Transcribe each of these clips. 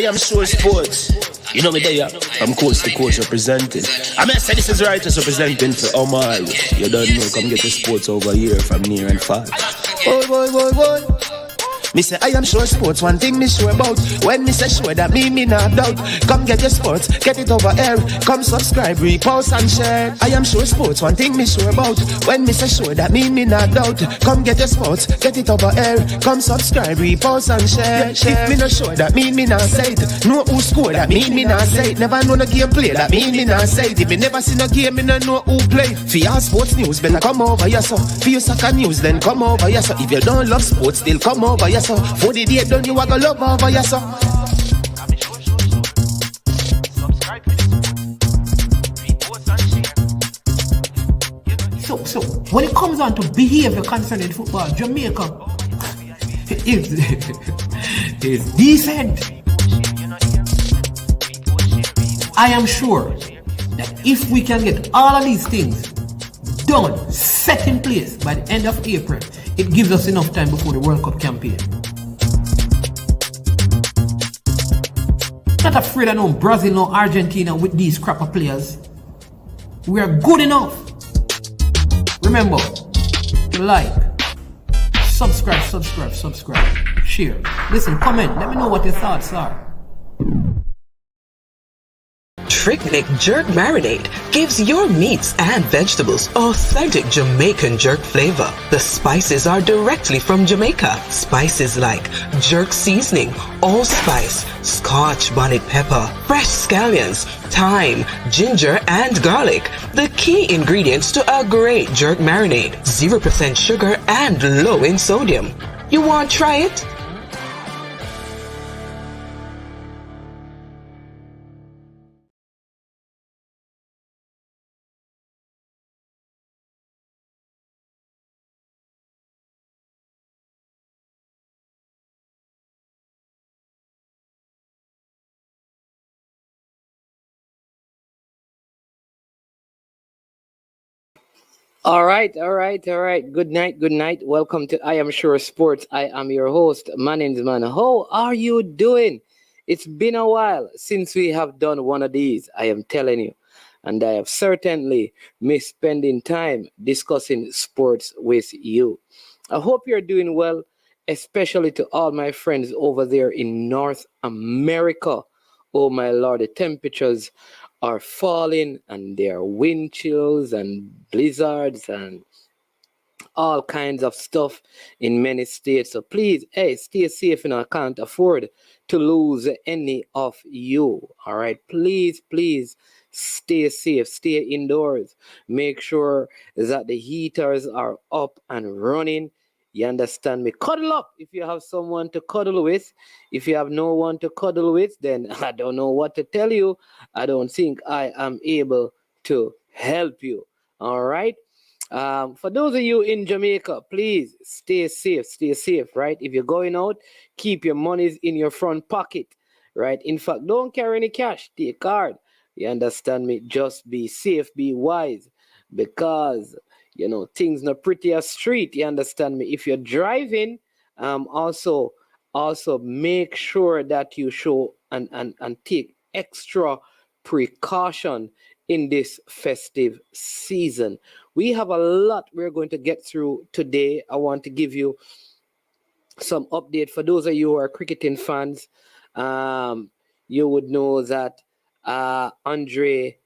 am sure sports. You know me there, from coast to coast representing. I mean, I say this is righteous representing for Omar. You don't know, come get the sports over here from near and far. Boy. Me say I am sure sports, one thing me sure about. When me say sure, that me not doubt. Come get your sports, get it over here. Come subscribe, repost and share. I am sure sports, one thing me sure about. When me say sure, that me not doubt. Come get your sports, get it over here. Come subscribe, repost and share. If me not sure, that me not say it. Know who score, that me not say it. Never know no game play, that me not say it. If me never see no game, me not know who play. For your sports news, better come over here so. For your soccer news, then come over here so. If you don't love sports, still come over here so. For the day done, you are gonna love over your son. So when it comes on to behavior concerning football, Jamaica is decent. I am sure that if we can get all of these things done, set in place by the end of April, it gives us enough time before the World Cup campaign. Not afraid of no Brazil, no Argentina with these crapper players. We are good enough. Remember to like, subscribe, share. Listen, comment, let me know what your thoughts are. Trick Jerk Marinade gives your meats and vegetables authentic Jamaican jerk flavor. The spices are directly from Jamaica. Spices like jerk seasoning, allspice, Scotch bonnet pepper, fresh scallions, thyme, ginger, and garlic. The key ingredients to a great jerk marinade. 0% sugar and low in sodium. You want to try it? All right. Good night. Welcome to I Am Sure Sports. I am your host, Man. How are you doing? It's been a while since we have done one of these, I am telling you. And I have certainly missed spending time discussing sports with you. I hope you're doing well, especially to all my friends over there in North America. Oh my Lord, the temperatures are falling and there are wind chills and blizzards and all kinds of stuff in many states. So please, stay safe. I can't afford to lose any of you. All right, please stay safe, stay indoors. Make sure that the heaters are up and running. You understand me? Cuddle up if you have someone to cuddle with. If you have no one to cuddle with, then I don't know what to tell you. I don't think I am able to help you. All right. For those of you in Jamaica, please stay safe, right? If you're going out, keep your monies in your front pocket, right? In fact, don't carry any cash, take a card. You understand me? Just be safe, be wise, because things not pretty as street. You understand me? If you're driving, also make sure that you show and take extra precaution in this festive season. We have a lot we're going to get through today. I want to give you some update for those of you who are cricketing fans. You would know that Andre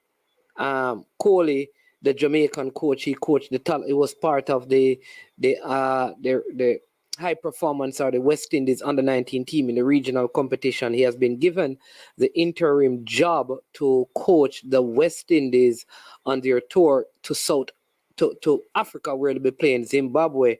Coley, the Jamaican coach, he was part of the high performance or the West Indies under 19 team in the regional competition. He has been given the interim job to coach the West Indies on their tour to Africa, where they'll be playing Zimbabwe,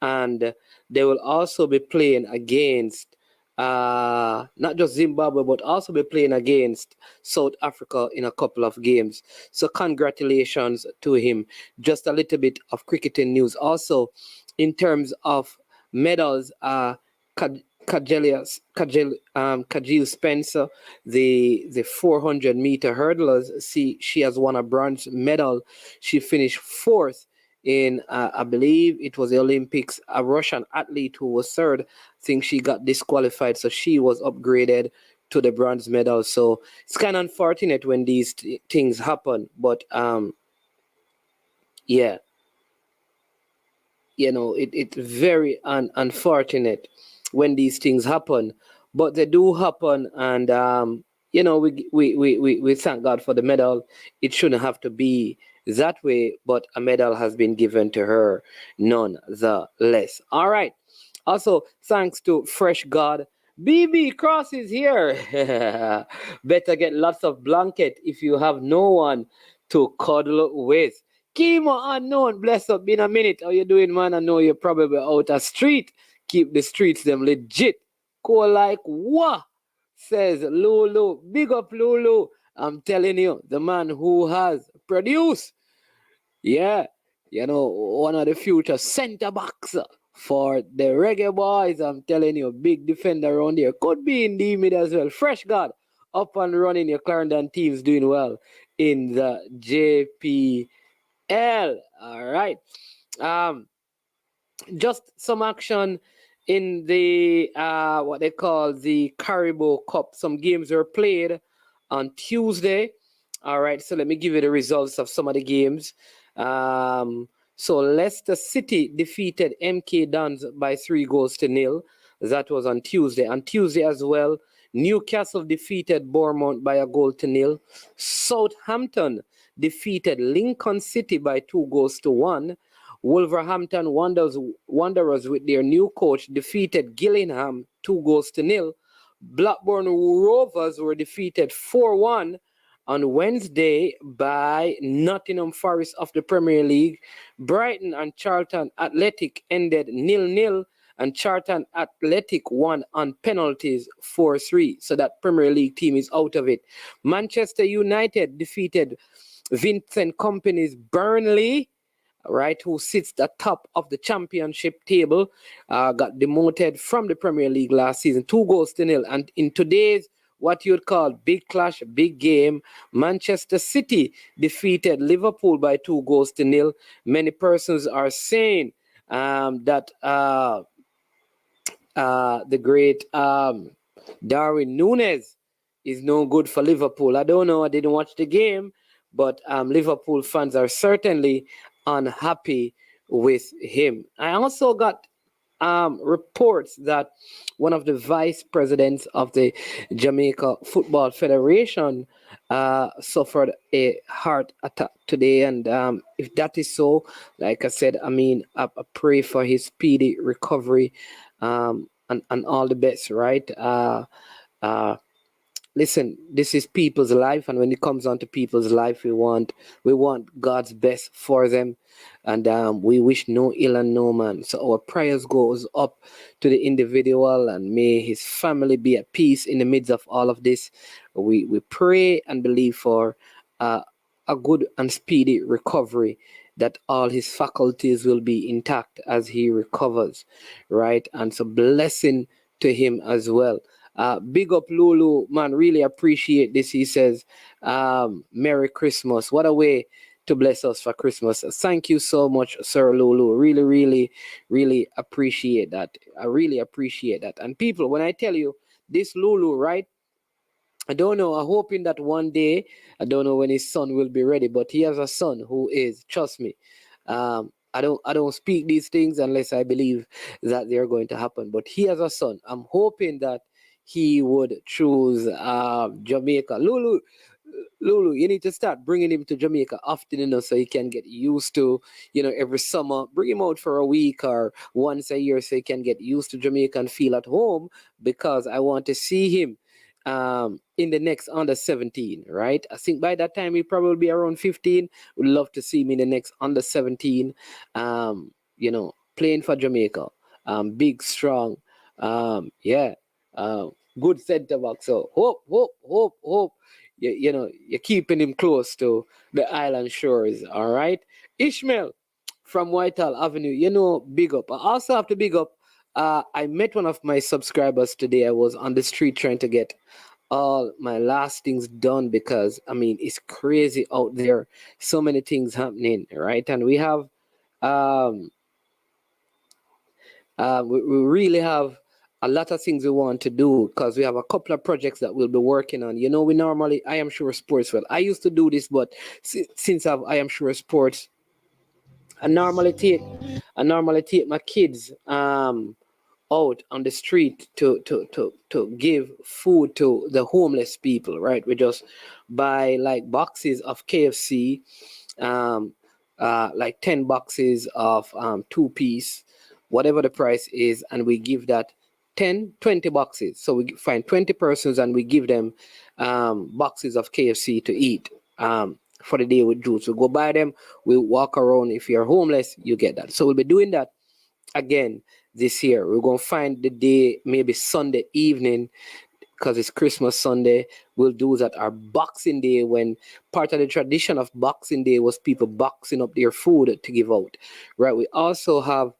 and they will also be playing against not just Zimbabwe, but also be playing against South Africa in a couple of games. So congratulations to him. Just a little bit of cricketing news. Also, in terms of medals, Kajil Spencer, the 400 meter hurdlers, she has won a bronze medal. She finished fourth in, I believe it was the Olympics. A Russian athlete who was third, I think she got disqualified, so she was upgraded to the bronze medal. So it's kind of unfortunate when these things happen. But yeah, it's very unfortunate when these things happen. But they do happen, and we thank God for the medal. It shouldn't have to be that way, but a medal has been given to her nonetheless. All right. Also, thanks to Fresh God. BB Cross is here. Better get lots of blanket if you have no one to cuddle with. Chemo unknown, bless up, been a minute. How you doing, man? I know you're probably out a street. Keep the streets them legit. Go like what? Says Lulu. Big up Lulu. I'm telling you, the man who has produced, yeah, one of the future center backs for the reggae boys. I'm telling you, big defender around here. Could be in the mid as well. Fresh God, up and running. Your Clarendon team's doing well in the JPL. All right. Just some action in the what they call the Caribou Cup. Some games were played on Tuesday. All right, so let me give you the results of some of the games. So Leicester City defeated MK Dons by 3-0. That was on Tuesday. On Tuesday as well, Newcastle defeated Bournemouth by 1-0. Southampton defeated Lincoln City by 2-1. Wolverhampton Wanderers with their new coach defeated Gillingham 2-0. Blackburn Rovers were defeated 4-1 on Wednesday by Nottingham Forest of the Premier League. Brighton and Charlton Athletic ended 0-0, and Charlton Athletic won on penalties 4-3. So that Premier League team is out of it. Manchester United defeated Vincent Kompany's Burnley, right, who sits at the top of the championship table, got demoted from the Premier League last season, 2-0. And in today's what you'd call big clash, big game, Manchester City defeated Liverpool by 2-0. Many persons are saying that the great Darwin Núñez is no good for Liverpool. I don't know. I didn't watch the game, but Liverpool fans are certainly unhappy with him. I also got reports that one of the vice presidents of the Jamaica Football Federation suffered a heart attack today. And if that is so, like I said, I pray for his speedy recovery and all the best, right? Listen, this is people's life, and when it comes on to people's life, we want God's best for them, and we wish no ill on no man. So our prayers goes up to the individual, and may his family be at peace in the midst of all of this. We pray and believe for a good and speedy recovery, that all his faculties will be intact as he recovers, right? And so blessing to him as well. Big up Lulu, man, really appreciate this. He says, Merry Christmas. What a way to bless us for Christmas. Thank you so much, Sir Lulu. Really, really, really appreciate that. I really appreciate that. And people, when I tell you this Lulu, right? I don't know. I'm hoping that one day, I don't know when his son will be ready, but he has a son who is, trust me, I don't speak these things unless I believe that they're going to happen. But he has a son. I'm hoping that he would choose Jamaica. Lulu, you need to start bringing him to Jamaica often, so he can get used to, every summer. Bring him out for a week or once a year so he can get used to Jamaica and feel at home, because I want to see him in the next under 17, right? I think by that time he'll probably be around 15. Would love to see him in the next under 17, playing for Jamaica. Big, strong, good centre back. So hope. You're keeping him close to the island shores. All right, Ishmael from Whitehall Avenue. Big up. I also have to big up. I met one of my subscribers today. I was on the street trying to get all my last things done, because it's crazy out there. So many things happening, right? And we have we really have a lot of things we want to do because we have a couple of projects that we'll be working on. We normally, I am sure sports. Well, I used to do this, but since I am sure sports, I normally take my kids out on the street to give food to the homeless people, right? We just buy like boxes of KFC, um, like 10 boxes of 2-piece, whatever the price is, and we give that 10, 20 boxes. So we find 20 persons and we give them boxes of KFC to eat for the day with juice. We go buy them, we walk around. If you're homeless, you get that. So we'll be doing that again this year. We're going to find the day, maybe Sunday evening, because it's Christmas Sunday. We'll do that our Boxing Day, when part of the tradition of Boxing Day was people boxing up their food to give out, right? We also have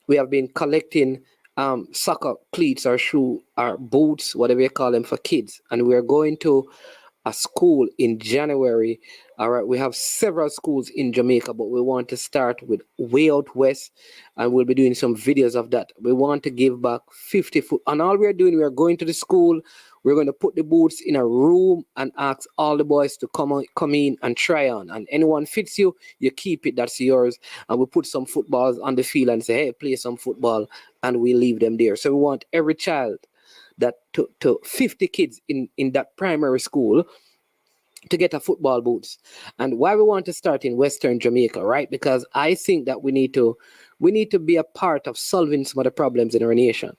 we have been collecting soccer cleats or shoe or boots, whatever you call them, for kids, and we're going to a school in January. All right, we have several schools in Jamaica, but we want to start with way out west, and we'll be doing some videos of that. We want to give back 50 foot, and all we're doing, we're going to the school. We're going to put the boots in a room and ask all the boys to come in and try on. And anyone fits you, you keep it. That's yours. And we put some footballs on the field and say, hey, play some football, and we leave them there. So we want every child that to 50 kids in that primary school to get a football boots. And why we want to start in Western Jamaica, right? Because I think that we need to be a part of solving some of the problems in our nation.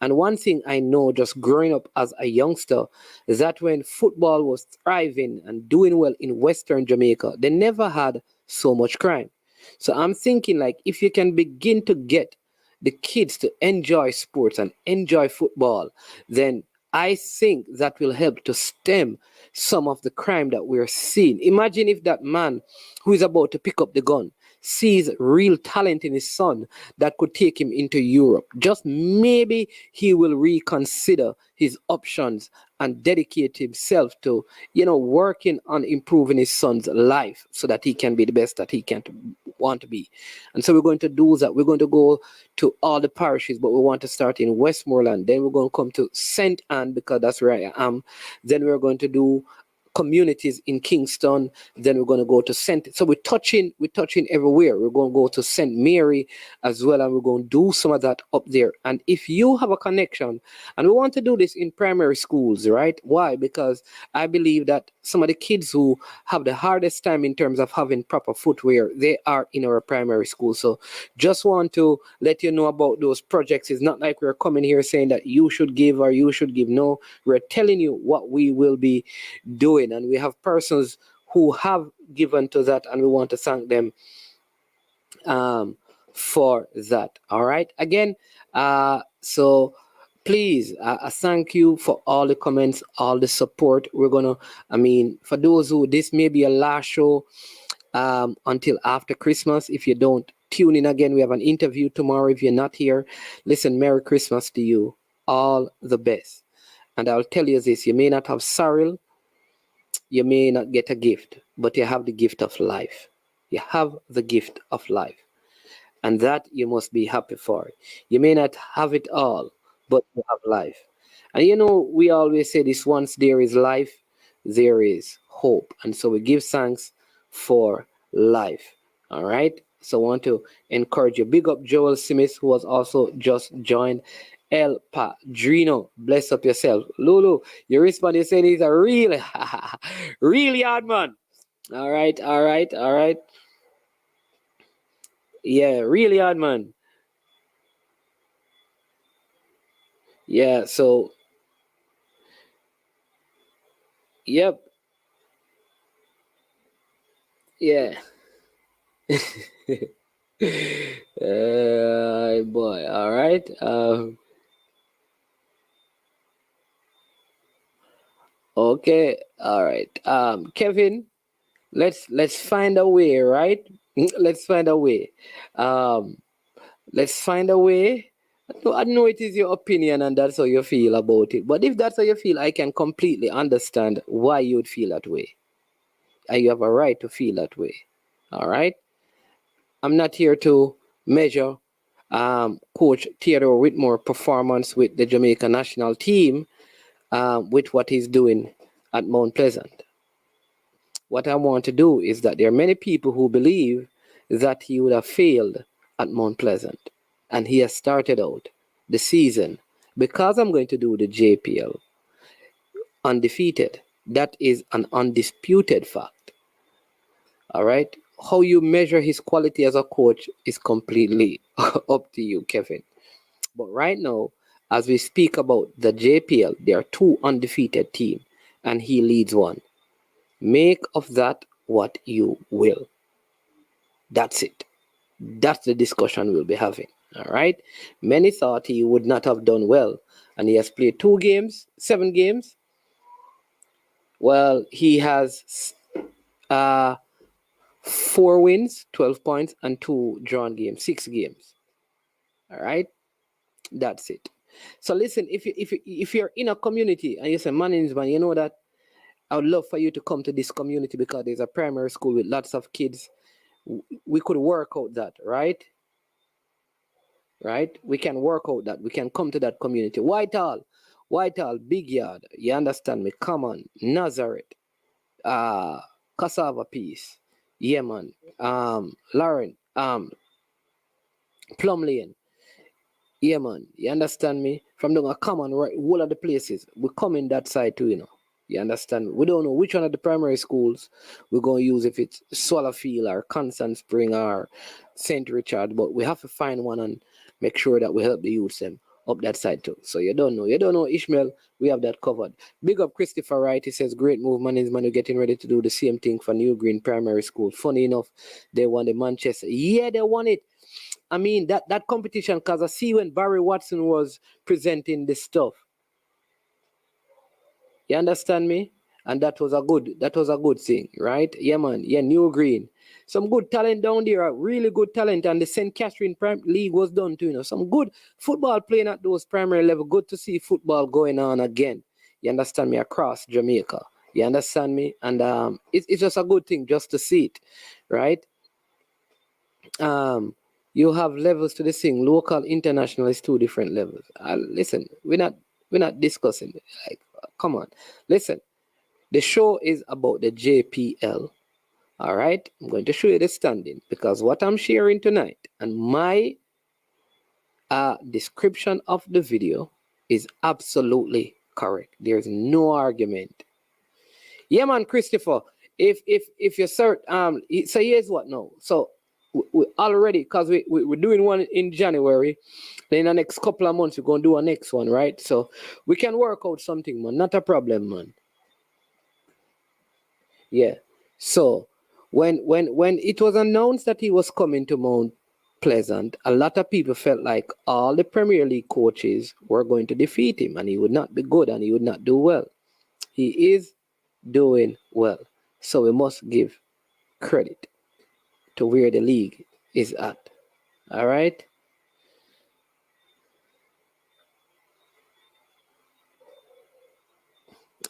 And one thing I know, just growing up as a youngster, is that when football was thriving and doing well in Western Jamaica, they never had so much crime. So I'm thinking, like, if you can begin to get the kids to enjoy sports and enjoy football, then I think that will help to stem some of the crime that we're seeing. Imagine if that man who is about to pick up the gun sees real talent in his son that could take him into Europe. Just maybe he will reconsider his options and dedicate himself to, working on improving his son's life so that he can be the best that he can want to be. And so we're going to do that. We're going to go to all the parishes, but we want to start in Westmoreland. Then we're going to come to St. Anne, because that's where I am. Then we're going to do communities in Kingston. Then we're going to go to so we're touching everywhere. We're going to go to St. Mary as well, and we're going to do some of that up there. And if you have a connection, and we want to do this in primary schools, right? Why? Because I believe that some of the kids who have the hardest time in terms of having proper footwear, they are in our primary school. So just want to let you know about those projects. It's not like we're coming here saying that you should give or you should give. No, we're telling you what we will be doing. And we have persons who have given to that, and we want to thank them for that. All right. Again, so please, thank you for all the comments, all the support. We're gonna, for those who, this may be a last show until after Christmas. If you don't tune in again, we have an interview tomorrow. If you're not here, listen, Merry Christmas to you. All the best. And I'll tell you this, you may not have sorrel, you may not get a gift, but you have the gift of life. You have the gift of life. And that you must be happy for. You may not have it all, but you have life. And we always say this, once there is life, there is hope. And so we give thanks for life. All right. So I want to encourage you. Big up Joel Smith, who was also just joined. El Padrino, bless up yourself. Lulu, your response, you said he's a really, really hard man. All right. Yeah, really hard man. Yeah, so, yep. Yeah. Boy, all right. Okay, all right. Kevin, let's find a way, right? Let's find a way. Let's find a way. I know it is your opinion and that's how you feel about it. But if that's how you feel, I can completely understand why you'd feel that way. And you have a right to feel that way. All right? I'm not here to measure. Coach Theodore Whitmore performance with the Jamaica national team with what he's doing at Mount Pleasant. What I want to do is that there are many people who believe that he would have failed at Mount Pleasant, and he has started out the season, because I'm going to do the JPL, undefeated. That is an undisputed fact. All right. How you measure his quality as a coach is completely up to you, Kevin. But right now, as we speak about the JPL, there are two undefeated teams, and he leads one. Make of that what you will. That's it. That's the discussion we'll be having. All right. Many thought he would not have done well, and he has played 7 games. Well, he has 4 wins, 12 points, and 2 drawn games, 6 games. All right. That's it. So listen, if you're in a community and you say, man, you know that I would love for you to come to this community because there's a primary school with lots of kids. We could work out that, right? Right? We can work out that. We can come to that community. Whitehall, Big Yard. You understand me? Come on. Nazareth. Cassava Peace. Yeah, man. Lauren. Plum Lane. Yeah, man. You understand me? From the common right, all of the places. We come in that side too, you know. You understand? We don't know which one of the primary schools we're going to use, if it's Swallowfield or Constant Spring or St. Richard, but we have to find one and make sure that we help the youths them up that side too. So you don't know, Ishmael, we have that covered. Big up Christopher Wright. He says, great move, man. Is man getting ready to do the same thing for New Green Primary School. Funny enough, they won the Manchester. Yeah, they won it. I mean, that competition, because I see when Barry Watson was presenting this stuff. You understand me? And that was a good thing, right? Yeah, man. Yeah, New Green. Some good talent down there, really good talent. And the St. Catherine League was done too, you know. Some good football playing at those primary level. Good to see football going on again. You understand me? Across Jamaica. You understand me? And it's just a good thing just to see it, right? You have levels to this thing. Local, international is 2 different levels. Listen, we're not discussing it. Like, come on. Listen, the show is about the JPL. All right, I'm going to show you the standing because what I'm sharing tonight and my description of the video is absolutely correct. There's no argument. Yeah, man, Christopher. If you search, so here's what now. So we already, because we're doing one in January, then in the next couple of months we're gonna do a next one, right? So we can work out something, man. Not a problem, man. Yeah. So when it was announced that he was coming to Mount Pleasant, a lot of people felt like all the Premier League coaches were going to defeat him and he would not be good and he would not do well. He is doing well. So we must give credit to where the league is at. All right?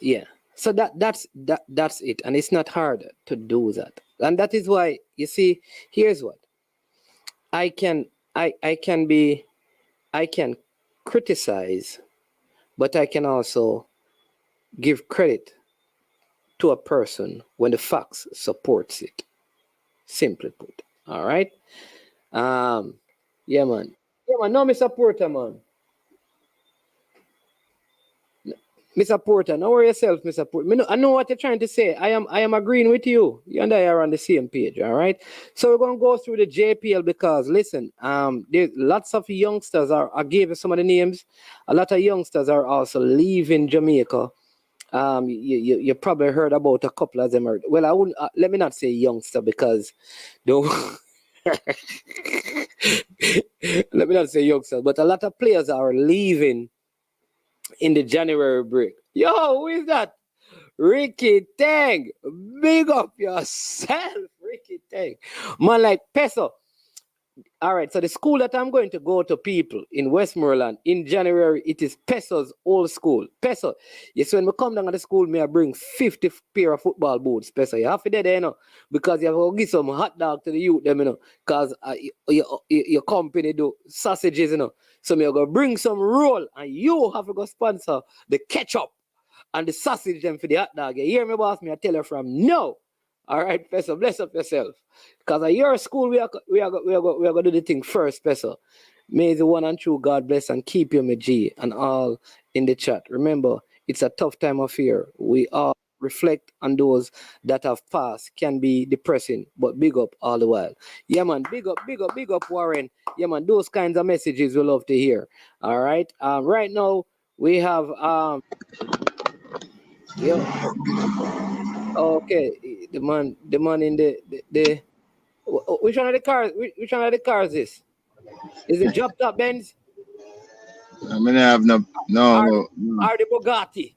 Yeah. So that's it. And it's not hard to do that. And that is why, you see, here's what. I can criticize, but I can also give credit to a person when the facts supports it. Simply put. All right. Yeah, man. Yeah, man. No, Mr. Porter, man. Mr. Porter, don't worry yourself, Mr. Porter. I know what you're trying to say. I am agreeing with you. You and I are on the same page, all right? So we're gonna go through the JPL because listen, there's lots of youngsters I gave you some of the names. A lot of youngsters are also leaving Jamaica. You probably heard about a couple of them. Well, I wouldn't. Let me not say youngster because don't. Let me not say youngster, but a lot of players are leaving in the January break. Yo, who is that? Ricky Tang. Big up yourself, Ricky Tang. Man like Peso. All right, so the school that I'm going to go to, people, in Westmoreland in January, it is Peso's old school. Peso. Yes, when we come down to the school, I bring 50 pair of football boots, Peso. You have to do that, you know, because you have to give some hot dog to the youth, them, you know, because your company do sausages, you know. So I'm going to bring some roll, and you have to go sponsor the ketchup and the sausage them for the hot dog. You hear me, boss? Me, I tell you from no. All right, Peso, bless up yourself. Because at your school, we are going to do the thing first, Peso. May the one and true God bless and keep you, my G, and all in the chat. Remember, it's a tough time of year. We all reflect on those that have passed. Can be depressing, but big up all the while. Yeah, man, big up, Warren. Yeah, man, those kinds of messages we love to hear. All right. Right now, we have okay, the man in the which one of the cars? Which one of the cars is? Is it drop top Benz? I mean, I have no. Or the Bugatti?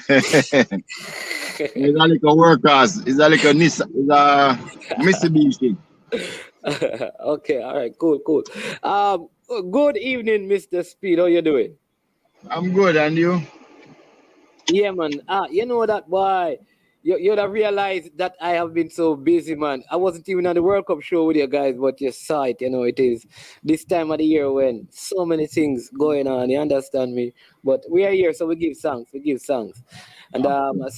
It's like a workers. It's like a Nissan. It's a Mitsubishi. Okay, all right, cool. Good evening, Mr. Speed. How you doing? I'm good, and you? Yeah, man. You know that, boy. You'd have realized that I have been so busy, man. I wasn't even on the World Cup show with you guys, but you saw it. You know, it is this time of the year when so many things going on. You understand me? But we are here, so we give thanks. And I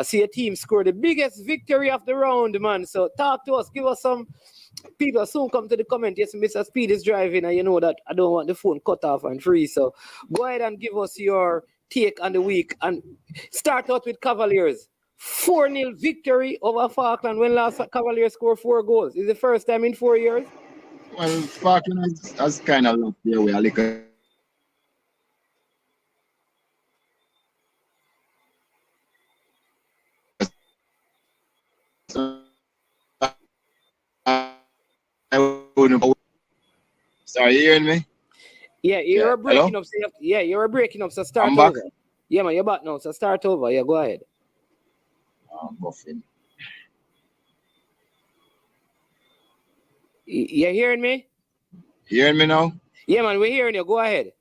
see a team score the biggest victory of the round, man. So talk to us. Give us some. People soon come to the comment. Yes, Mr. Speed is driving, and you know that I don't want the phone cut off and free. So go ahead and give us your take on the week and start out with Cavaliers. 4-0 victory over Falkland when last Cavaliers scored 4 goals. Is the first time in 4 years? Well, Falkland has kind of looked their way a little. Sorry, you hearing me? Yeah, you're breaking up. So you're breaking up. So start I'm over. back. Yeah, man, you're back now. So start over. Yeah, go ahead. Buffing. You hearing me? You hearing me now? Yeah, man, we're hearing you. Go ahead.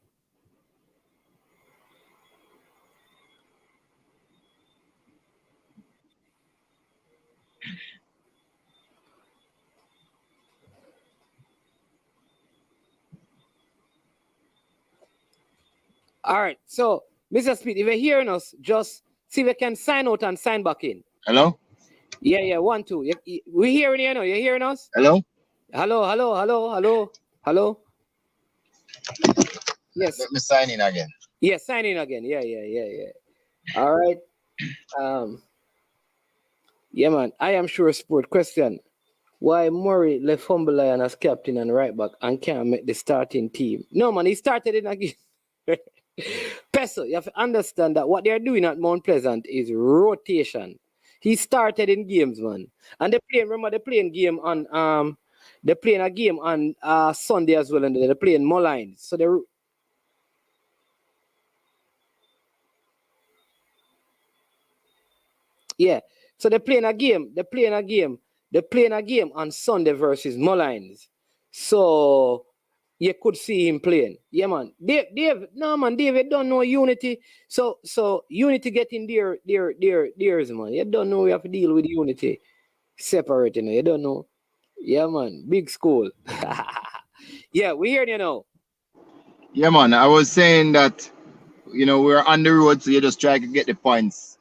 All right. So, Mr. Speed, if you're hearing us, just see if we can sign out and sign back in. Hello? Yeah, 1, 2. We're hearing you now. You're hearing us? Hello? Hello. Yes. Let me sign in again. Yeah, sign in again. Yeah. All right. Yeah, man. I am sure sport question. Why Murray left Humble Lion as captain and right back and can't make the starting team? No, man, he started in again. Peso, you have to understand that what they're doing at Mount Pleasant is rotation. He started in games, man. And they're playing game on they're playing a game on Sunday as well, and they're playing Mullines. So they're so they're playing a game. They're playing a game on Sunday versus Mullines. So you could see him playing. Yeah, man. David don't know Unity. So Unity getting theirs, man. You don't know we have to deal with Unity. Separating, you don't know. Yeah, man. Big school. Yeah, we hear you now. Yeah, man. I was saying that, we're on the road, so you just try to get the points,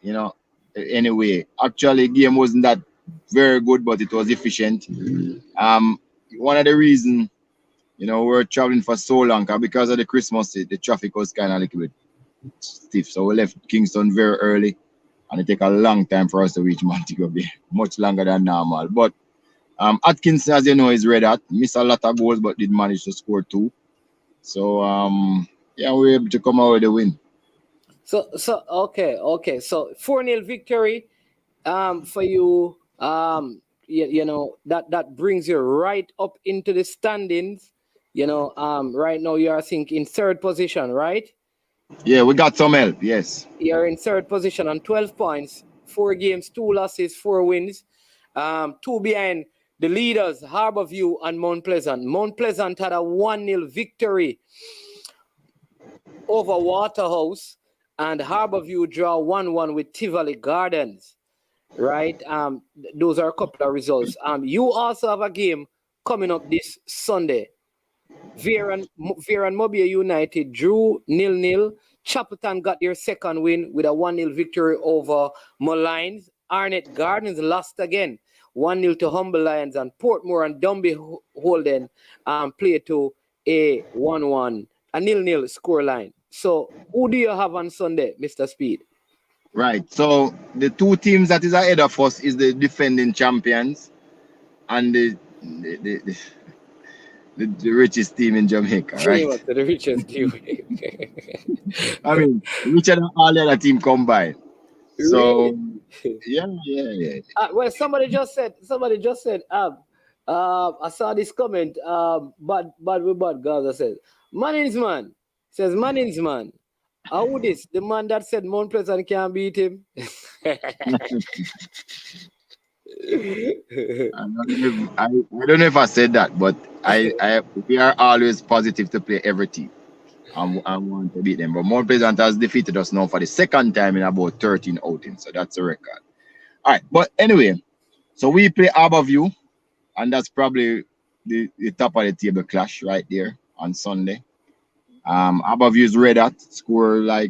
anyway. Actually, game wasn't that very good, but it was efficient. One of the reasons, we're traveling for so long, because of the Christmas, the traffic was kind of a little bit stiff. So we left Kingston very early, and it take a long time for us to reach Montego Bay, much longer than normal. But Atkinson, as you know, is red hot. Missed a lot of goals, but did manage to score 2. So we were able to come out with a win. So okay. So 4-0 victory for you. That brings you right up into the standings. Right now you are, I think, in 3rd position, right? Yeah, we got some help, yes. You're in 3rd position on 12 points, 4 games, 2 losses, 4 wins. 2 behind the leaders, Harborview and Mount Pleasant. Mount Pleasant had a 1-0 victory over Waterhouse, and Harborview draw 1-1 with Tivoli Gardens. Right? Those are a couple of results. You also have a game coming up this Sunday. Veer and Mobile United drew 0-0. Chapelton got their second win with a 1-0 victory over Molynes. Arnett Gardens lost again, 1-0 to Humble Lions, and Portmore and Dunby Holden played to a 1-1, a 0-0 scoreline. So who do you have on Sunday, Mr. Speed? Right. So the two teams that is ahead of us is the defending champions and the richest team in Jamaica, right? The richest team. I mean, richer than all the other team combined. So Really? yeah. Well, somebody just said. I saw this comment. Bad Gaza says, Manningsman says Manningsman. How would this? The man that said Mount Pleasant can't beat him. I don't know if I said that, but we are always positive to play every team. I want to beat them. But Mount Pleasant has defeated us now for the second time in about 13 outings. So that's a record. All right. But anyway, so we play Harborview, and that's probably the top of the table clash right there on Sunday. Harborview's red hat score I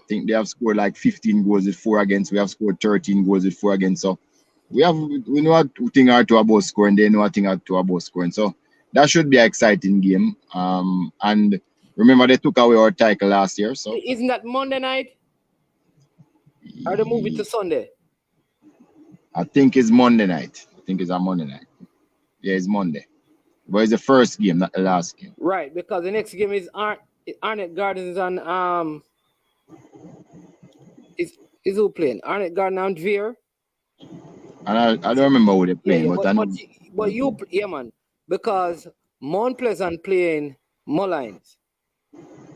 think they have scored like 15 goals with 4 against. We have scored 13 goals with 4 against. So we know a thing or two about scoring. They know a thing or two about scoring. So that should be an exciting game. And remember, they took away our title last year. So isn't that Monday night? Or they move it to Sunday? I think it's Monday night. I think it's a Monday night. Yeah, it's Monday. But it's the first game, not the last game. Right, because the next game is Arnett Gardens and is who playing? Arnett Gardens and Veer. And I don't remember who they're playing, but you man, because Mount Pleasant playing Molynes,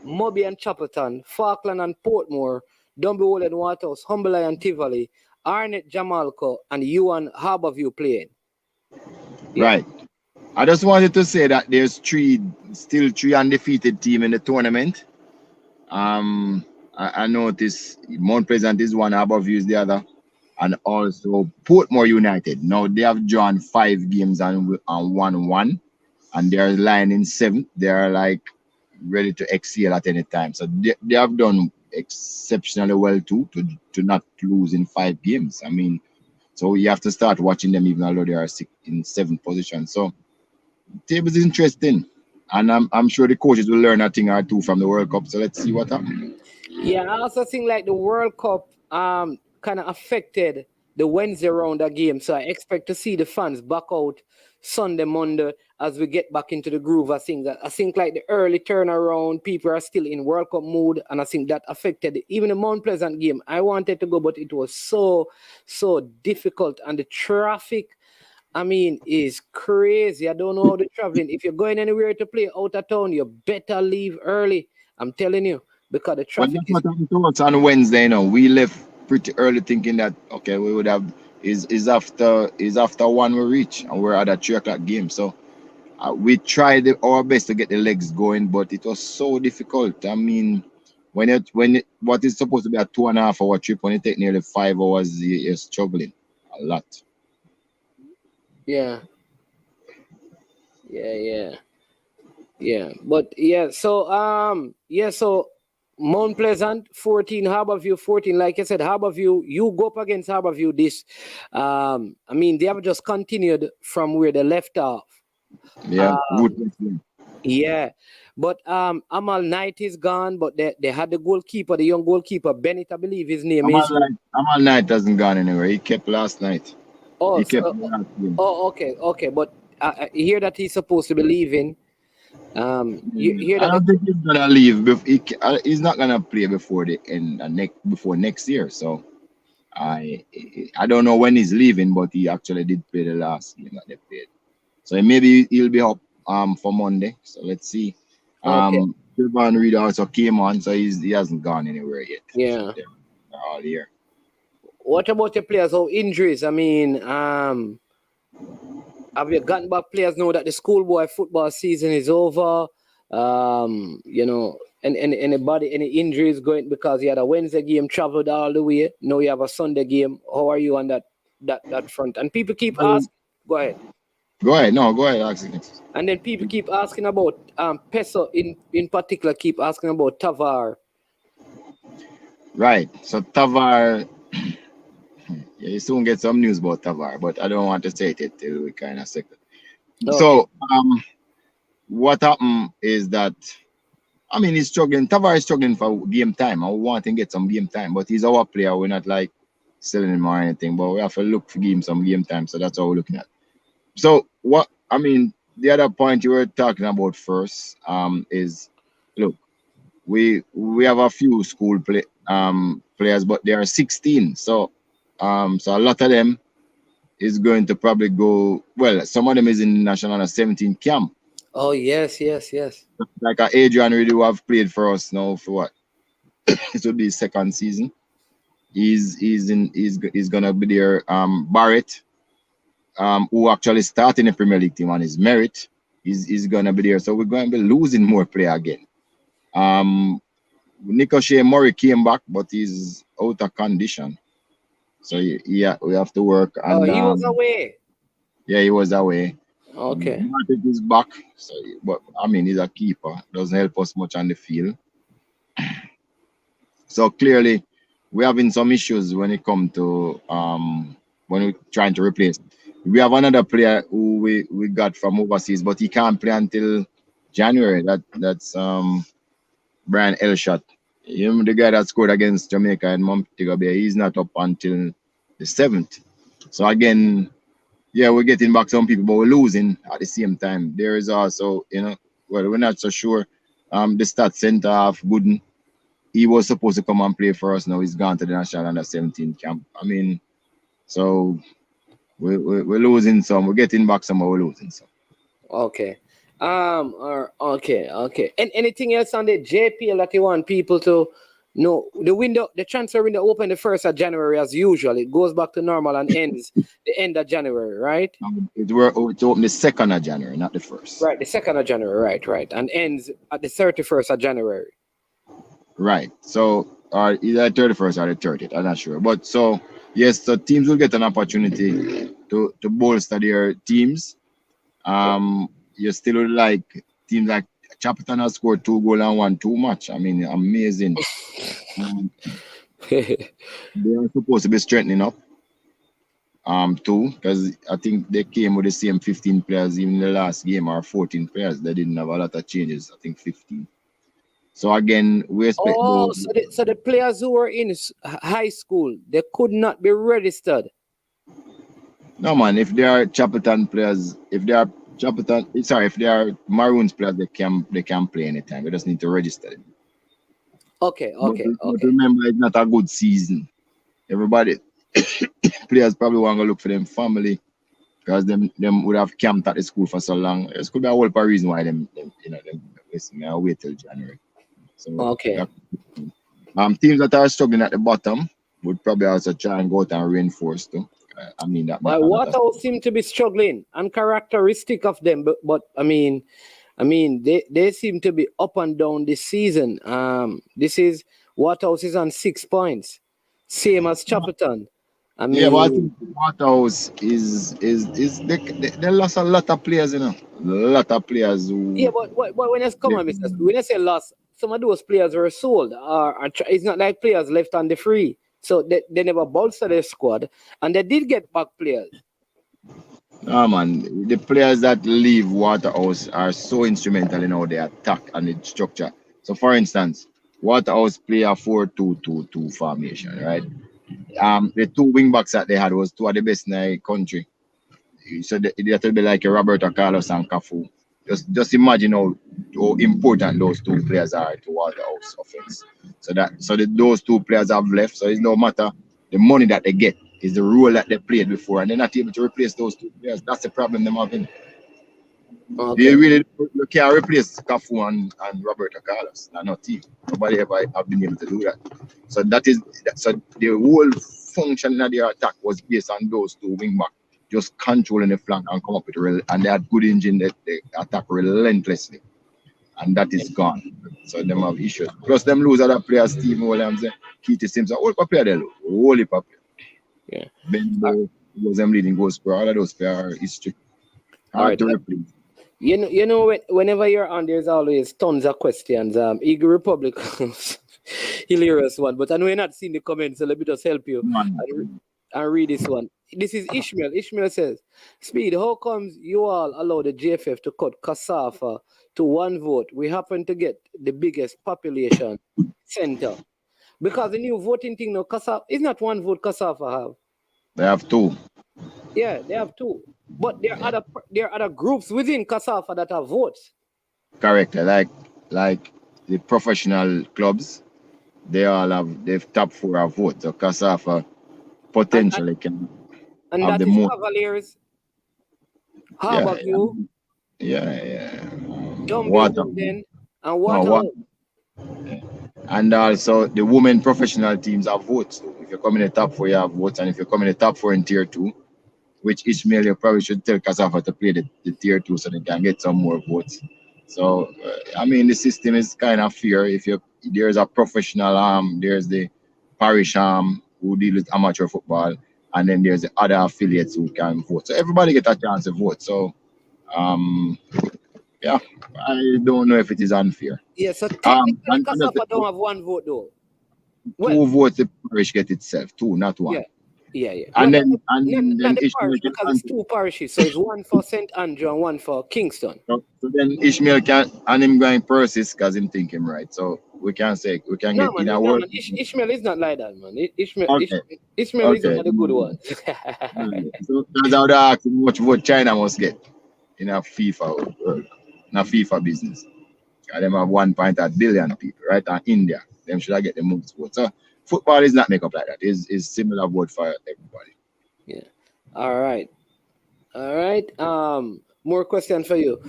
Moby and Chapelton, Falkland and Portmore, Dunby Holden Waterhouse, Humble and Tivoli, Arnett Jamalco, and you and Harborview playing. Yeah. Right. I just wanted to say that there's still three undefeated team in the tournament. I noticed Mount Pleasant is one, Harborview is the other, and also Portmore United. Now they have drawn 5 games and won 1, and they're lying in 7th. They are like ready to exceed at any time. So they have done exceptionally well too to not lose in 5 games. I mean, so you have to start watching them even though they are in 7th position. So the table is interesting, and I'm sure the coaches will learn a thing or two from the World Cup. So let's see what happens. Yeah, I also think like the World Cup kind of affected the Wednesday round of game. So I expect to see the fans back out Sunday, Monday as we get back into the groove. I think like the early turnaround, people are still in World Cup mood, and I think that affected even the Mount Pleasant game. I wanted to go, but it was so difficult, and the traffic, I mean, is crazy. I don't know how the traveling. If you're going anywhere to play out of town, you better leave early. I'm telling you, because the traffic. Well, that's what happened to us on Wednesday. We left pretty early, thinking that okay, we would have is after 1 we reach, and we're at a 3:00 game. So we tried our best to get the legs going, but it was so difficult. I mean, what is supposed to be a 2.5 hour trip, when it takes nearly 5 hours, you're struggling a lot. Yeah. But so Mount Pleasant 14, Harborview 14. Like I said, Harborview, you go up against Harborview this. I mean, they have just continued from where they left off. Yeah, yeah. But Amal Knight is gone, but they had the goalkeeper, the young goalkeeper, Bennett, I believe his name is. Amal Knight hasn't gone anywhere. He kept last night. Oh, okay. But I hear that he's supposed to be leaving. You hear that? I don't think he's gonna leave. He's not gonna play before the end before next year. So I don't know when he's leaving, but he actually did play the last game that they played. So maybe he'll be up for Monday. So let's see. Trevor Reed also came on, so he hasn't gone anywhere yet. Yeah, so they're all here. What about the players? How injuries? I mean, Have you gotten back players now that the schoolboy football season is over? You know, and anybody, any injuries going because you had a Wednesday game, traveled all the way. Now you have a Sunday game. How are you on that front? And people keep asking. Go ahead. Go ahead. No, go ahead. Ask it. And then people keep asking about Peso in particular. Keep asking about Tavar. Right. So Tavar, yeah, you soon get some news about Tavar, but I don't want to say it till we kind of second. Okay. So what happened is that I mean he's struggling. Tavar is struggling for game time. I want to get some game time, but he's our player. We're not like selling him or anything, but we have to look for him some game time. So that's what we're looking at. So what I mean, the other point you were talking about first is look, we have a few school players, but there are 16. So so a lot of them is going to probably go. Well, some of them is in national under 17 camp. Oh yes. Like Adrian really who have played for us now for what? It would be his second season. He's gonna be there. Barrett, who actually started in the Premier League team on his merit, is gonna be there. So we're going to be losing more player again. Nico Shea Murray came back, but he's out of condition. So yeah, we have to work. And, he was away. Yeah, he was away. Okay. Martin is back. So, but I mean, he's a keeper. Doesn't help us much on the field. So clearly, we're having some issues when it comes to when we're trying to replace. We have another player who we got from overseas, but he can't play until January. That's Brian Elshot. Him, the guy that scored against Jamaica and Montego Bay, he's not up until the 7th. So again, yeah, we're getting back some people, but we're losing at the same time. There is also, well, we're not so sure. The stat center half Gooden, he was supposed to come and play for us. Now he's gone to the national under 17 camp. I mean, so we're losing some. We're getting back some, but we're losing some. Okay. Okay. And anything else on the JPL that you want people to know? The transfer window open the 1st of January as usual. It goes back to normal and ends the end of January, right? It's open the 2nd of January, not the 1st. Right, the 2nd of January, right. And ends at the 31st of January. Right. So either 31st or the 30th, I'm not sure. But so yes, the teams will get an opportunity to bolster their teams. You still would like teams like Chapelton has scored 2 goals and won too much. I mean, amazing. They are supposed to be strengthening up. Too, because I think they came with the same 15 players even in the last game, or 14 players. They didn't have a lot of changes. I think 15. So again, we expect. So the players who were in high school, they could not be registered. No man, if they are Chapelton players, if they are Maroons players, they can play anytime. We just need to register them. Okay. But remember, it's not a good season. Everybody, players probably want to look for them family because them would have camped at the school for so long. It could be a whole reason why them listen, I'll wait till January. So okay. Teams that are struggling at the bottom would probably also try and go out and reinforce too. I mean that. Well, Waterhouse seem to be struggling, uncharacteristic of them, but I mean, they seem to be up and down this season. This is Waterhouse is on 6 points, same as Chapelton. I mean, yeah, but I think Waterhouse is they lost a lot of players, a lot of players. Yeah, but when it's come on, when I say lost, some of those players were sold, or it's not like players left on the free. So they never bolstered their squad, and they did get back players. Oh man, the players that leave Waterhouse are so instrumental in how they attack and the structure. So for instance, Waterhouse play a 4-2-2-2 formation, right? The 2 wing backs that they had was 2 of the best in the country. So they had to be like a Roberto Carlos and Cafu. Just imagine how important those 2 players are to Waterhouse offense. So those 2 players have left. So it's no matter the money that they get, is the role that they played before, and they're not able to replace those 2 players. That's the problem they're having. Okay. You can't replace Cafu and Roberto Carlos. They're not team. Nobody ever have been able to do that. So the whole function of their attack was based on those 2 wing backs. just controlling the flank and come up with and they had good engine that they attack relentlessly. And that is gone. So them have issues. Plus them lose other players, Stephen Williams, Keith Simpson, all the player they lose. All the player. Yeah. Bendo was them leading goal scorer. All of those players are history. Hard to replace. You know, whenever you're on, there's always tons of questions. Eagle Republic, hilarious one. But I know you're not seeing the comments, so let me just help you and read this one. This is Ishmael. Ishmael says, Speed, how comes you all allow the JFF to cut Kasafa to 1 vote? We happen to get the biggest population center. Because the new voting thing now, Kasafa is not 1 vote Kasafa have. They have 2. Yeah, they have 2. But there are other groups within Kasafa that have votes. Correct. Like the professional clubs, they top 4 have votes. So Kasafa potentially can and have that the is most. Cavaliers. How about you? Yeah. Then and Water. And also the women professional teams have votes. So if you come in the top 4, you have votes, and if you come in the top 4 in tier 2, which Ishmael, you probably should tell Kasafa to play the tier 2 so they can get some more votes. So I mean, the system is kind of fair. If there's a professional arm, there's the parish arm who deal with amateur football, and then there's the other affiliates who can vote. So everybody get a chance to vote. So yeah, I don't know if it is unfair. Yeah, so technically Kasafa don't have 1 vote though. 2 votes the parish get itself, 2, not 1. Yeah. And well, then not the parish, because it's 2 parishes, so it's 1 for St. Andrew and 1 for Kingston. So then Ishmael can, and him going Persis because him think him right. So we can get in a word. Ishmael is not like that, man. Ishmael is one of the good ones. So that's how they ask him much vote China must get in a FIFA world, in a FIFA business. And them have 1.8 billion people, right? And India, them should get the most votes. So football is not make up like that. It's similar vote for everybody. Yeah. All right. More question for you.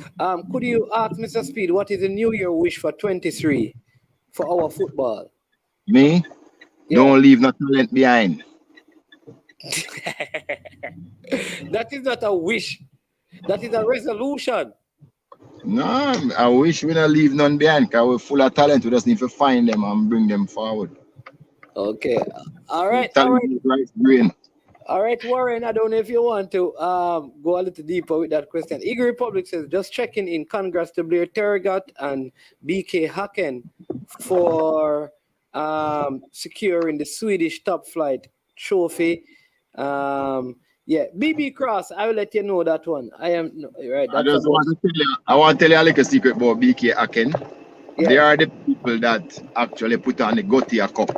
Could you ask Mr. Speed what is the New Year wish for 23 for our football? Me? Yeah. Don't leave no talent behind. That is not a wish. That is a resolution. No, I wish we don't leave none behind because we're full of talent. We just need to find them and bring them forward. Okay. All right. Green. All right, Warren, I don't know if you want to go a little deeper with that question. Eagle Republic says, just checking in. Congrats to Blair Tergat and BK Haken for securing the Swedish top flight trophy. Yeah, BB Cross, I will let you know that one. I am right. I just want to tell you, I want to tell you a little secret about BK Haken. Yeah. They are the people that actually put on the Gotia Cup.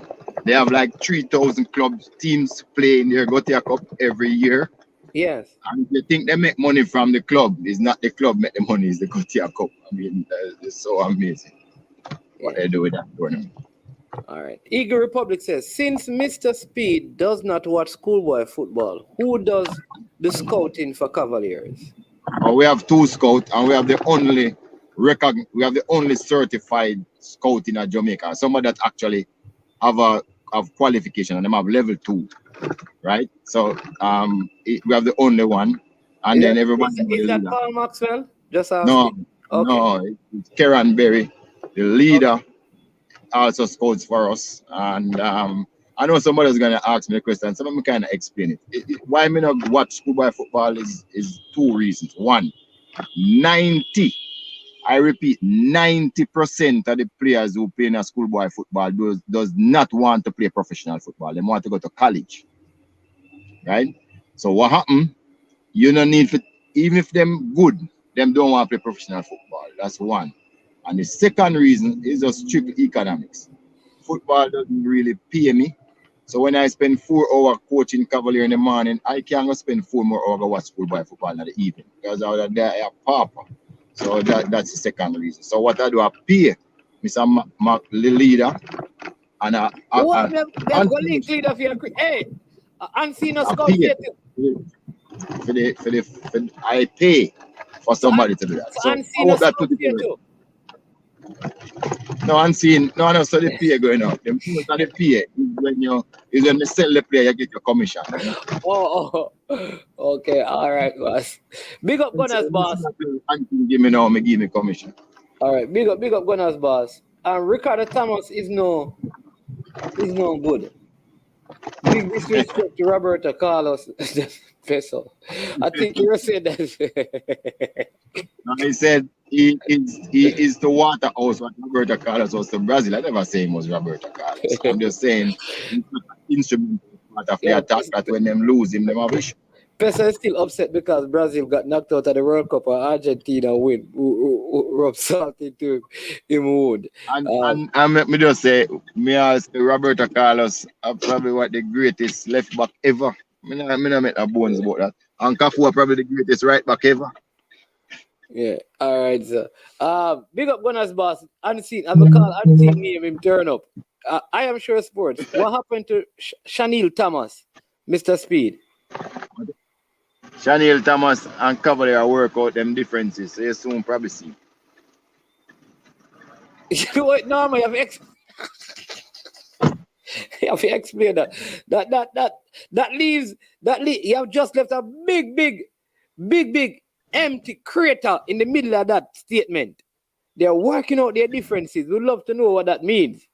They have like 3,000 clubs, teams play in their Gotia Cup every year. Yes. And if you think they make money from the club, it's not the club make the money, it's the Gotia Cup. I mean, it's so amazing what they do with that tournament. All right. Eagle Republic says, since Mr. Speed does not watch schoolboy football, who does the scouting for Cavaliers? We have 2 scouts, and we have the only certified scout in Jamaica. Somebody that actually have qualification, and them have level 2, right? So we have the only one, and then everybody. Is that Paul Maxwell? Just no, it's Kieran Berry, the leader. Also scouts for us, and I know somebody is gonna ask me the question, so let me kind of explain it. Why me not watch schoolboy football is 2 reasons. 1, 90. I repeat, 90% of the players who play in a schoolboy football does not want to play professional football. They want to go to college, right? So what happened? You don't need to, even if them good, them don't want to play professional football. That's 1. And the second reason is just strict economics. Football doesn't really pay me. So when I spend 4 hours coaching Cavalier in the morning, I can't spend 4 more hours watch schoolboy football in the evening because out of there I have papa. So that's the second reason. So what I do, I pay Mr. Mark, the leader, and leader for your hey, unseen us go I pay for somebody to do that. So I hope that put it No, I'm seeing no, so the pay going up. The most of the pay is when you sell the player, you get your commission. You know? Okay, all right, boss. Big up Gunners, boss. Give me now, me give me commission. All right, big up Gunners, boss. And Ricardo Thomas is no good. Big disrespect to Roberto Carlos Peso. I think you said that. No, he said he is the Waterhouse what Roberto Carlos was to Brazil. I never say he was Roberto Carlos. I'm just saying he's not an instrument part of the attack that when them lose him, them have issue. Peso is still upset because Brazil got knocked out of the World Cup and Argentina win. Rub salt into him wood. And let me just say, me as Roberto Carlos are probably what the greatest left back ever. Me not make no bones about that. And Cafu are probably the greatest right back ever. Yeah, all right, sir. Big up Gunners, boss. Unseen name him turn up. I am sure sports. What happened to Shanil Thomas, Mr. Speed? Shanil Thomas and Cavalier work out them differences. So you soon probably see. No, man, you have to explain that. That leaves. You have just left a big empty crater in the middle of that statement. They're working out their differences. We'd love to know what that means.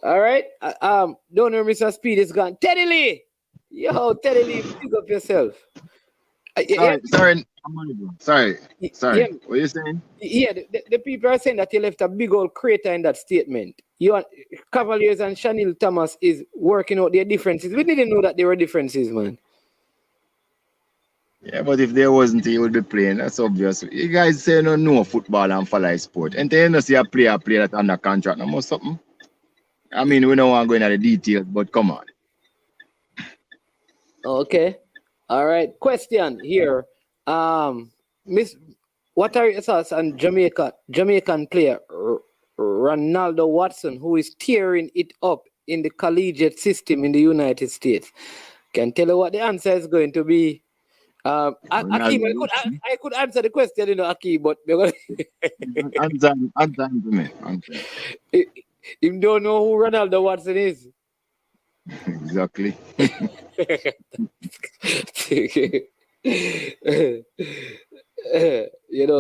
All right. Don't know Mr. Speed is gone. Teddy Lee. Yo, Teddy Lee, pick up yourself. Sorry. Yeah. What are you saying? Yeah, the people are saying that you left a big old crater in that statement. Cavaliers and Shanil Thomas is working out their differences. We didn't know that there were differences, man. Yeah, but if there wasn't, he would be playing. That's obvious. You guys say no know football and follow sport. And then you see a player that under contract. No something. I mean, we don't want to go into the details, but come on. Okay. All right. Question here. Miss, what are your thoughts on Jamaican player Ronaldo Watson, who is tearing it up in the collegiate system in the United States? Can tell you what the answer is going to be. Akeem, I could answer the question, Akeem, but answer to me. You don't know who Ronaldo Watson is. Exactly.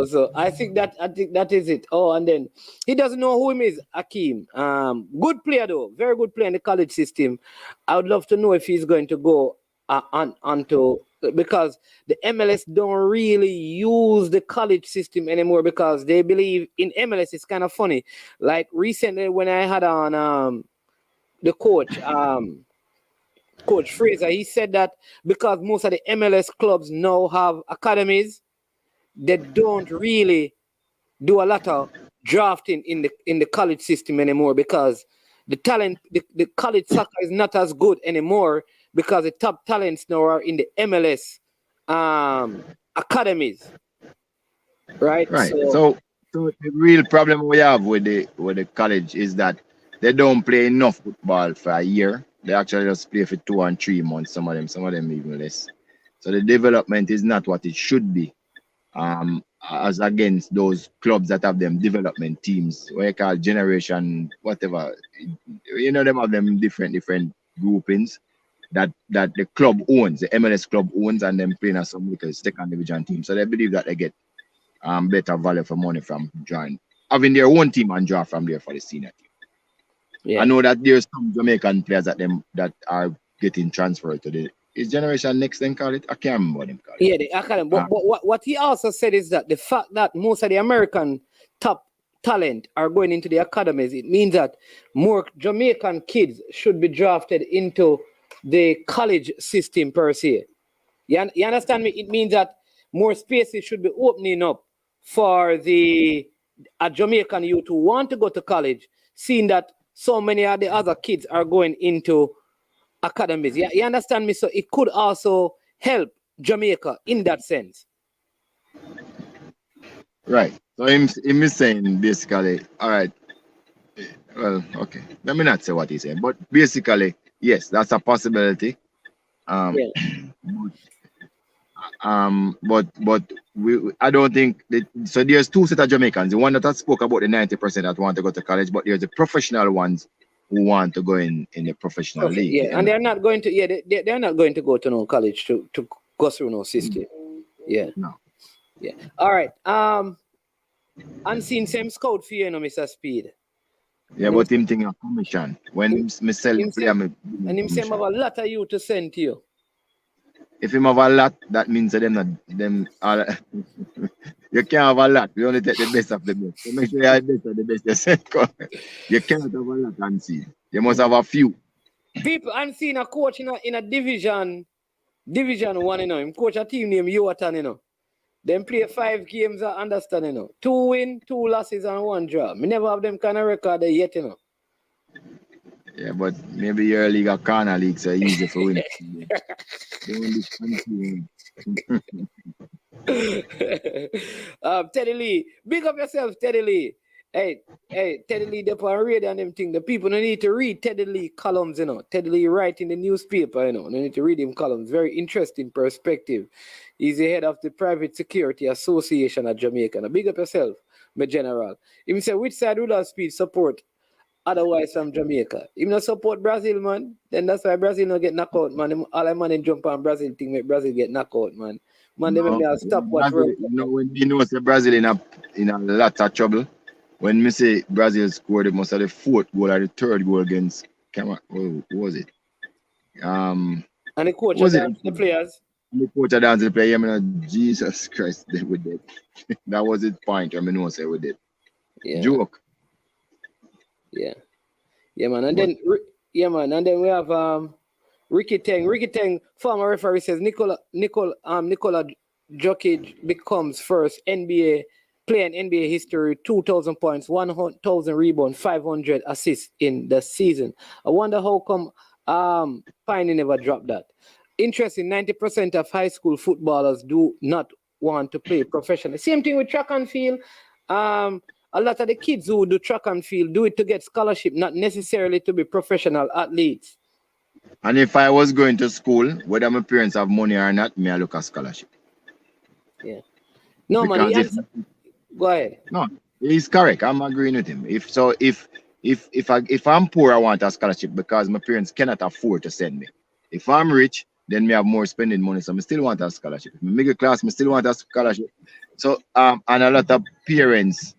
So I think that is it. Oh, and then he doesn't know who him is, Akeem. Good player though, very good player in the college system. I would love to know if he's going to go onto, because the MLS don't really use the college system anymore because they believe in MLS. It's kind of funny. Like recently when I had on the coach, Coach Fraser, he said that because most of the MLS clubs now have academies, they don't really do a lot of drafting in the college system anymore because the the college soccer is not as good anymore because the top talents now are in the MLS academies. Right. Right. So the real problem we have with the college is that they don't play enough football for a year. They actually just play for 2 and 3 months, some of them even less. So the development is not what it should be. As against those clubs that have them development teams, what you call generation, whatever. Them have them different groupings that the club owns, the MLS club owns, and them playing as some little second division team. So they believe that they get better value for money from having their own team and draw from there for the senior team. Yeah. I know that there's some Jamaican players that are getting transferred to the generation next, then call it. I can't remember what them call it. Yeah, the academy. But what he also said is that the fact that most of the American top talent are going into the academies, it means that more Jamaican kids should be drafted into the college system per se. You understand me? It means that more spaces should be opening up for a Jamaican youth who want to go to college, seeing that so many of the other kids are going into academies. You understand me? So it could also help Jamaica in that sense. Right. So him is saying basically, all right, well, okay. Let me not say what he's saying, but basically yes, that's a possibility. Um, Yeah. but I don't think that, so. There's two set of Jamaicans. The one that I spoke about, the 90% that want to go to college, but there's the professional ones who want to go in the professional Okay. league. Yeah, and they're not going to. Yeah, they're not going to go to no college to go through no system. Yeah. No. Yeah. All right. Unseen same scout for you, Mr. Speed. Yeah, And him, but him thing a commission. When me sell the him player, say, me and him say him have commission. a lot of you to send to you. If him have a lot, that means that them not them all. You can't have a lot. We only take the best of the best. So make sure you have the best of the best. You cannot have a lot and see. You must have a few. People unseen a coach in a division one, him coach a team named Yuatan, Them play 5 games, I understand, 2 win, 2 losses, and 1 draw. Me never have them kind of record there yet, Yeah, but maybe your league a corner league, so easy for win. Teddy Lee, big up yourself, Teddy Lee. Hey, Teddy Lee, they're on radio and them thing. The people don't need to read Teddy Lee columns, Teddy Lee write in the newspaper, They need to read him columns. Very interesting perspective. He's the head of the Private Security Association of Jamaica. Now, big up yourself, my general. He said, which side would Speed support otherwise from Jamaica? If not support Brazil, man, then that's why Brazil not get knocked out, man. All the man jump on Brazil thing make Brazil get knocked out, man. Man, they make me stop watch Brazil, when you know say Brazil in a lot of trouble. When me say Brazil scored the most of the 4th goal or the 3rd goal against Cameroon, what was it? And the coach was of the players. The coach of the player, I mean, Jesus Christ, they were dead. That was the point. I mean, no say we did. Yeah. Joke. Yeah. Yeah, man. And then we have Ricky Teng, former referee, says Nicola Jokic becomes first NBA player in NBA history, 2,000 points, 1,000 rebounds, 500 assists in the season. I wonder how come Piney never dropped that. Interesting, 90% of high school footballers do not want to play professionally. Same thing with track and field. A lot of the kids who do track and field do it to get scholarship, not necessarily to be professional athletes. And if I was going to school, whether my parents have money or not, me I look at scholarship. Yeah. No, because man. Go ahead. No, he's correct. I'm agreeing with him. If I'm poor, I want a scholarship because my parents cannot afford to send me. If I'm rich, then me have more spending money, so I still want a scholarship. If I'm middle class, I still want a scholarship. So and a lot of parents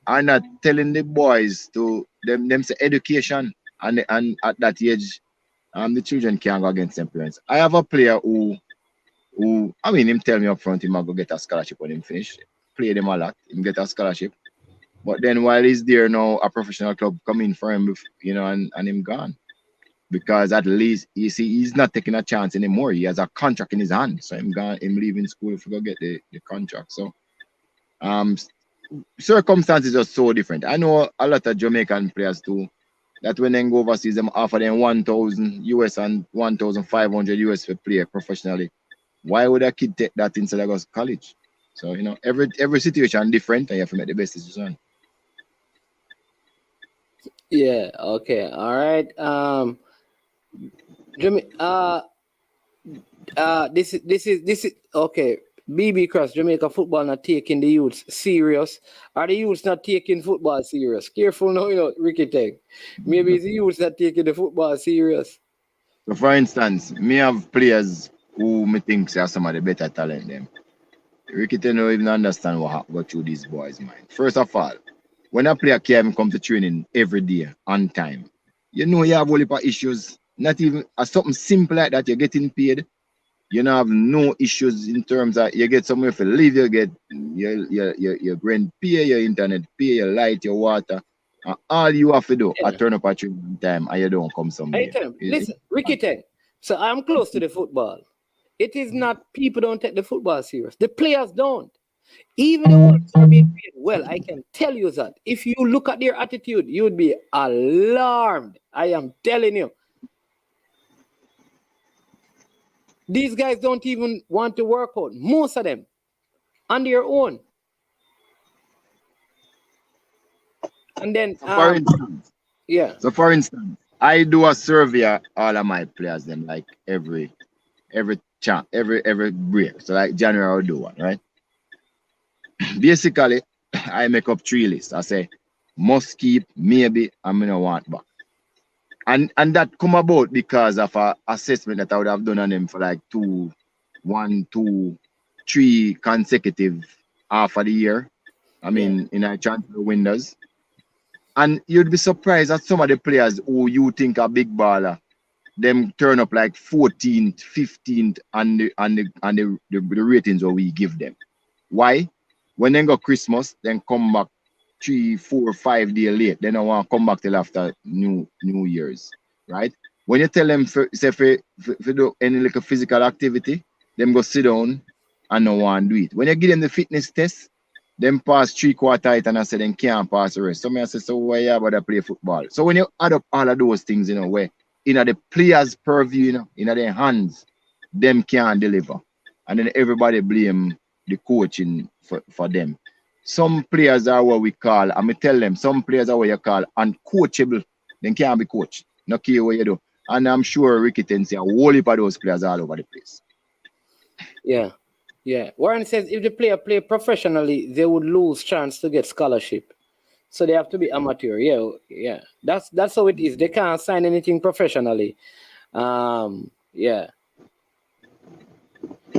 are not telling the boys to them say education, and at that age, the children can't go against their parents. I have a player who I mean, him tell me up front, he might go get a scholarship when him finish. Play them a lot, him get a scholarship. But then while he's there now, a professional club come in for him, and him gone. Because at least you see he's not taking a chance anymore. He has a contract in his hand. So him leaving school if go get the contract. So circumstances are so different. I know a lot of Jamaican players too, that when they go overseas, them offer them 1,000 US and 1,500 US for play professionally. Why would a kid take that instead of go to college? So every situation different, and you have to make the best decision. Yeah. Okay. All right. This is okay. BB Cross, Jamaica football not taking the youths serious. Are the youths not taking football serious? Careful now, Ricky Teng. Maybe it's the youths not taking the football serious. So for instance, me have players who me think are some of the better talent them. Ricky Teng don't even understand what go through these boys' mind. First of all, when a player can come to training every day on time, you have a whole heap of issues. Not even something simple like that, you're getting paid. You don't have no issues in terms of you get somewhere to live, you get your rent pay, your internet pay, your light, your water. And all you have to do is turn up at training time and you don't come somewhere. Listen, Ricky Teng. So I'm close to the football. It is not people don't take the football serious. The players don't. Even the ones who are being paid well, I can tell you that. If you look at their attitude, you'd be alarmed. I am telling you. These guys don't even want to work out. Most of them. On their own. And then, So for instance, I do a survey of all of my players them like every break. So like January I'll do one, right? Basically, I make up 3 lists. I say must keep, maybe, and me no want back. And that come about because of a assessment that I would have done on them for like 3 consecutive half of the year. I mean, in a transfer windows. And you'd be surprised at some of the players who you think are big baller, them turn up like 14th, 15th, and the ratings that we give them. Why? When they go Christmas, then come back 3, 4, 5 days late. They don't want to come back till after New Year's, right? When you tell them say for do any like a physical activity, them go sit down and no want do it. When you give them the fitness test, them pass 3/4 it and I say them can't pass the rest. So me I say, so why you about play football? So when you add up all of those things, where the players' purview, in their hands, them can't deliver. And then everybody blame the coaching for them. Some players are what we call, and me tell them, some players are what you call uncoachable. They can't be coached. No care what you do. And I'm sure Ricky Ten say a whole heap of those players all over the place. Yeah. Yeah. Warren says if the player play professionally, they would lose chance to get scholarship. So they have to be amateur. Yeah, yeah. That's how it is. They can't sign anything professionally. Yeah.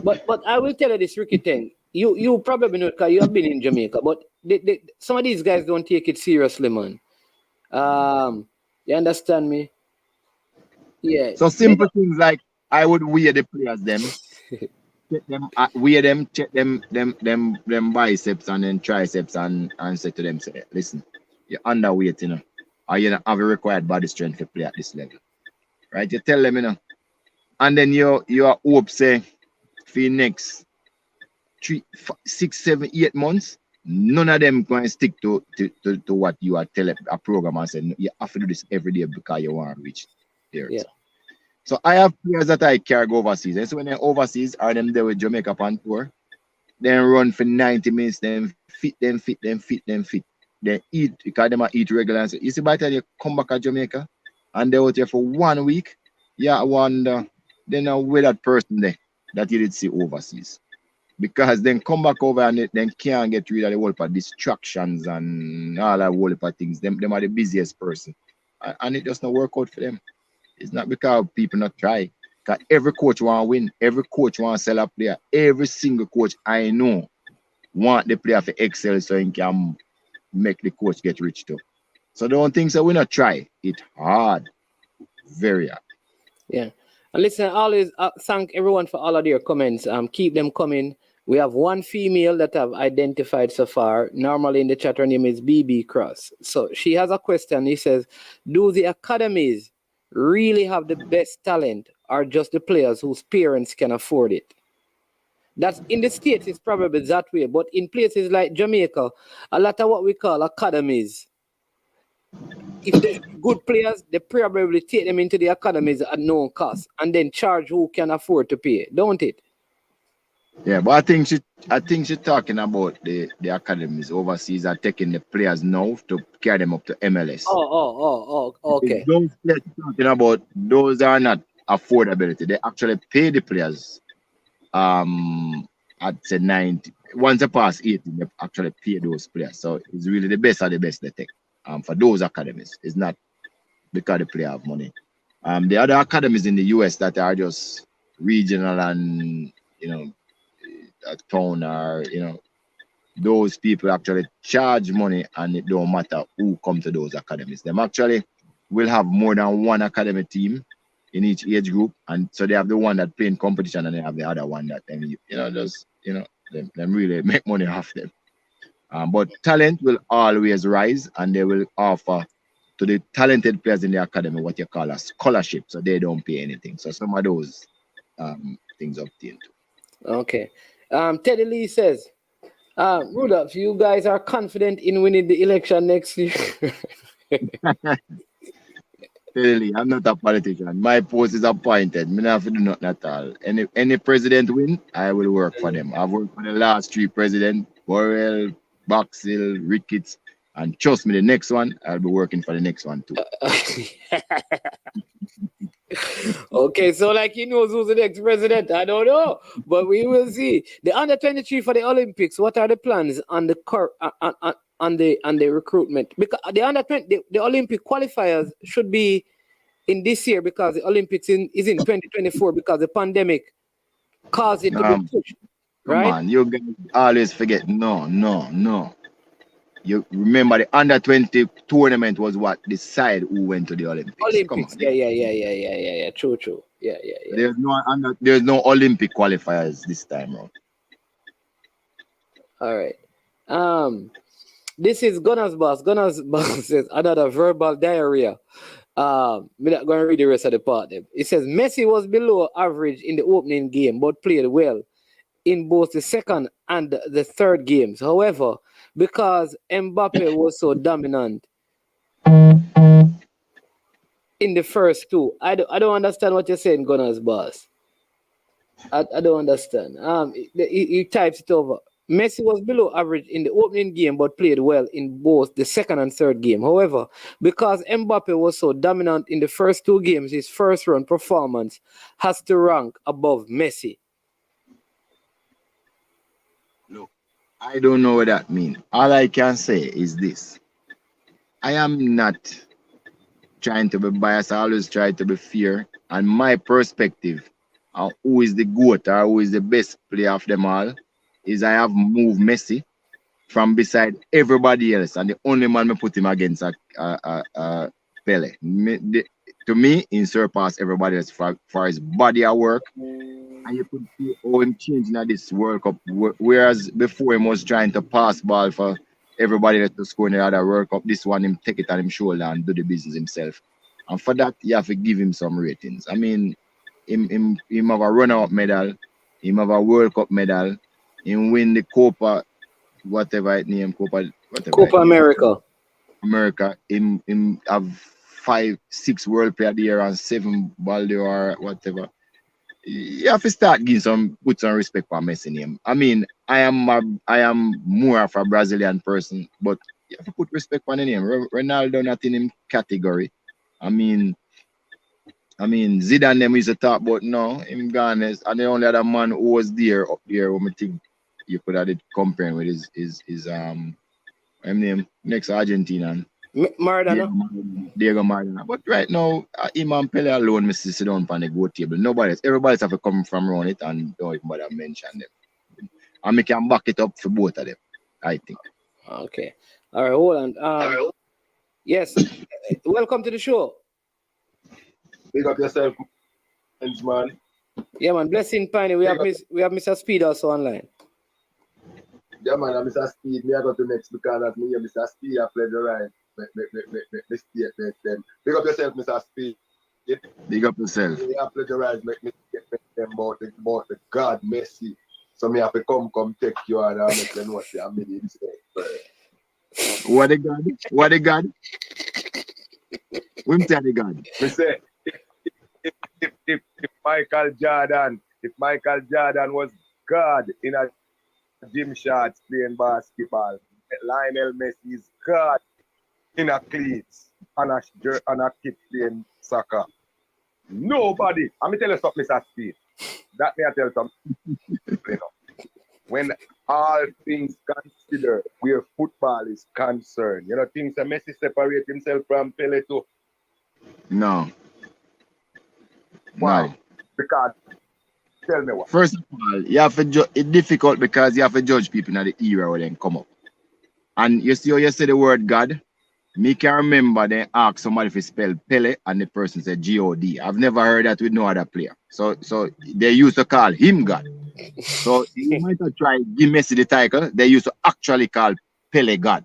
But I will tell you this, Ricky Ten. You probably know because you have been in Jamaica, but some of these guys don't take it seriously, man. You understand me? Yeah. So simple things like I would weigh the players them, check them, weigh them, check them biceps and then triceps and say to them, say, listen, you're underweight, or you don't have a required body strength to play at this level. Right? You tell them, and then you hope say for the next 3, 5, 6, 7, 8 months, none of them going to stick to what you are telling a program and saying you have to do this every day because you want to reach there. Yeah. So I have players that I carry go overseas. And so when they're overseas, are them there with Jamaica on tour, then run for 90 minutes, then fit. Then eat because them eat regular. So you see by the time you come back to Jamaica and they're out here for 1 week, I wonder then where that person there that you did see overseas. Because then come back over and then can't get rid of the whole of distractions and all that whole of things. Them are the busiest person. And it does not work out for them. It's not because people not try. Because every coach want to win. Every coach want to sell a player. Every single coach I know want the player to excel so he can make the coach get rich too. So don't think so we not try. It's hard. Very hard. Yeah. And listen, always thank everyone for all of their comments. Keep them coming. We have one female that I've identified so far. Normally in the chat, her name is BB Cross. So she has a question. He says, do the academies really have the best talent or just the players whose parents can afford it? That's in the States, it's probably that way. But in places like Jamaica, a lot of what we call academies, if they're good players, they probably take them into the academies at no cost and then charge who can afford to pay, don't it? Yeah, but I think she's talking about the academies overseas are taking the players now to carry them up to MLS. Oh, okay. Those players talking about, those are not affordability. They actually pay the players at say 90. Once they pass 80, they actually pay those players. So it's really the best of the best they take for those academies. It's not because the player have money. The other academies in the US that are just regional and a town or those people actually charge money and it don't matter who come to those academies. Them actually will have more than one academy team in each age group, and so they have the one that play in competition and they have the other one that them really make money off them. But talent will always rise, and they will offer to the talented players in the academy what you call a scholarship, so they don't pay anything. So some of those things obtained. Okay. Teddy Lee says, Rudolph, you guys are confident in winning the election next year. Teddy Lee, I'm not a politician. My post is appointed. Me not have to do nothing at all. Any president win, I will work for them. I've worked for the last 3 presidents, Borrell, Boxill, Ricketts, And trust me, the next one, I'll be working for the next one too. Okay, so like he knows who's the next president. I don't know, but we will see. The under 23 for the Olympics. What are the plans on the on the recruitment? Because the under 20, the Olympic qualifiers should be in this year because the Olympics is in 2024 because the pandemic caused it to be pushed. Come Right? on, you guys always forget. No. You remember the under 20 tournament was what decide who went to the Olympics. Come Olympics. on. Yeah. True. Yeah. There's no Olympic qualifiers this time around. All right. This is Gunner's boss. Gunner's boss says another verbal diarrhea. I'm not going to read the rest of the part. It says Messi was below average in the opening game, but played well in both the second and the third games. However, because Mbappe was so dominant in the first two, I don't understand what you're saying, Gunner's boss. I don't understand. He types it over. Messi was below average in the opening game but played well in both the second and third game. However, because Mbappe was so dominant in the first two games, his first run performance has to rank above Messi. Look, I don't know what that means. All I can say is this. I am not trying to be biased. I always try to be fair. And my perspective on who is the GOAT or who is the best player of them all is I have moved Messi from beside everybody else, and the only man me put him against Pele. To me, he surpassed everybody else for his body of work, and you could see how him changing at this World Cup. Whereas before he was trying to pass ball for everybody else to score in the other World Cup, this one him take it on him shoulder and do the business himself. And for that, you have to give him some ratings. I mean, him have a runner-up medal, him have a World Cup medal. Him win the Copa, whatever it name, Copa America. Him have 5, 6 World Player of the Year and 7 Ballon d'Or, whatever. You have to start put some respect for Messi name. I mean, I am more of a Brazilian person, but you have to put respect for the name. Ronaldo not in him category. I mean Zidane them is a talk, but no, him gone is, and the only other man who was there up there who I think you could have it comparing with his name next Argentinian. Maradona. Diego Maradona. But right now, him and Pele alone, Mr. sit down on the goal table. Nobody else. Everybody else have to come from around it and don't even bother mention them. And we can back it up for both of them, I think. Okay. All right, hold on. Yes. Welcome to the show. Big up yourself, man. Yeah, man. Blessing Piney. We have Mr. Speed also online. Yeah, man. I'm Mr. Speed. Me I go to next because that's me. Mr. Speed. I played the right. Me statement them. Big up yourself, Mr. Speed. Big up yourself. Me I played the right. Make them about the God Messi. So me have to come take you and make them know say I'm really insane. What the God? What the God? We tell the God. Me say. If Michael Jordan was God in a gym shorts playing basketball, Lionel Messi is God in a cleats and a kid playing soccer. Nobody. I'm tell you something, Mr. Speed. That may I tell you something. When all things considered, where football is concerned, things that Messi separate himself from Pele too. No. Why? No. Because, tell me what. First of all, you have to it's difficult because you have to judge people in the era where they come up. And you see how you say the word God? Me can remember they ask somebody if he spell Pele and the person said G-O-D. I've never heard that with no other player. So they used to call him God. So you might have tried give Messi the title. They used to actually call Pele God.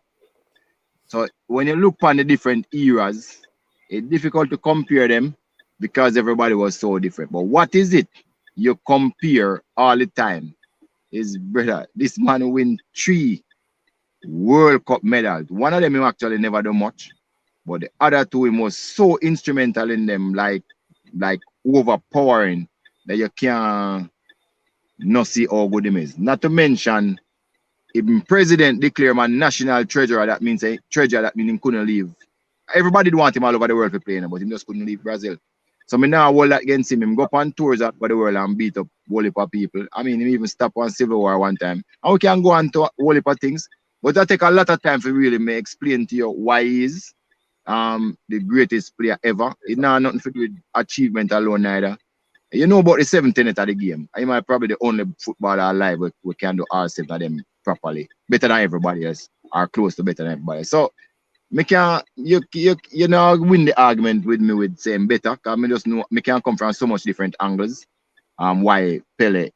So when you look on the different eras, it's difficult to compare them because everybody was so different. But what is it you compare all the time is, brother, this man win 3 World Cup medals. One of them him actually never do much, but the other 2 him was so instrumental in them, like overpowering that you can't not see how good him is. Not to mention If president declare my national treasurer, that means a treasurer, that means he couldn't leave. Everybody do want him all over the world to play, but he just couldn't leave Brazil. So me now hold that against him. Him go on tours all over the world and beat up whole heap of people. I mean, he even stop on civil war one time. And we can go on to whole heap of things, but that take a lot of time for really me explain to you why he is the greatest player ever. It's not nothing to do with achievement alone neither. You know about the 7 tenets of the game. I might probably the only footballer alive we can do all 7 of them properly. Better than everybody else, or close to better than everybody. So me can you know win the argument with me with saying better, because me just know me can come from so much different angles. Why Pele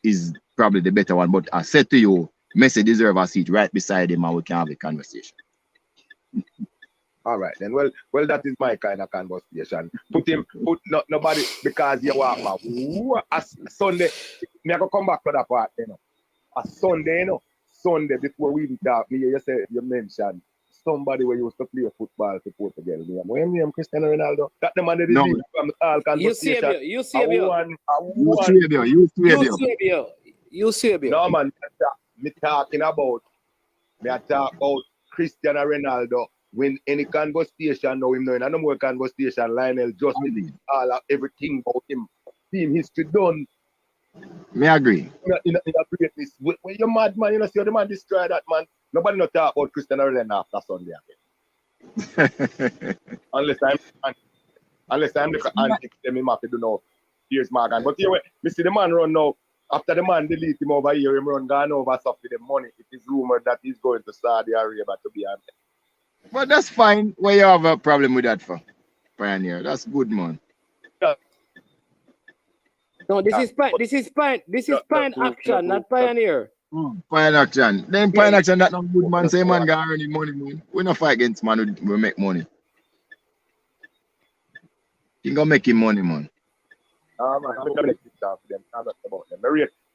is probably the better one. But I said to you, Messi deserves a seat right beside him and we can have a conversation. All right then. Well, that is my kind of conversation. Put nobody because you want a Sunday. Me I go come back to that part, you know. A Sunday, you know. Sunday before we talk, you mentioned somebody who used to play football for Portugal. When me and Cristiano Ronaldo, that the man that is from all conversation. Eusebio. No man, me talking about Cristiano Ronaldo. When any conversation now him knowing no more conversation, Lionel just all of everything about him. Team history done. Me agree. In a greatness. When you're mad man, you know, see how the man destroy that man. Nobody not talk about Cristiano Ronaldo after Sunday again. unless I'm the antics them him have to do now. Here's Morgan. But here me see the man run now. After the man delete him over here, him run gone over stuff with the money. It is rumored that he's going to Saudi Arabia to be on. But that's fine. Why you have a problem with that for? Pioneer. That's good, man. No, this is Pine Action, not Pioneer. Pine Action. Then Pine Action that not good, man. Say man got earning money, man. We not fight against man who make money. You gonna make him money, man. I'm gonna make it down for them. I'm not about them. I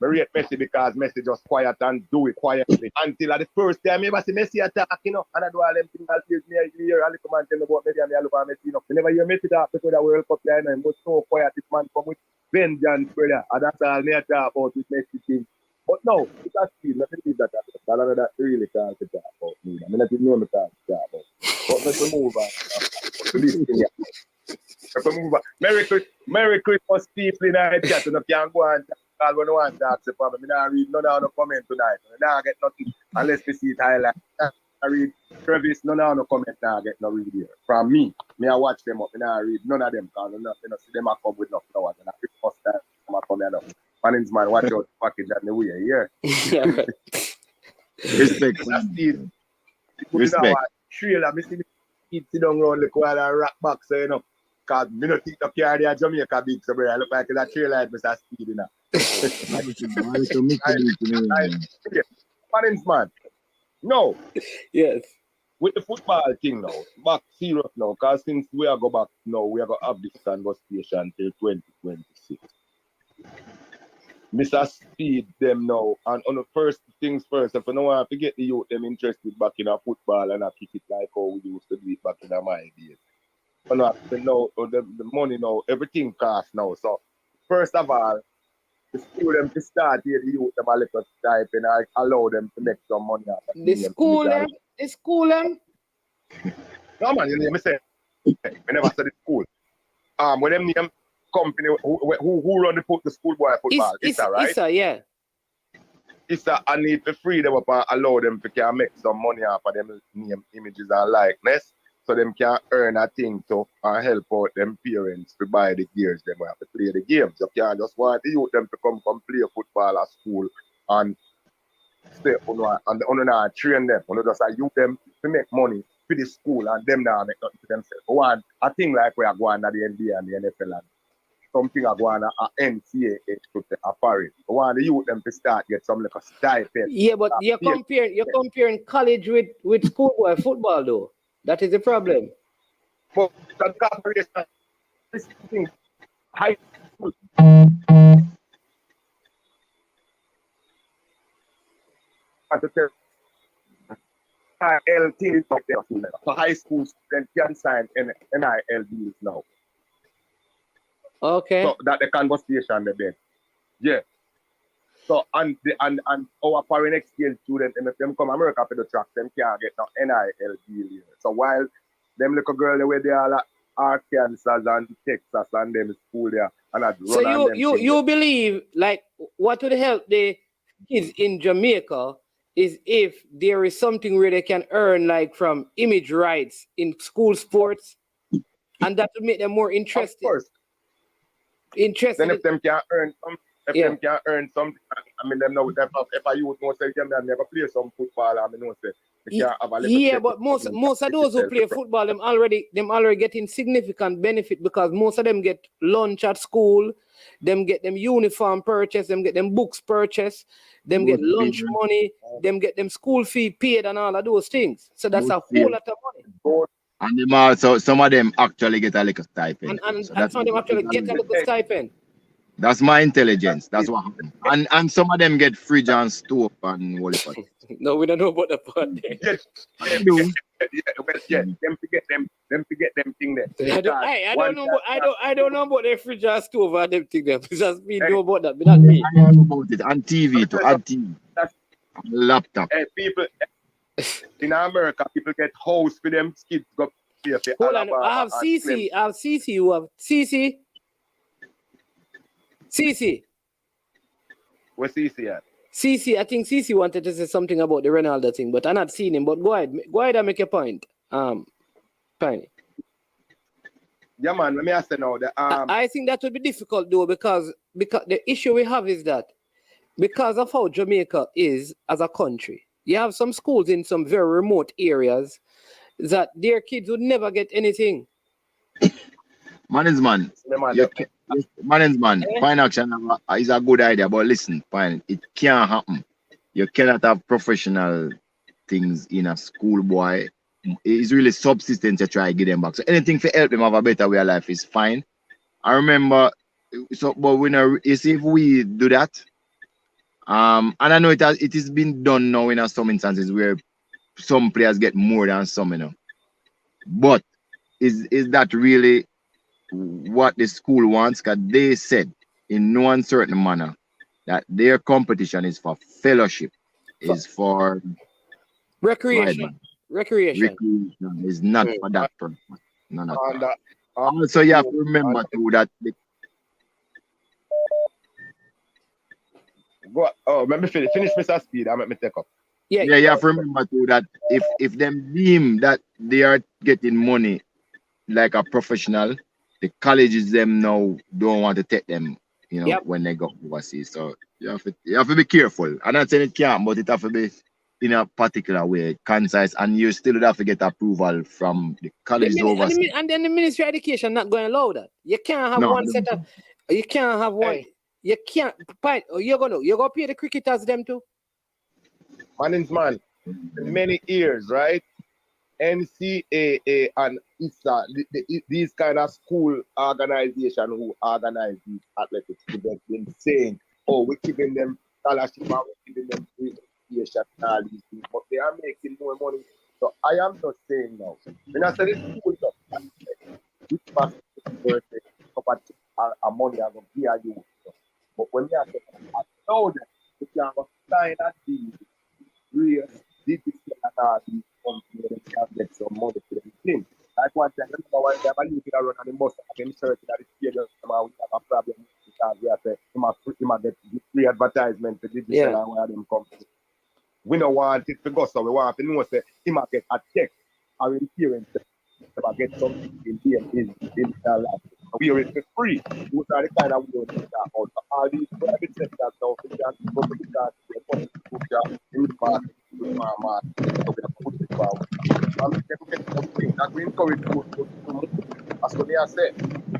rate Messi because Messi just quiet and do it quietly. Until at the first time, I ever see Messi attack, you know, and I do all them things I'll me a year, I'll come and tell me about Messi and I look at Messi, you know. You never hear Messi talk before the World Cup, you know, he was so quiet, this man come with vengeance, brother. And that's all me talk about with Messi thing. But no, it's a speed, let me leave that out. I don't know that really can't talk about me. I mean, I didn't know me can't talk about. But let's move on. Merry Christmas, people in our chat, and if you can go and talk when you want to talk about me, I read none of the comment tonight. I get nothing unless we see it highlight. I read Travis, none of the comment now get no read here. From me, I watch them up, and I read none of them because you know, see them come with no flowers, and I Christmas time, I come here up. Man's man, watch out the package and the way, yeah. Respect. Respect. Trailer, I see the kids sit down around the corner and rock back, so you know. Because me not think the car there Jamaica big, so I look like that trailer at Mr. Speed, you know. Man. No. Yes. With the football thing now, back serious now, because since we are go back now, we are going to have this conversation till 2026. Mr. Speed them now, and on the first things first, if you don't want to get the youth them interested back in our football and a kick it like how we used to do it back in my days. You know, the money now, everything costs now. So first of all, the school them to start here, the youth them a little type and I allow them to make some money. The school them? No man, you know me say, I never said the school. When them name company who run the schoolboy football, it's right? Issa, yeah. Issa, I need to free them up and allow them to can make some money off of them name, images and likeness. So them can earn a thing to help out them parents to buy the gears them have to play the games. You can't just want the youth them to come play football at school and stay on and train them. You just use them to make money for the school and them now make nothing to themselves. One, a thing like we are going at the NBA and the NFL and something are going at NCAA to a foreign. One, the youth them to start get some like a stipend. Yeah, but you're comparing college with schoolboy football though. That is the problem. But the comparison, this thing, high school. So high school students can sign NIL deals now. Okay. So that the conversation there. Yeah. So and our foreign exchange students, and if them come America for the track, them can't get no NIL deal here. So while them little girl the way they are like Arkansas and Texas and them school there and that So run you believe like what would help the kids in Jamaica is if there is something where they can earn like from image rights in school sports, and that would make them more interested. Of course. Interested. Then if them can earn some, them can earn something, I mean them know if I youth know say them never play some football, I mean know say they can't have a little but most of those who play football, them already getting significant benefit because most of them get lunch at school, them get them uniform purchase, them get them books purchase, them get lunch money, them get them school fee paid and all of those things. So that's a whole lot of money. And them also, some of them actually get a little stipend. And so some of them actually get a little stipend. That's my intelligence. That's what happened. And some of them get fridge and stove and all that. No, we don't know about the part there. Them to get them thing there. I don't know about the fridge and stove and them thing there. Just me know about that, but not me. I know about it. And TV to add TV. Laptop. Hey, people in America, people get house for them kids go pay for. Hold on, I have CC. You have CC. CC. Where's CC at? CC, I think CC wanted to say something about the Ronaldo thing, but I'm not seeing him. But go ahead and make a point. Piney. Yeah, man. Let me ask you now. I think that would be difficult though, because the issue we have is that because of how Jamaica is as a country, you have some schools in some very remote areas that their kids would never get anything. Man is man. Fine action is a good idea, but listen, fine, it can't happen. You cannot have professional things in a school, boy. It's really subsistence to try to get them back. So anything to help them have a better way of life is fine. I remember, but you see if we do that, and I know it has been done now in some instances where some players get more than some, you know. But is that really what the school wants? Because they said in no uncertain manner that their competition is for fellowship, is for recreation. Recreation is not for that purpose. None of that. Also, you have to remember too that let me finish Mr. Speed. I'm at me take up. Yeah, you have to remember too that if them deem that they are getting money like a professional, the colleges them now don't want to take them, you know, when they go overseas. So you have to be careful. I'm not saying it can't, but it have to be in a particular way, concise, and you still have to get approval from the colleges overseas. And then the Ministry of Education not going to allow that. You can't have one set of. You can't have one. You can't. You're gonna pay the cricketers them too. Man, many years, right? NCAA and ISA, these kind of school organization who organize these athletics events, been saying, oh, we're giving them scholarship and we're giving them free education and all these things, but they are making more money. So I am not saying now. When I say this school stuff, which must be a money I'm going to give you. But when we are saying, I know that we can sign that deal, real, this is the get some money for the team. Like one time, one time I leave it around and the most of them searching at the stadium, we have a problem because we have to get free advertisement for digital and where them come to. We don't want it to go, so we want to know that he might get a check or in appearance to get something in here in their life. We are for free. Those are the kind of we don't that out. All these private sectors now, we can go to the start, in the market, that we encourage people to move. That's what they are saying.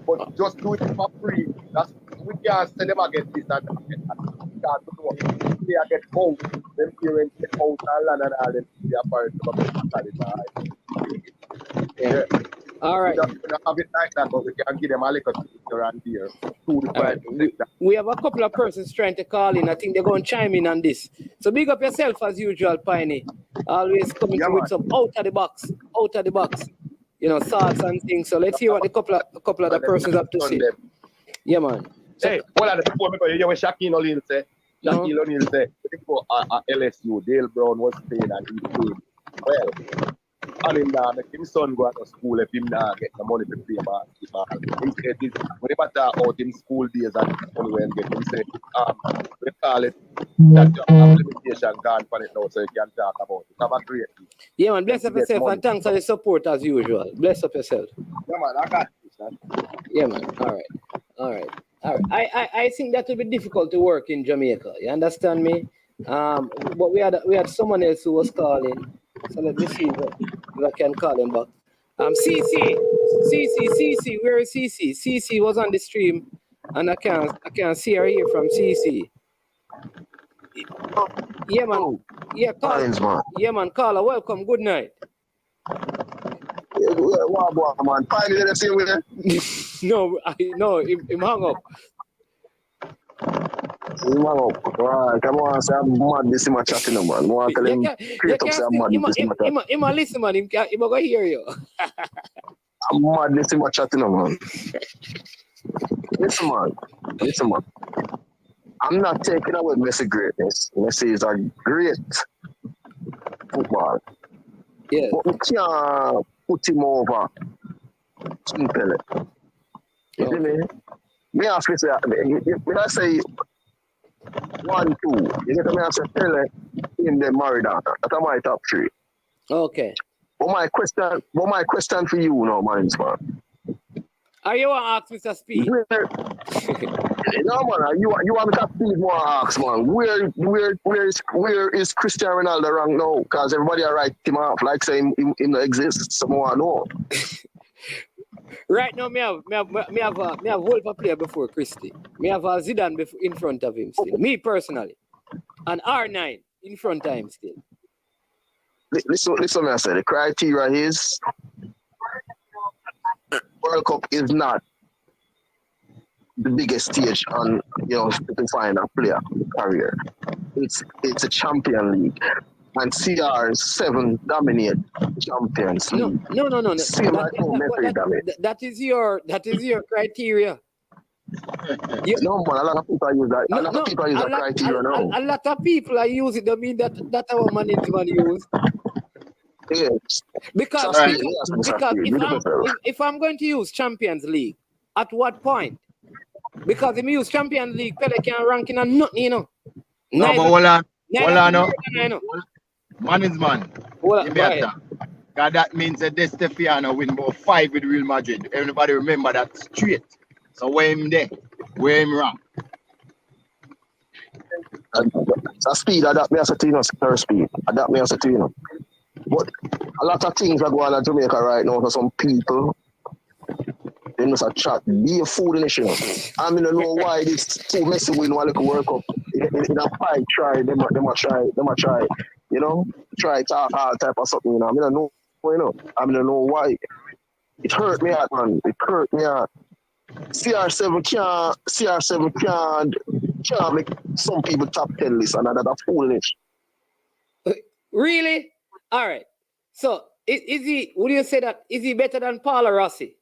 But just do it for free. That's we can't say them against this and against that. We can't do what they are get home. Them parents get out and land and all them. Their parents yeah. All right. We don't have it like that, but we can give them a little around here. We have a couple of persons trying to call in. I think they're going to chime in on this. So big up yourself as usual, Piney. Always coming through with some out of the box, you know, thoughts and things. So let's hear what a couple of the persons have to say. Yeah, man. Hey, before we go, you know what Shaquille O'Neal say? No. Shaquille O'Neal said before at LSU, Dale Brown was paid and he paid well. And him now make him son go to school if him now get the money to play basketball. Him said this, whenever talk about him school days and money when get him said, we call it that job application gone for it now so you can talk about it. Have a great day. Yeah, man. Bless up yourself and thanks for the support as usual. Bless up yourself. Yeah, man, I got this, man. Yeah, man. All right. I think that will be difficult to work in Jamaica. You understand me? But we had someone else who was calling. So let me see if I can call him back. CC, where is CC? CC was on the stream, and I can't see her here from CC. Yeah, man. Yeah, call. Yeah, man. Caller, welcome. Good night. What, man? Finally, let's see with No, him hung up. Right, come on, say I'm mad this in my chatting, man. I tell him, create up, say I'm mad this in my chatting. Him listen, man. Him go hear you. I'm mad this in my chatting, man. Listen, man. I'm not taking away Messi greatness. Messi is a great football. Yeah. But we can't put him over King Pele. You see me? Me have to say, when I say 1, 2, you get me, I say Pele in the Maradona. That's my top 3. Okay. But my question for you now, man. Are you want to ask Mr. Speed? No, man. You want me to Speed more ask, man. Where is Cristiano Ronaldo wrong now? Because everybody are write him off like saying him not exist. Someone know. Right now, me have Wolf player before Christie. Me have Zidane in front of him still. Me personally, and R9 in front of him still. Listen, I said the criteria is World Cup is not the biggest stage on to find a player career. It's a Champion League. And CR7 dominate Champions League. No. That is your criteria. No, man, a lot of people use that. A lot of people use that criteria now. A lot of people are using it. Don't mean that our management use. Yes. Because if I'm going to use Champions League, at what point? Because if you use Champions League, Pele can't rank in a nothing, No, but hold on. Management. Because that means that De Stefano win about 5 with Real Madrid. Everybody remember that straight. So where him there? Where him wrong? Speed, adapt me as a team, Speed. Adapt me as a team. But a lot of things are going on in Jamaica right now for some people. They must have chat. Be a fool in the show. I mean, I don't know why this too messy win one little World Cup. In a fight, try. They must try. Try talk all type of something. I mean, I don't know. I mean, I don't know why. It hurt me out, man. It hurt me out. CR7 can't make some people top 10 list, and that's foolish. Really? All right. So is he? Would you say that is he better than Paolo Rossi?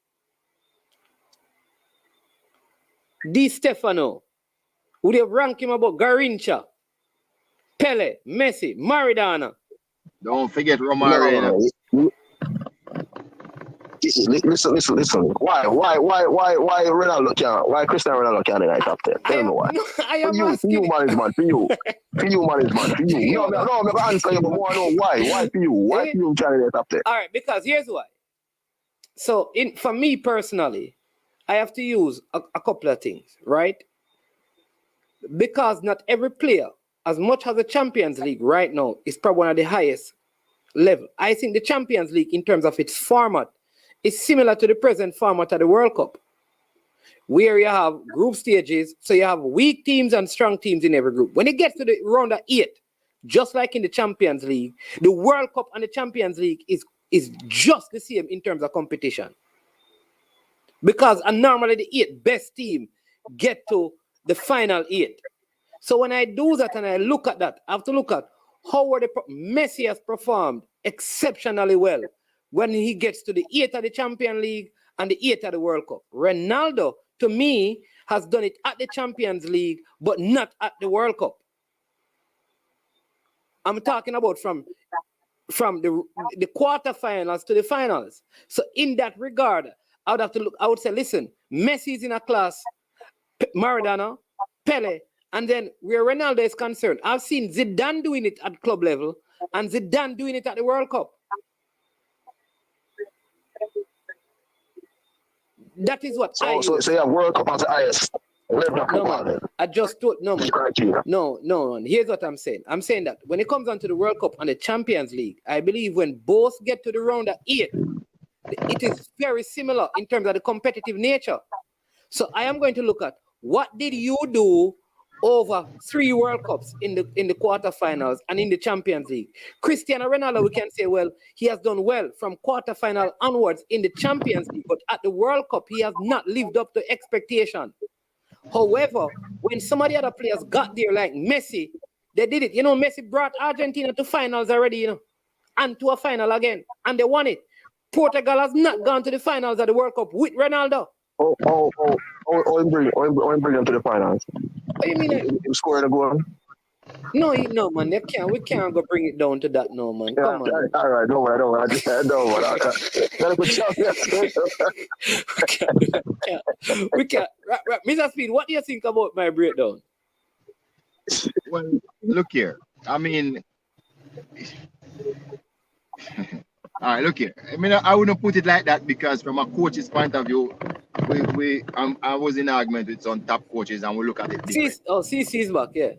Di Stefano? Would you rank him above Garrincha, Pele, Messi, Maradona? Don't forget Romario. Listen. Why Ronaldo can't? Why Cristiano Ronaldo can't in top 10? I don't know why. For you, management. For you. No, I'm gonna answer you, but I know why. Why for you? Why for you can't in top 10? All right, because here's why. So, for me personally, I have to use a couple of things, right? Because not every player, as much as the Champions League right now, is probably one of the highest level. I think the Champions League, in terms of its format, is similar to the present format of the World Cup, where you have group stages, so you have weak teams and strong teams in every group. When it gets to the round of 8, just like in the Champions League, the World Cup and the Champions League is just the same in terms of competition. Because normally the 8 best team get to the final 8. So when I do that and I look at that, I have to look at how Messi has performed exceptionally well when he gets to the 8 of the Champions League and the 8 of the World Cup. Ronaldo, to me, has done it at the Champions League, but not at the World Cup. I'm talking about from the quarterfinals to the finals. So in that regard, I would have to look. I would say, listen, Messi is in a class, Maradona, Pele, and then where Ronaldo is concerned, I've seen Zidane doing it at club level and Zidane doing it at the World Cup. That is what I use. So you have World Cup as the highest level of football. Man. I just told no man. No, man. Here's what I'm saying. I'm saying that when it comes down to the World Cup and the Champions League, I believe when both get to the round of 8, it is very similar in terms of the competitive nature. So I am going to look at what did you do over 3 World Cups in the quarterfinals and in the Champions League. Cristiano Ronaldo, we can say, well, he has done well from quarterfinal onwards in the Champions League, but at the World Cup, he has not lived up to expectation. However, when some of the other players got there, like Messi, they did it. You know, Messi brought Argentina to finals already, you know, and to a final again, and they won it. Portugal has not gone to the finals of the World Cup with Ronaldo. Bring them to the finals. What do you mean? You scored a goal? No, man. We can't go bring it down to that, no, man. Yeah, Come on. All right, don't worry. I just don't worry. We can't. Mr. Speed, what do you think about my breakdown? Well, look here. I mean, all right, look here. I mean, I wouldn't put it like that because from a coach's point of view, I was in argument with some top coaches and we look at it different. CC's back, yeah.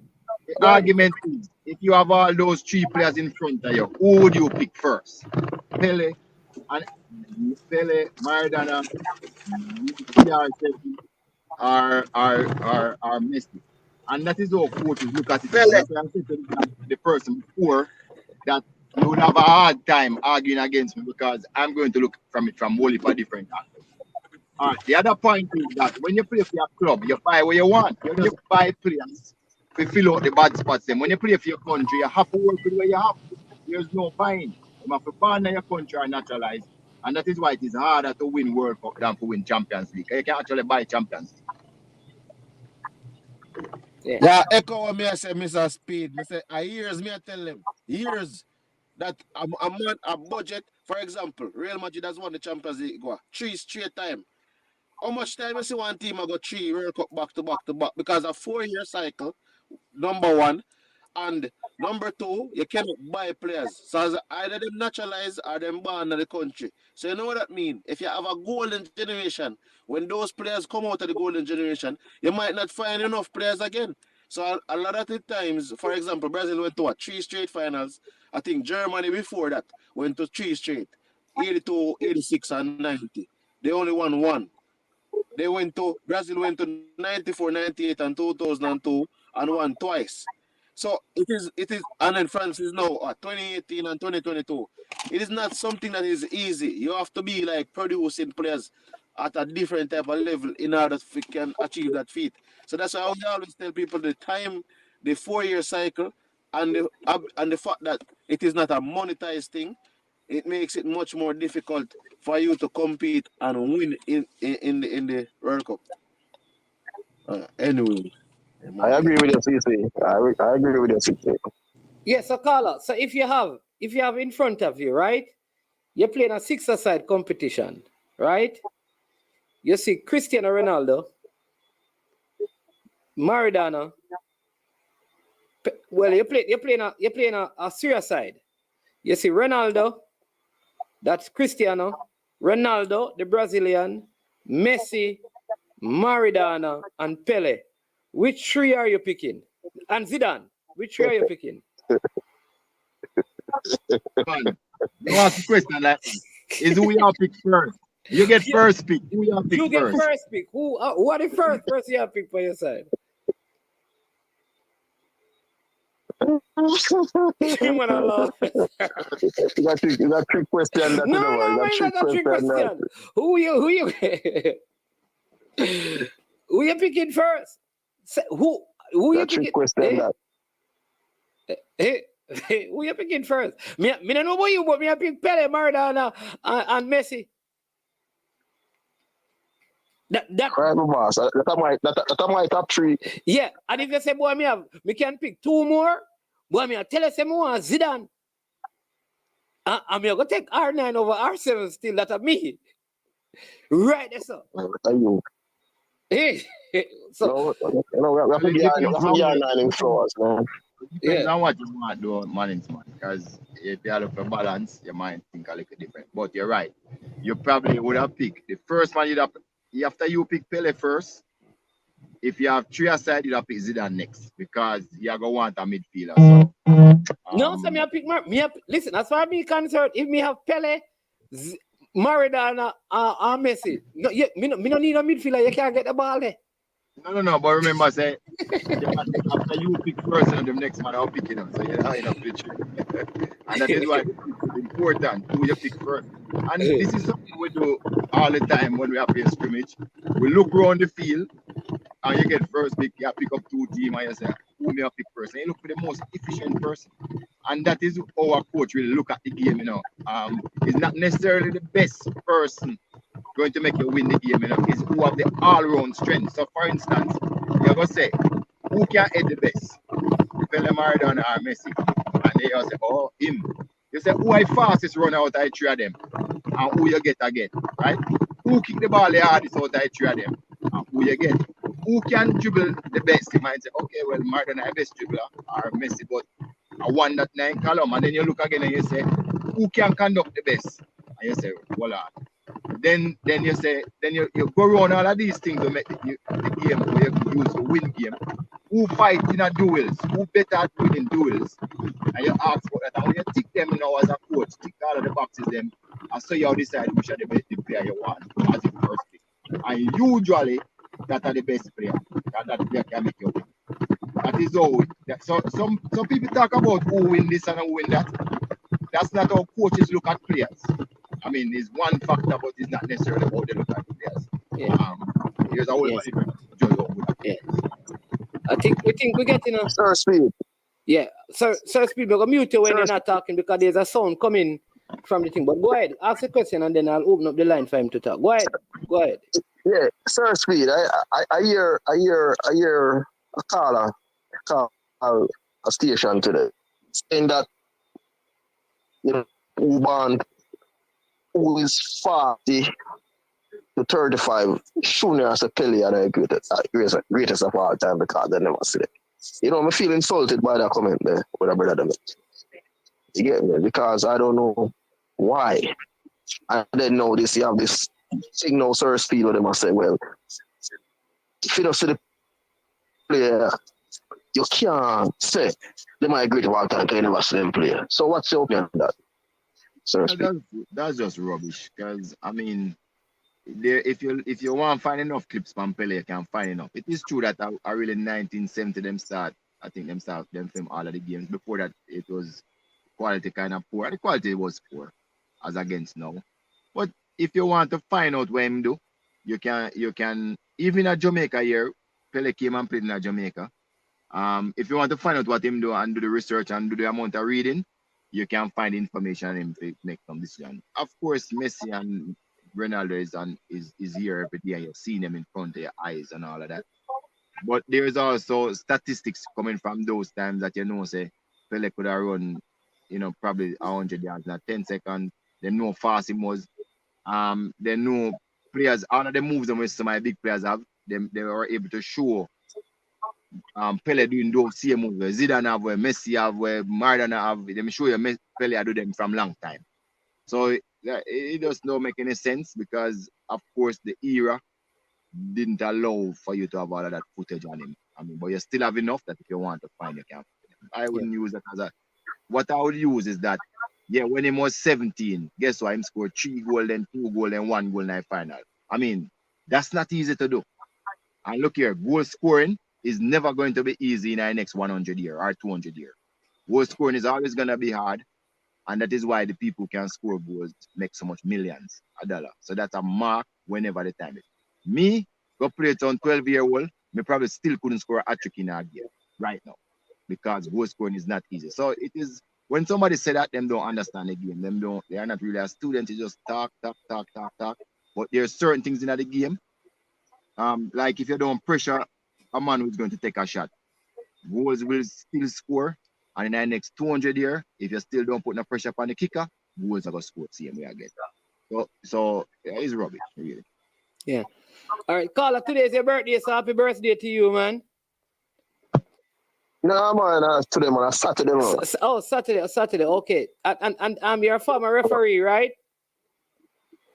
The argument is, if you have all those 3 players in front of you, who would you pick first? Pele, Maradona, or Messi. And that is how coaches look at it. That's why I said to the person before that you would have a hard time arguing against me because I'm going to look from it from wholly for different angles. All right. The other point is that when you play for your club, you buy what you want. You just buy players to fill out the bad spots. Then when you play for your country, you have to work with what you have. There's no buying. You have to born in your country and naturalize. And that is why it is harder to win World Cup than to win Champions League. You can actually buy Champions League. Yeah, echo what me I say, Mr. Speed. Me say, years me I tell them, years that a budget, for example, Real Madrid has won the Champions League 3 straight time. How much time you see one team go 3 World Cup back to back because a 4-year cycle, number one, and number 2, you cannot buy players. So as either them naturalize or them born in the country. So you know what that means? If you have a golden generation, when those players come out of the golden generation, you might not find enough players again. So a lot of the times, for example, Brazil went to 3 straight finals. I think Germany before that went to 3 straight, 82, 86, and 90. They only won 1. Brazil went to 94, 98, and 2002 and won twice. So it is, and then France is now 2018 and 2022. It is not something that is easy. You have to be like producing players at a different type of level in order to can achieve that feat. So that's why I always tell people the time, the 4-year cycle, and the fact that it is not a monetized thing, it makes it much more difficult for you to compete and win in the World Cup. Anyway. I agree with you, CC. I agree with you, CC. Yes, so Carla, so if you have in front of you, right? You're playing a 6-a-side competition, right? You see Cristiano Ronaldo, Maradona. Well, you're playing a serious side. You see Ronaldo, that's Cristiano, Ronaldo, the Brazilian, Messi, Maradona, and Pele. Which 3 are you picking? And Zidane, which 3 are you picking? Man, you ask the question like is who you pick first? You get first pick. Who you pick You first? get first pick. Who are the first person you pick for your side? You wanna laugh? That trick question. No, it's not a trick question. Who you who you picking first? Who you picking? Question, Who you picking first? Me don't know about you, but me I pick Pele, Maradona, and Messi. That right, boss. That's my top 3. Yeah, and if you say, boy, me can pick 2 more, Boy, me I tell you, say me want Zidane. I'm going to take R9 over R7 still. That of me. Right there, sir. What are you? So, No, we have Well, to it be on, we depends have to be on on 9 in floors, man. depends yeah. on what you want to do management. Because if you look for balance, you might think a little different. But you're right. You probably would have picked the first one you'd have after you pick Pele first. If you have three aside, you'd have pick Zidane next because you're gonna want a midfielder. So No, so me I pick listen, as far as me concerned, if me have Pele, Maradona, or Messi, no, yeah, me no need a midfielder. You can't get the ball there. no. But remember, say after you pick first, and the next man I'll pick him. So you're not in a picture. And that is why it's important who you pick first. And this is something we do all the time when we have a scrimmage. We look around the field and you get first pick, you pick up two teams and you say, who may I pick first? And you look for the most efficient person. And that is how our coach will look at the game, It's not necessarily the best person going to make you win the game, It's who have the all-round strength. So for instance, you're gonna say, who can hit the best? Pele, Maradona or Messi. And they all say, oh, him. You say, who I fastest run out of three of them? And who you get again, right? Who kick the ball the hardest out of three of them? And who you get? Who can dribble the best? You might say, okay, well, Maradona is the best dribbler or Messi, but I won that 9 column. And then you look again and you say, who can conduct the best? And you say, voila. Then you say, then you go around all of these things to make the game where you use to win game. Who fight in a duels? Who better at winning duels? And you ask for that. And when you tick them as a coach, tick all of the boxes them, and so you decide which are the best player you want as the first pick. And usually that are the best player. That player can make you win. That is all. So some people talk about who win this and who win that. That's not how coaches look at players. I mean, it's one factor, but it's not necessarily how they look at players. Yeah. There's a whole Yes. different Yeah. I think we're getting a Sir Speed. yeah. Sir Speed, we're gonna mute you when Sir you're not talking because there's a sound coming from the thing. But go ahead, ask a question and then I'll open up the line for him to talk. Go ahead. Yeah, Sir Speed. I hear a caller call a station today saying that who is 40 to 35 junior as a Pele and the greatest of all time because they never see it. I feel insulted by that comment there with a brother. You get me? Because I don't know why. I didn't know this. You have this signal Sir Speed with them and say, well, if you don't see the player, you can't say they might agree to all time because you never see them play. So what's your opinion on that, Sir Speed? That's just rubbish. Because I mean, if you want to find enough clips from Pele, you can find enough. It is true that I really 1970 them start. I think them film all of the games. Before that, it was quality kind of poor. The quality was poor as against now. But if you want to find out what him do, you can even at Jamaica here, Pele came and played in Jamaica. If you want to find out what him do and do the research and do the amount of reading, you can find information on him to make some decision. Of course, Messi and Ronaldo is here every day and you've seen them in front of your eyes and all of that. But there's also statistics coming from those times that say Pele could have run, probably 100 yards in 10 seconds. They know how fast he was. They know players, all of the moves them with some of the big players have, they were able to show Pele doing those same moves. Zidane have, where Messi have, where Maradona have. Them show you Pele do them from long time. So it does not make any sense because, of course, the era didn't allow for you to have all of that footage on him. I mean, but you still have enough that if you want to find, you can. I wouldn't use that as what I would use is that, when he was 17, guess what? Him scored 3 goals, then 2 goals, then 1 goal in the final. I mean, that's not easy to do. And look here, goal scoring is never going to be easy in the next 100 years or 200 years. Goal scoring is always going to be hard. And that is why the people who can score goals make so much millions of dollars. So that's a mark whenever the time is. Me, go play it on 12-year-old, me probably still couldn't score a trick in a game right now because goal scoring is not easy. So it is, when somebody say that, them don't understand the game. They are not really a student. They just talk. But there are certain things in the game. Like if you don't pressure a man who's going to take a shot, goals will still score And in the next 200 years, if you still don't put no pressure upon the kicker, goals are going to score same way again. So yeah, it's rubbish, really. Yeah. All right, Carla, today's your birthday, so happy birthday to you, man. No, man, today, man, Saturday, man. Saturday. Okay. And you're a former referee, right?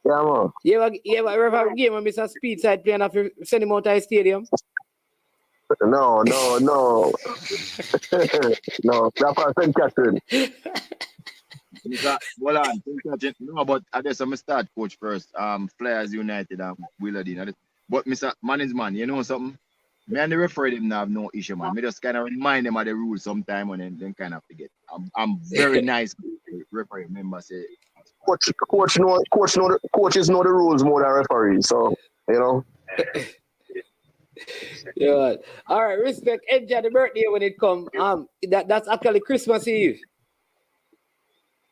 Yeah, man. You ever have a game when Mr. Speedside playing after send him out of the stadium? No. No, that's for St. Catherine. Hold on, no, but I guess I'm gonna start coach first. Flyers United, Willardine. But Mr. Man, you know something? Me and the referee them have no issue, man. Me just kind of remind them of the rules sometime and then kind of forget. I'm very nice referee member say. Coaches know the rules more than referees, so you know. Yeah. All right, respect. Enjoy the birthday when it come. That's actually Christmas Eve.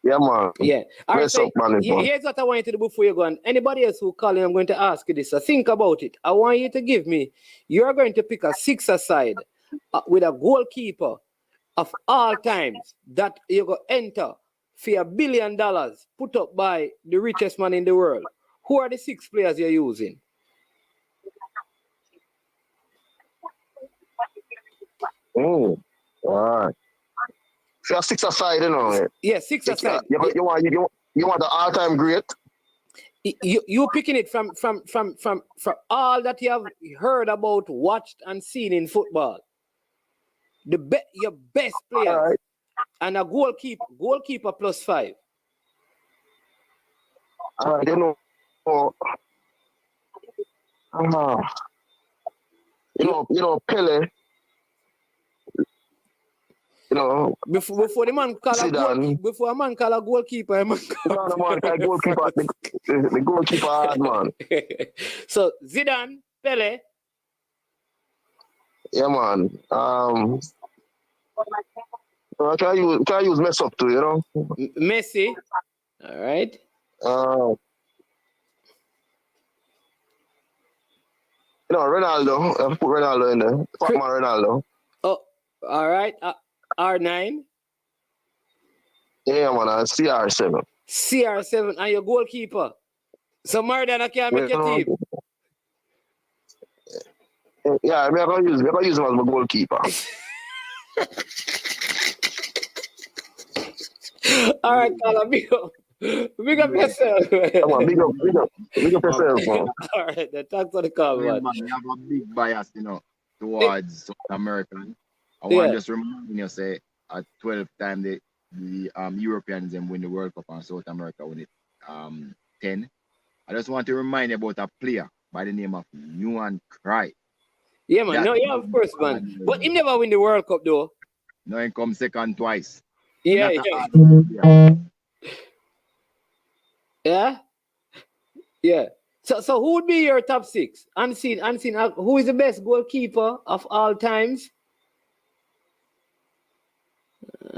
Yeah, man. Yeah. All right, so man. Here's what I want you to do before you go on. Anybody else who call in, I'm going to ask you this. So think about it. I want you to give me, you're going to pick a six-a-side with a goalkeeper of all times that you're going to enter for $1 billion put up by the richest man in the world. Who are the 6 players you're using? All right. So you're 6-a-side, you know. Yeah, 6-a-side. You want the all-time great? You picking it from all that you have heard about, watched, and seen in football. Your best players, right. And a goalkeeper +5. You know. You know, Pele. You know, before the man call a goalkeeper, a man call goalkeeper. The goalkeeper hard, man. So Zidane, Pele. Yeah, man. Can I use mess up too, you know? Messi. All right. You know, Ronaldo. I'll put Ronaldo in there. Fuck my Ronaldo. Oh, all right. R9. Yeah, man. CR7. CR7 and your goalkeeper. So Maradona can't make your team. Yeah, I'm gonna use him as my goalkeeper. All right, Carla, big up yourself. Come on, big up yourself, man. All right, then thanks for the call, man. You have a big bias, you know, towards South American. I want to just remind you, say, at 12th time the Europeans win the World Cup and South America win it 10. I just want to remind you about a player by the name of Johan Cruyff. Yeah, man. Of course, man. But he never win the World Cup, though. No, he come second twice. Yeah. So who would be your top 6? Unseen. Who is the best goalkeeper of all times?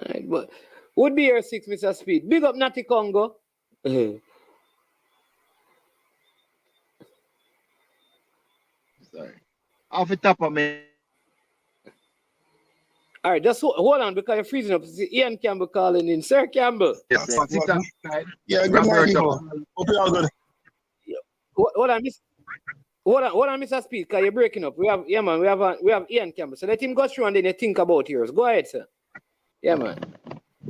Right, but would be your 6, Mr. Speed. Big up Natty Congo. Sorry. Off the top of me. All right, just hold on because you're freezing up. Ian Campbell calling in. Sir Campbell. Yes, yeah, good night, people. Hope you're all good. Hold on, Mr. Speed, because you're breaking up. We have Ian Campbell. So let him go through and then you think about yours. Go ahead, sir. Yeah, man.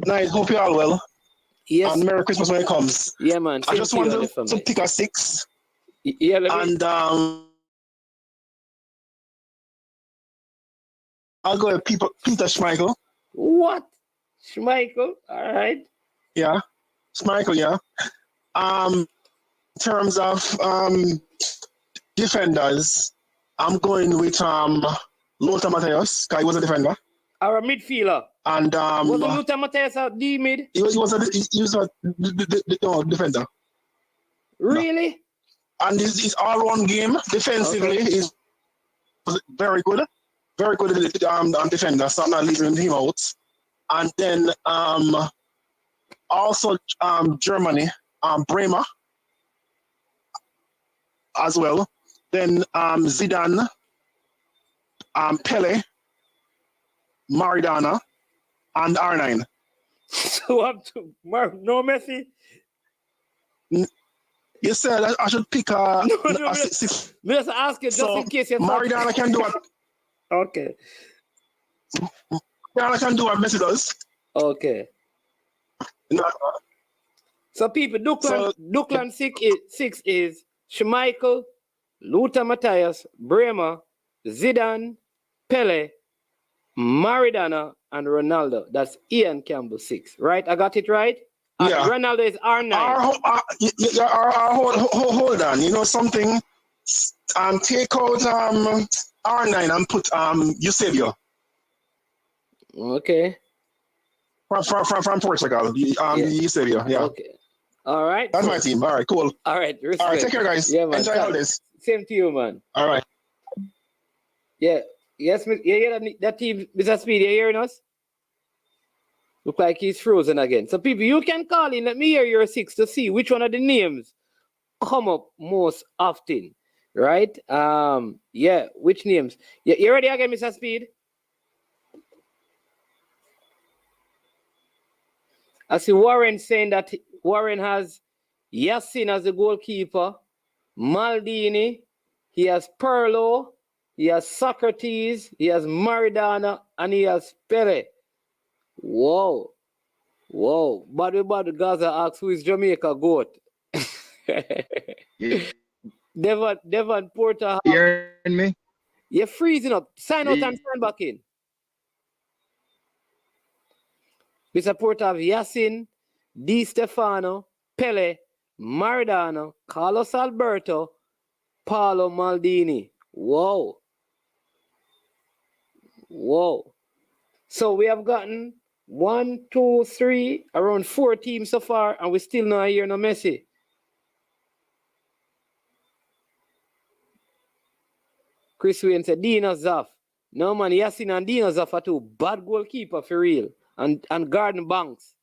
Nice. Hope you're all well. Yes. And Merry Christmas when it comes. Yeah, man. I just wanted to pick a 6. Yeah, I'll go with Peter Schmeichel. What? Schmeichel? All right. Yeah. Schmeichel, yeah. In terms of defenders, I'm going with Lothar Matthäus, because he was a defender. Or a midfielder. And was Lothar Matthäus a D mid? He was a defender. Really? No. And his all-round game defensively is very good. Very good defender, so I'm not leaving him out. And then also Germany, Bremer as well. Then Zidane, Pele, Maradona, and R9. So up to no Messi. You said I should pick a No, six. me just ask you just So in case you Maradona can do what Okay. Maradona can do what Messi does. Okay. No, So people, Duckland six is Schmeichel, Lothar Matthäus, Bremer, Zidane, Pele, Maradona, and Ronaldo. That's Ian Campbell 6, right? I got it right? Yeah. Ronaldo is R9. Hold on. You know something? Take out R9 and put Eusebio Okay. from Portugal. Eusebio. Yeah. Okay. All right. That's my team. All right. Cool. All right. Respect. All right. Take care, guys. Yeah, man. Enjoy all this. Same to you, man. All right. Yeah. Yes, you hear that team, Mr. Speed, you hearing us? Look like he's frozen again. So people, you can call in. Let me hear your 6 to see which one of the names come up most often. Right? Yeah, which names? You ready again, Mr. Speed? I see Warren saying that Warren has Yassin as the goalkeeper, Maldini, he has Perlo, he has Socrates, he has Maradona, and he has Pele. Whoa. Whoa. But Gaza asks who is Jamaica GOAT? Yeah. Devon Porter. You hearing me? You're freezing up. Sign out and sign back in. Mr. Porter have Yassin, Di Stefano, Pele, Maradona, Carlos Alberto, Paolo Maldini. Whoa. Whoa. So we have gotten 1, 2, 3, around 4 teams so far, and we still not hear no Messi. Chris Wayne said, Dino Zaf. No, man, Yassin and Dino Zaf are two bad goalkeeper for real. And Garden Banks.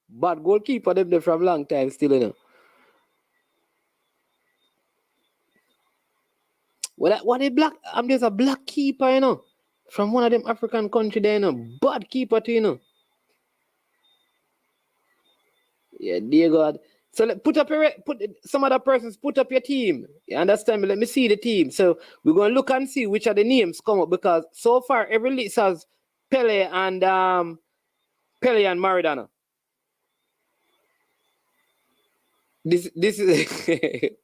Bad goalkeeper, them there from long time still, you know. Well, what a black, I'm just a black keeper, you know. From one of them African country there, you know. Bad keeper too, you know. Yeah, dear God. So put some other persons, put up your team. You understand me? Let me see the team. So we're going to look and see which of the names come up, because so far every list has Pele and Maradona. This is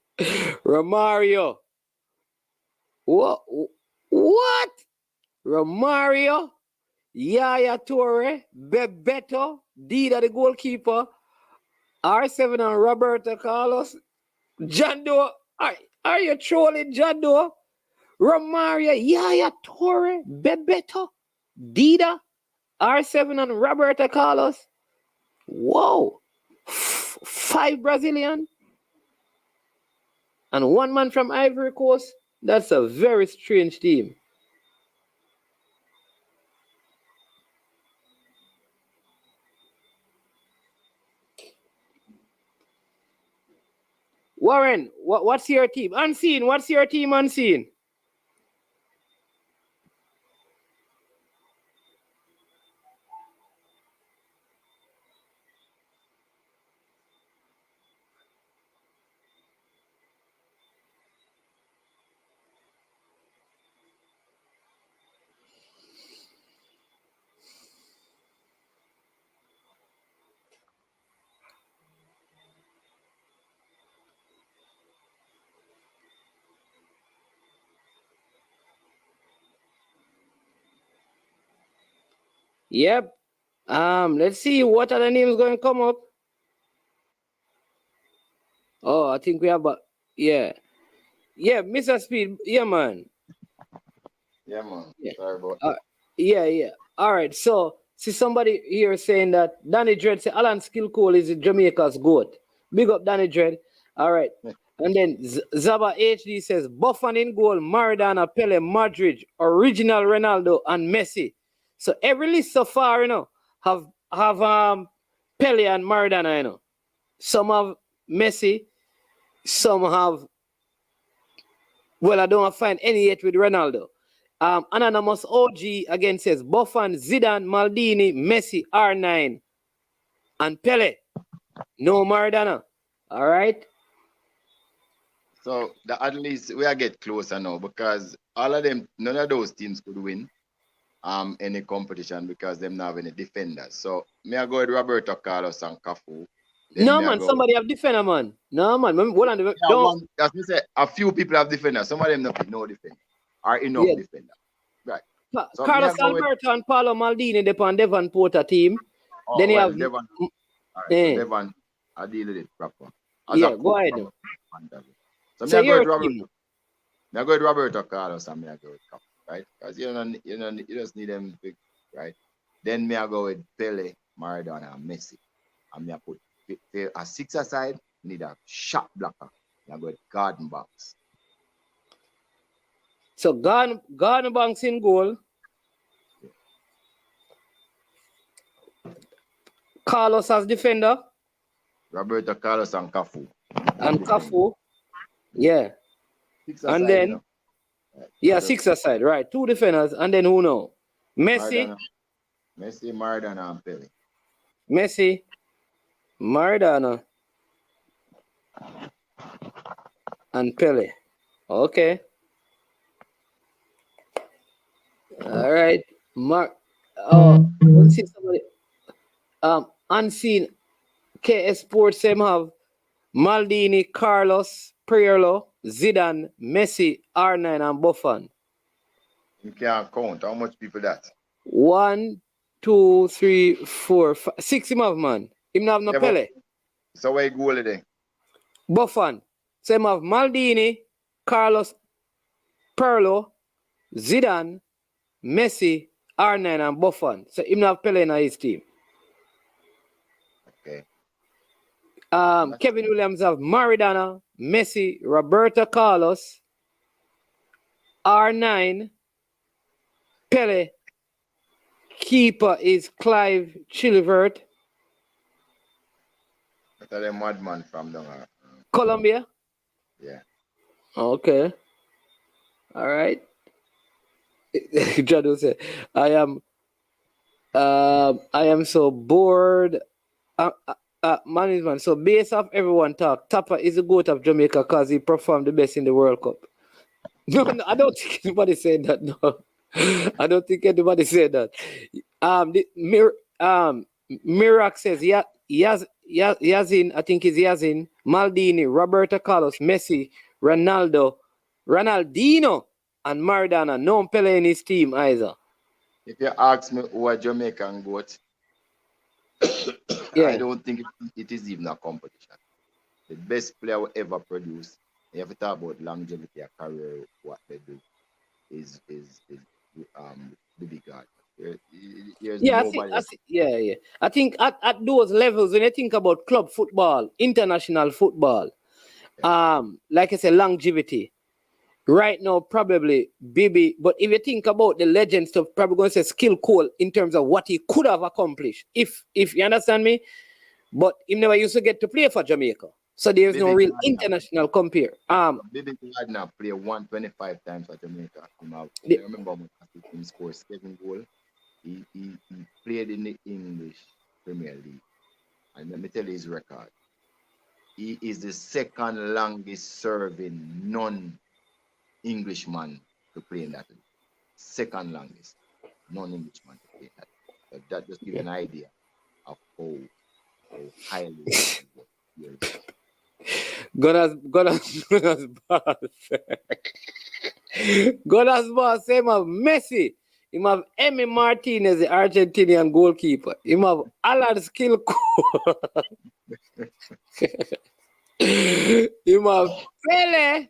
Romario. What? Romario, Yaya Toure, Bebeto, Dida the goalkeeper, R7 and Roberto Carlos, John Doe. Are you trolling John Doe? Romario, Yaya Toure, Bebeto, Dida, R7 and Roberto Carlos. Whoa. 5 Brazilian and 1 man from Ivory Coast. That's a very strange team. Warren, what's your team? Unseen. What's your team, Unseen? Yep. Let's see what other names going to come up. Oh, I think we have yeah. Yeah, Mr. Speed. Yeah, man. Yeah, man. Yeah. Sorry about Yeah. All right. So, see somebody here saying that Danny Dredd say Alan Skillcole is Jamaica's GOAT. Big up Danny Dredd. All right. And then Zaba HD says Buffon in goal, Maradona, Pele, Madrid, original Ronaldo, and Messi. So every list so far, you know, have Pele and Maradona, you know. Some have Messi, some have, well, I don't find any yet with Ronaldo. Anonymous OG again says Buffon, Zidane, Maldini, Messi, R9, and Pele. No Maradona. All right. So at least we are get closer now because all of them, none of those teams could win any competition because them not have any defenders. So me I go with Roberto Carlos and Cafu. No man, somebody have defender man. No man, hold on. Don't. As me say, a few people have defenders. Some of them not no defender or enough defender. Right. So Carlos Alberto and Paolo Maldini depend on Devon Porter team. Then you have Devon. All right, so Devon, I deal with it proper. Go ahead. So me I go with Roberto Carlos and me I go with Cafu, right? Because you just need them big, right? Then me I go with Pele, Maradona, and Messi. And me I put a 6 aside, need a shot blocker. Me I go with Garden Box. So Garden Banks in goal. Carlos as defender. Roberto Carlos and Cafu. And Cafu. Yeah. 6 aside, and then, right. 6 aside, right. 2 defenders, and then who know? Messi. Maradona, and Pele. Messi, Maradona, and Pele. Okay. All right. Let's see somebody. Unseen KS Sports them have Maldini, Carlos, Pirlo, Zidane, Messi, R9, and Buffon. You can't count how much people that. 1, 2, 3, 4, 5, 6 him have man. Him have no Pele. So where goal today? Buffon. So him have Maldini, Carlos, Pirlo, Zidane, Messi, R9, and Buffon. So him have Pele in his team. Okay. Kevin Williams have Maradona, Messi, Roberto Carlos, R9, Pele. Keeper is Clive Chilivert. That's a madman from the Colombia. Yeah. Okay. All right. Jado said, I am so bored. Management. So based off everyone talk, Tappa is the GOAT of Jamaica because he performed the best in the World Cup. No, I don't think anybody said that. No, I don't think anybody said that. Mirak says Yazin, I think it's Yazin, Maldini, Roberto Carlos, Messi, Ronaldinho, and Maradona. No Pele in his team either. If you ask me who a Jamaican GOAT, I don't think it is even a competition. The best player we ever produced, you have to talk about longevity of career, what they do is the big guy. I think at those levels, when you think about club football, international football, like I said, longevity. Right now, probably Bibi, but if you think about the legend stuff, probably going to say skill Cole in terms of what he could have accomplished. If you understand me, but he never used to get to play for Jamaica, so there's no real international compare. Bibi Gardner played 125 times for Jamaica. I remember when he scored 7 goals. He played in the English Premier League, and let me tell you his record. He is the second longest serving non-Englishman to play in that league. Second longest non-Englishman to play in that league. So that just gives you an idea of how highly God's boss. God's boss, same have Messi. Him have Emi Martinez, the Argentinian goalkeeper. Him have Alan Skill. Him have Pele.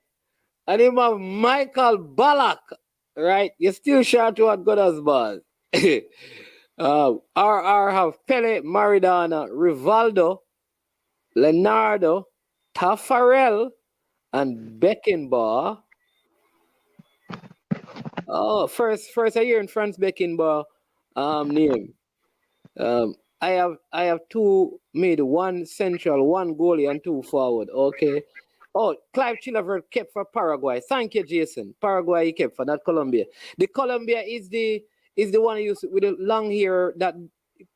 And him have Michael Ballack. Right? You're still short to what God's boss. RR have Pele, Maradona, Rivaldo, Leonardo, Taffarel, and Beckenbauer. Oh, first I hear in France Beckenbauer name. I have 2 mid, 1 central, 1 goalie, and 2 forward. Okay. Oh, Clive Chilavert kept for Paraguay. Thank you, Jason. Paraguay he kept for, not Colombia. The Colombia is the one used with the long hair that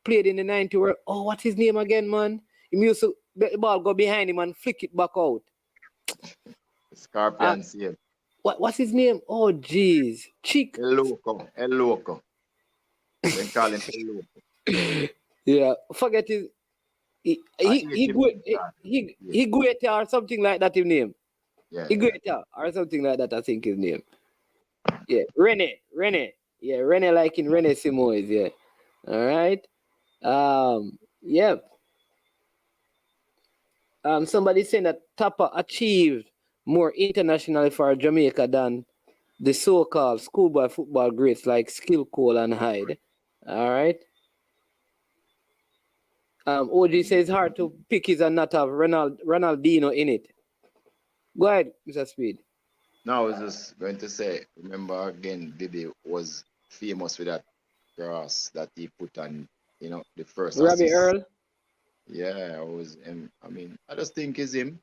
played in the 90s. Where, oh, what's his name again, man? He used to let the ball go behind him and flick it back out. Scorpions here. What's his name? Oh, jeez. Chick. El Loco. They call him El Loco. Yeah, forget his. Higuita or something like that his name. Yeah. Higuita or something like that, I think his name. Yeah, Rene. Yeah, Rene like in Rene Simoes, yeah. All right. Yeah. Somebody saying that Tappa achieved more internationally for Jamaica than the so-called schoolboy football greats like Skill Cole and Hyde. All right. OG says hard to pick his and not have Ronaldinho in it. Go ahead, Mr. Speed. No, I was just going to say, remember again, Bibi was famous with that cross that he put on, the first Robbie assist. Earl. Yeah, I was him. I mean, I just think it's him.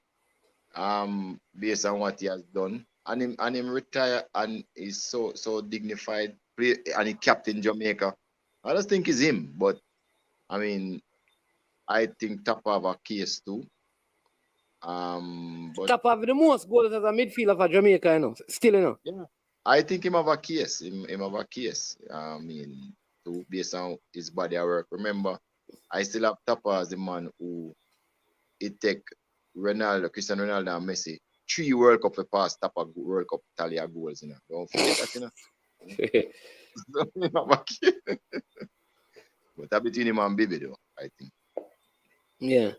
Based on what he has done, and him retire and he's so dignified, and he captain Jamaica. I just think it's him. But I mean, I think Tappa have a case too. But Tappa have the most goals as a midfielder for Jamaica, Still, Yeah, I think him have a case. Him have a case. I mean, based on his body of work. Remember, I still have Tappa as the man who it take Cristiano Ronaldo and Messi 3 World Cup to pass Tappa World Cup tally of goals. Don't forget that. But that between him and Bibi though, I think. Yeah.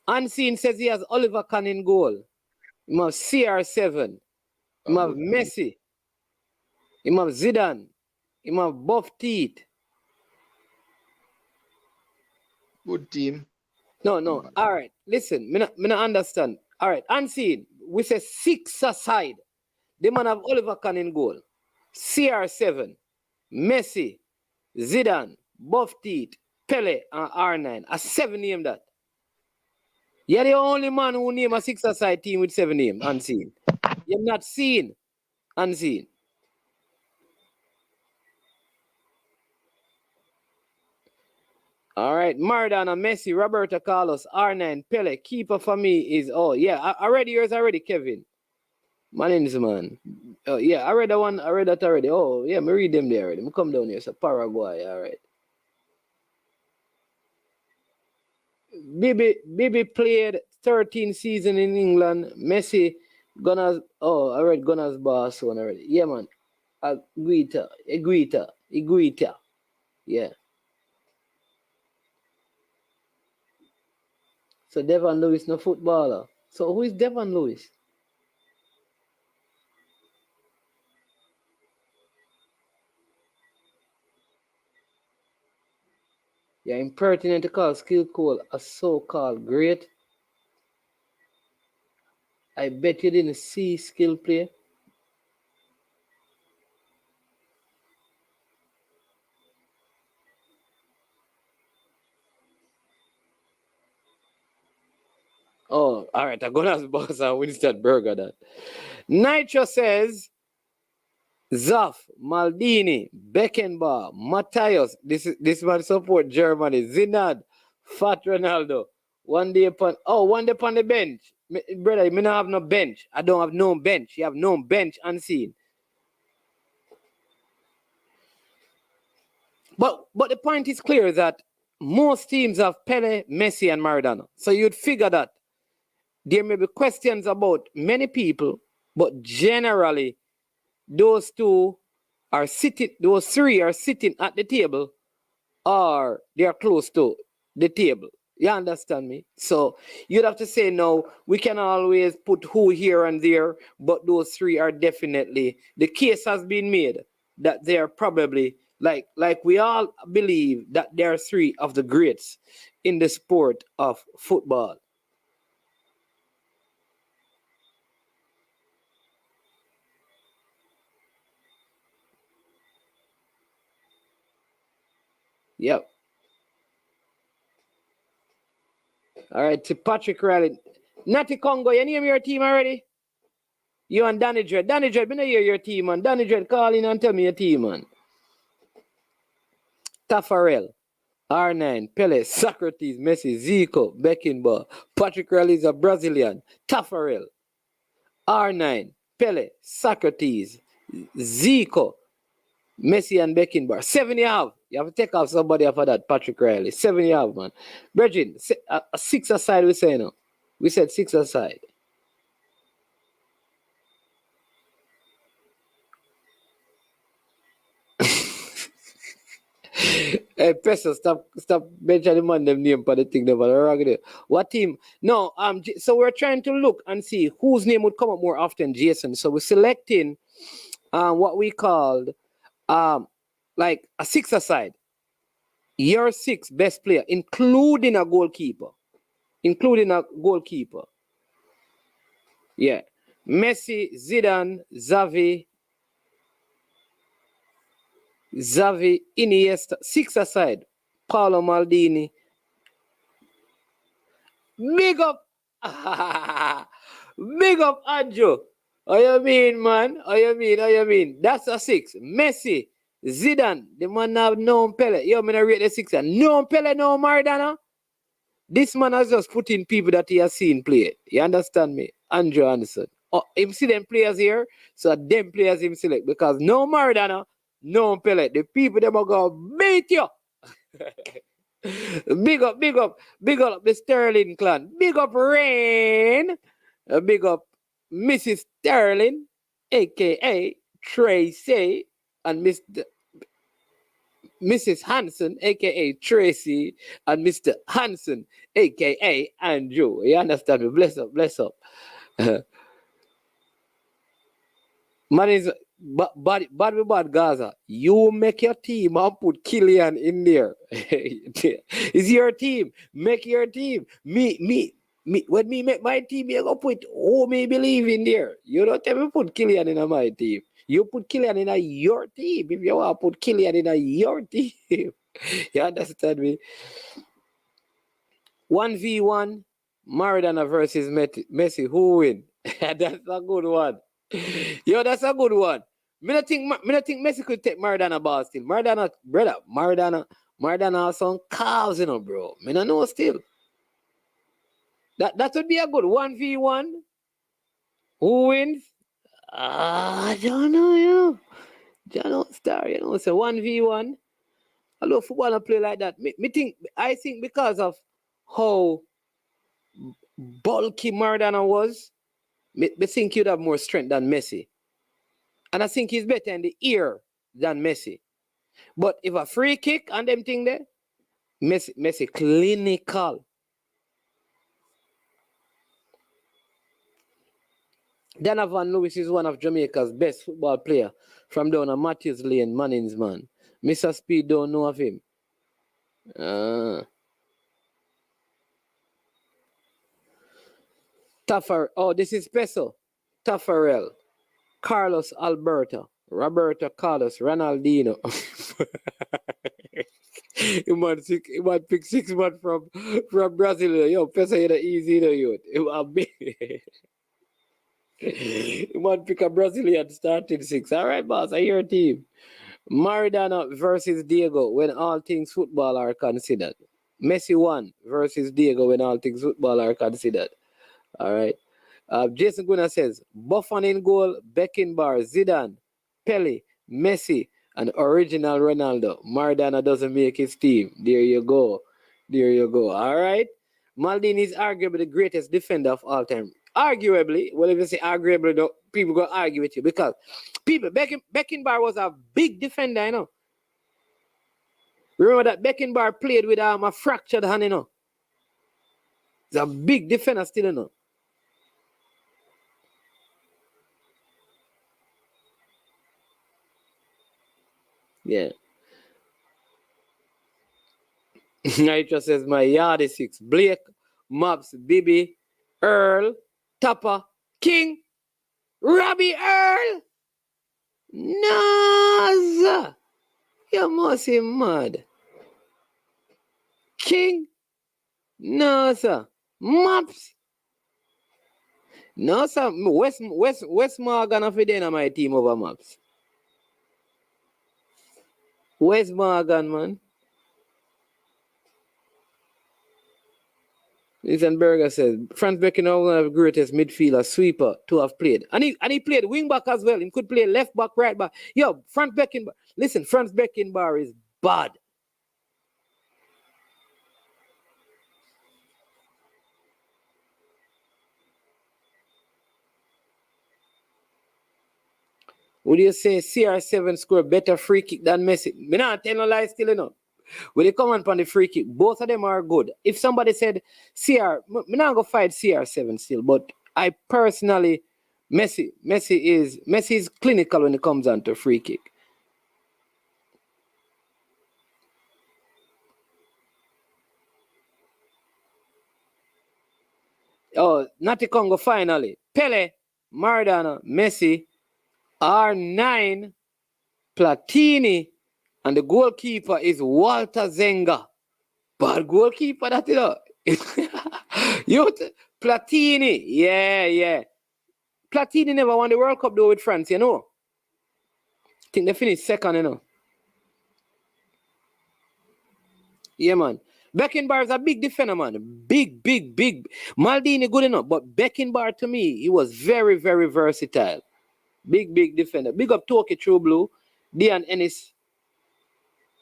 Unseen says he has Oliver Kahn in goal. He have CR7. He have Messi. He have Zidane. He have Buff Teeth. Good team. No. All right. Listen, me not understand. All right. Unseen. We say 6 aside. The man have Oliver Kahn in goal. CR7. Messi. Zidane. Buff Teeth. Pele and R9. A 7 name that. You're the only man who name a 6-a-side team with 7 names, Unseen. You're not seen, Unseen. All right, Maradona, Messi, Roberto Carlos, R9, Pele. Keeper for me is, I read yours already, Kevin. My name is man. Oh, yeah, I read that one. I read that already. Oh, yeah, me read them there already. Me come down here. So Paraguay, all right. Bibi played 13 seasons in England. Messi, Gunners. Oh, I read Gunners Barcelona already. Yeah, man. Iguita. Yeah. So Devon Lewis, no footballer. So who is Devon Lewis? Yeah, impertinent to call Skill Cole a so-called great. I bet you didn't see Skill play. Oh, all right. I'm gonna ask boss and Winston Burger that. Nitro says Zaf, Maldini, Beckenbauer, Matthias. This man support Germany. Zinad, Fat Ronaldo. One day upon the bench. Brother, me not have no bench. I don't have no bench. You have no bench unseen. But the point is clear that most teams have Pele, Messi, and Maradona. So you'd figure that there may be questions about many people, but generally those three are sitting at the table, or they are close to the table. You understand me? So you'd have to say, no, we can always put who here and there, but those 3 are definitely, the case has been made that they are probably, like we all believe that there are 3 of the greats in the sport of football. Yep. All right, to Patrick Riley. Natty Congo, you name your team already? You and Danny Dread. Danny Dread, me not hear your team, man. Danny Dread, call in and tell me your team, man. Taffarel, R9, Pele, Socrates, Messi, Zico, Beckenbauer, Patrick Riley is a Brazilian. Taffarel, R9, Pele, Socrates, Zico, Messi and Beckenbauer. 7 you have. You have to take off somebody after that, Patrick Riley. 7 you have, man. Bridget, a 6 aside we say no. We said 6 aside. Hey, Peso, stop mentioning the man them name for the thing. What team? No, so we're trying to look and see whose name would come up more often, Jason. So we're selecting what we called like a 6 aside. Your 6 best player, including a goalkeeper. Yeah. Messi, Zidane, Xavi, Iniesta, 6 aside. Paolo Maldini. Big up. Big up, Andrew. How you mean, man? How you mean? That's a 6. Messi, Zidane, the man have no Pele. Yo, me not rate the 6. No Pele, no Maradona. This man has just put in people that he has seen play. You understand me? Andrew Anderson. Oh, him see them players here, so them players him select. Because no Maradona, no Pele. The people them are going to beat you. Big up the Sterling clan. Big up Rain. Big up Mrs. Sterling, aka Tracy, and Mrs. Hanson, aka Tracy, and Mr. Hanson, aka Andrew. You understand me? Bless up. Man is bad Gaza. You make your team and put Killian in there. It's your team. Make your team. Me. When me make my team, you go put who me believe in there. You don't tell me put Killian in my team. You put Killian in your team. If you want to put Killian in your team. You understand me? 1v1, Maradona versus Messi. Who win? That's a good one. Yo, that's a good one. Me not think Messi could take Maradona ball still. Maradona has some calves, you know, bro. Me not know still. That would be a good 1v1. Who wins? I don't know, yo. John Star, you know, so 1v1. I love football and play like that. I think because of how bulky Maradona was, I think he'd have more strength than Messi. And I think he's better in the ear than Messi. But if a free kick and them thing there, Messi clinical. Donovan Lewis is one of Jamaica's best football player from down at Matthews Lane, Mannings, man. Mr. Speed don't know of him. This is Peso. Taffarel. Carlos Alberto. Roberto Carlos. Ronaldinho. He might pick 6 man from Brazil. Yo, Peso, you're easy, you know, you might pick a Brazilian starting 6. All right, boss, I hear your team. Maradona versus Diego when all things football are considered. Messi 1 versus Diego when all things football are considered. All right. Jason Guna says, Buffon in goal, Beckenbauer, Zidane, Pele, Messi, and original Ronaldo. Maradona doesn't make his team. There you go. All right. Maldini is arguably the greatest defender of all time. Arguably, well, if you say arguably, people go argue with you because Beckenbauer was a big defender, you know. Remember that Beckenbauer played with a fractured hand, you know. He's a big defender still, you know. Yeah. Nitro says my yard is 6. Blake, Mobs, Bibi, Earl, Tappa, King, Robbie Earl. Naz. You must be mad. King, Naz, Mobs, No, sir. West Morgan of the my team over maps. West Morgan, man. Ethan Berger says Franz Beckenbauer, one of the greatest midfielder sweeper to have played. And he played wing back as well. He could play left back, right back. Yo, Franz Beckenbauer. Listen, Franz Beckenbauer is bad. Would you say CR7 score better free kick than Messi? Me not tell no lie still, you know. When they come on the free kick, both of them are good. If somebody said me not go fight CR7 still, but I personally, Messi is clinical when it comes on to free kick. Oh, Natty Congo finally. Pele, Maradona, Messi, R9, Platini, and the goalkeeper is Walter Zenga. Bad goalkeeper, that you know. Platini, yeah. Platini never won the World Cup though with France, you know. I think they finished second, you know. Yeah, man. Beckenbauer is a big defender, man. Big. Maldini good enough, but Beckenbauer to me, he was very, very versatile. Big defender. Big up Toki True Blue, Dian Ennis.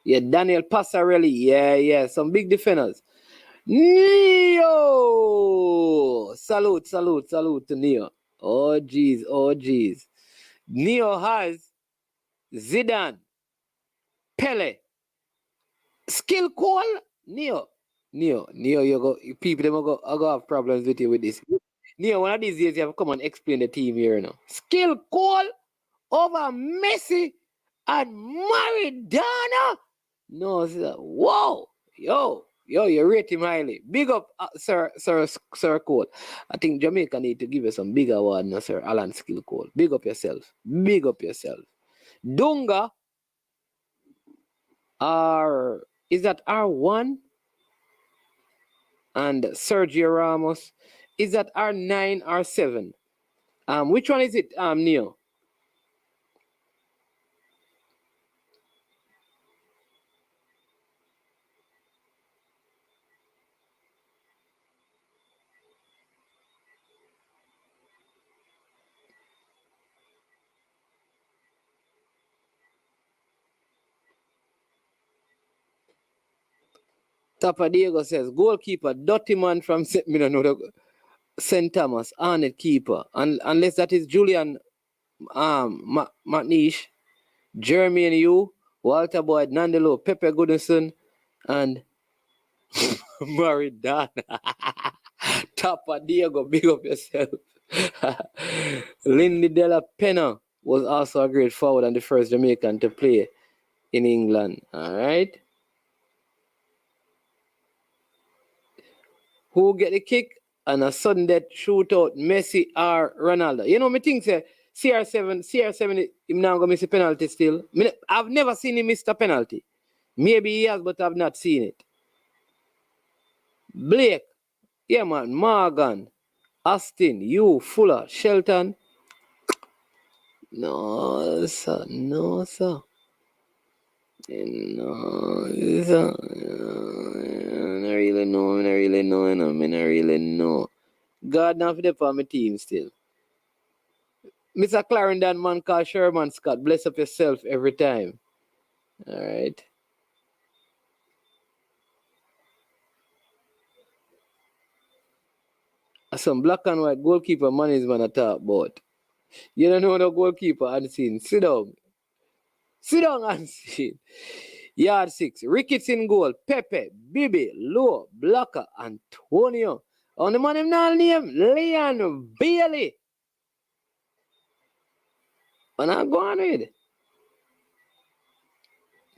Yeah, Daniel Passarelli. Yeah. Some big defenders. Neo! Salute to Neo. Oh, jeez. Neo has Zidane, Pele, Skill Cole, Neo, people them go have problems with you with this. Neo, one of these days you have to come and explain the team here now. Skill Cole over Messi and Maradona. No, sir. Whoa, yo, you rate him highly. Big up, Sir Cole. I think Jamaica need to give you some big award now, Sir Alan Skill Cole. Big up yourself. Dunga, is that R1? And Sergio Ramos, is that R9, R7? Which one is it, Neo? Tappa Diego says, goalkeeper, dirty man from St. Thomas, Arnett keeper. Unless that is Julian McNeish, Jeremy and you, Walter Boyd, Nandelo, Pepe Goodison, and Maradona. Tappa Diego, big up yourself. Lindy Della Pena was also a great forward and the first Jamaican to play in England. All right. Who get the kick and a sudden death shootout, Messi or Ronaldo? You know, me think say CR7, him now going to miss a penalty still. I've never seen him miss a penalty. Maybe he has, but I've not seen it. Blake, yeah man, Morgan, Austin, you, Fuller, Shelton. No, sir. No, sir. I really know. God now for the for my team still. Mr. Clarendon, man called Sherman Scott. Bless up yourself every time. All right. Some black and white goalkeeper management I talk about. You don't know no goalkeeper unseen. Sit down unseen. Yard 6. Ricketts in goal. Pepe, Bibi, Lowe, Blocker, Antonio. On the man him now name Leon Bailey. And I'm going with.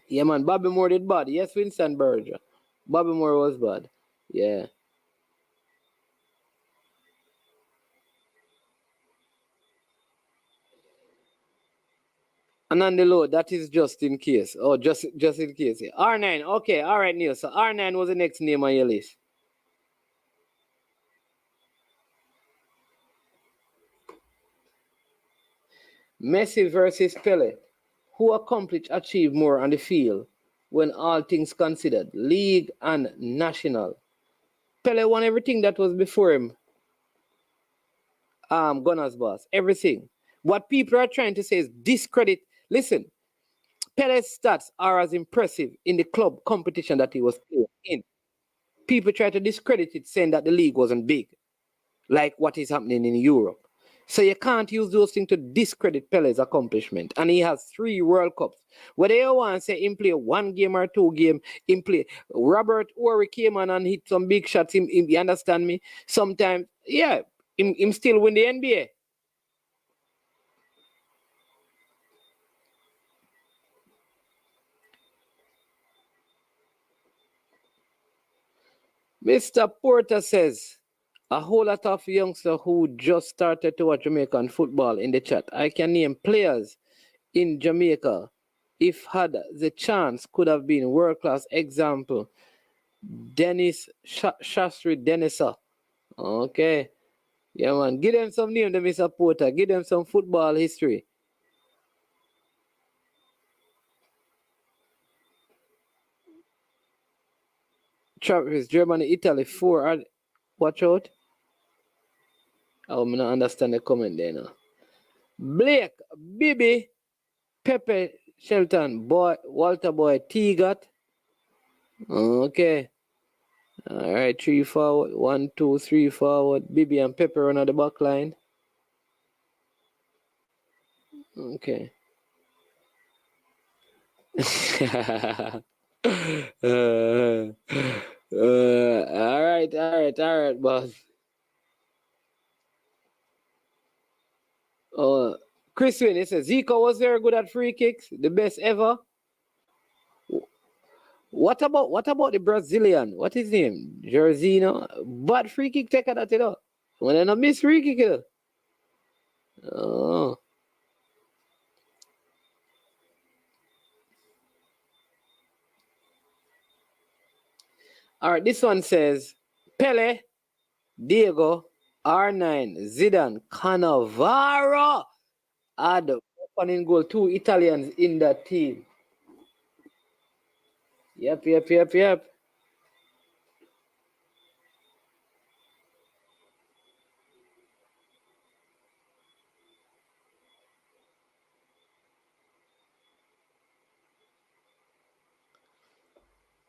Yeah, man, Bobby Moore did bad. Yes, Winston Berger. Bobby Moore was bad. Yeah. And on the low, that is just in case. Oh, just in case. R9. Okay, all right, Neil. So R9 was the next name on your list. Messi versus Pele. Who achieved more on the field when all things considered, league and national? Pele won everything that was before him. Gunners boss, everything. What people are trying to say is discredit. Listen, Pele's stats are as impressive in the club competition that he was playing in. People try to discredit it, saying that the league wasn't big, like what is happening in Europe. So you can't use those things to discredit Pele's accomplishment. And he has 3 World Cups. Whether you want to say him play 1 game or 2 game, him play. Robert Horry came on and hit some big shots. You understand me? Sometimes, yeah, him still win the NBA. Mr. Porter says, a whole lot of youngsters who just started to watch Jamaican football in the chat. I can name players in Jamaica, if had the chance, could have been world-class. Example, Dennis Shastri Denisa. Okay. Yeah, man. Give them some name, Mr. Porter. Give them some football history. Travis, Germany, Italy, 4. Watch out. Oh, I don't understand the comment there now. Blake, Bibi, Pepe, Shelton, Boy, Walter Boy, T-Got. Okay. All right, 3 forward, 1, 2, 3 forward. Bibi and Pepe run on the back line. Okay. All right, boss. Chris Wynn, he says Zico was very good at free kicks, the best ever. What about the Brazilian? What is his name? Jorginho? Bad free kick taker that, you know. When they not miss free kick, you know. Oh. All right, this one says Pele, Diego, R9, Zidane, Cannavaro had the opening goal. 2 Italians in that team. Yep.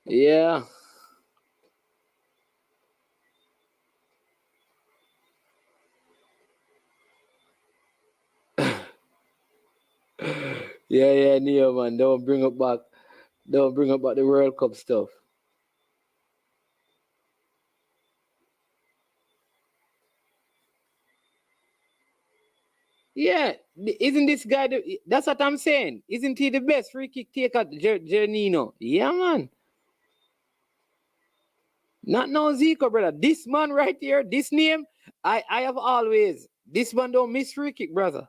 Yeah. Yeah, Neo, man. Don't bring up back the World Cup stuff. Yeah, isn't this guy that's what I'm saying. Isn't he the best free kick taker, Janino? Yeah, man. Not no Zico, brother. This man right here, this name, I have always. This man don't miss free kick, brother.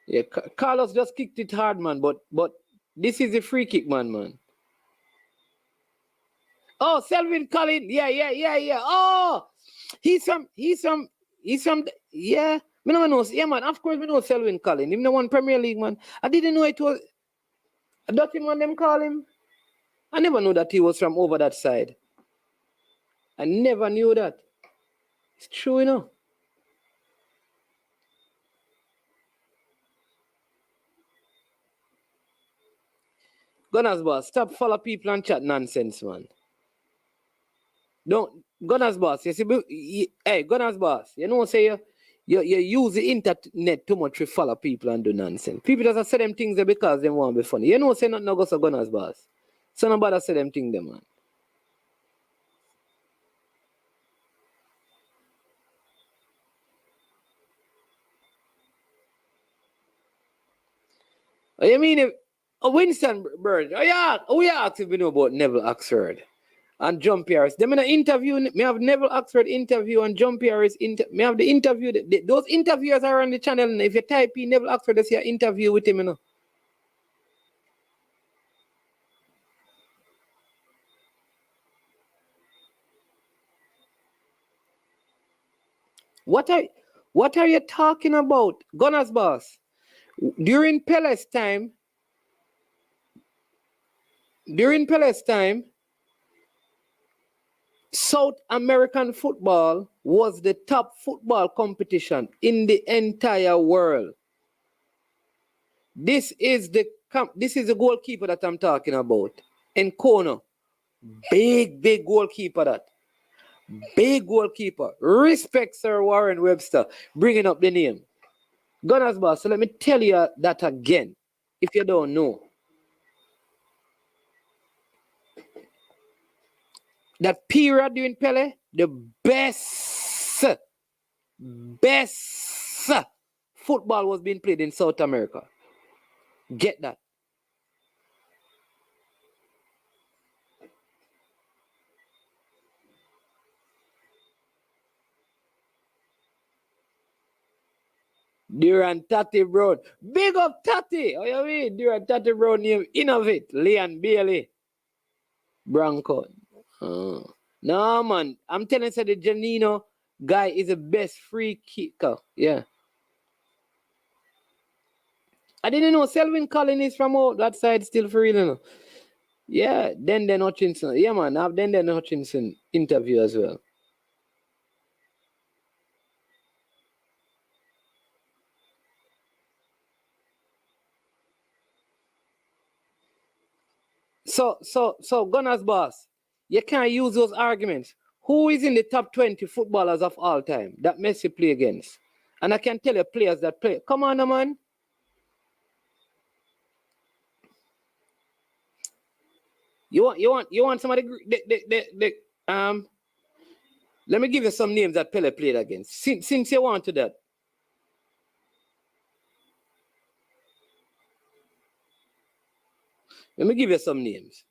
Yeah, Carlos just kicked it hard, man. But this is a free kick, man. Oh, Selvin Collins. Yeah. Oh, he's from. Yeah. Me no know. Yeah, man. Of course, me know Selvin Collins. Him no one Premier League, man. I didn't know it was. I don't think one them call him. I never knew that he was from over that side. I never knew that. It's true, you know. Gunners boss, stop follow people and chat nonsense, man. Don't Gunners boss. You see, hey, Gunners boss. You know, say you use the internet too much to follow people and do nonsense. People just say them things because they want to be funny. You know, say nothing no go so Gunners boss. So nobody say them things, them, man. You mean if Winston Bird? Oh yeah, we asked if we know about Neville Oxford and John Pierce. Them in an interview, me have Neville Oxford interview and John Pierce me have the interview. Those interviewers are on the channel. And if you type in Neville Oxford, that's your interview with him, you know. What What are you talking about? Gunners boss. During Pele's time, South American football was the top football competition in the entire world. This is the goalkeeper that I'm talking about. Nkono. Big goalkeeper that. Big goalkeeper. Respect Sir Warren Webster bringing up the name. Gunners boss, so let me tell you that again, if you don't know. That period during Pele, the best football was being played in South America. Get that. Duran Tati Brown. Big up Tati. Oh, you mean? Duran Tati Brown name Innovate. Leon Bailey. Bronco. No, man. I'm telling you, the Janino guy is the best free kicker. Yeah. I didn't know Selwyn Collins is from out that side still for real. You know? Yeah. Den Hutchinson. Yeah, man. I've Den Hutchinson interview as well. So Gunners boss, you can't use those arguments. Who is in the top 20 footballers of all time that Messi play against? And I can tell you players that play. Come on, man. You want some of the let me give you some names that Pele played against. Since you want to that. Let me give you some names.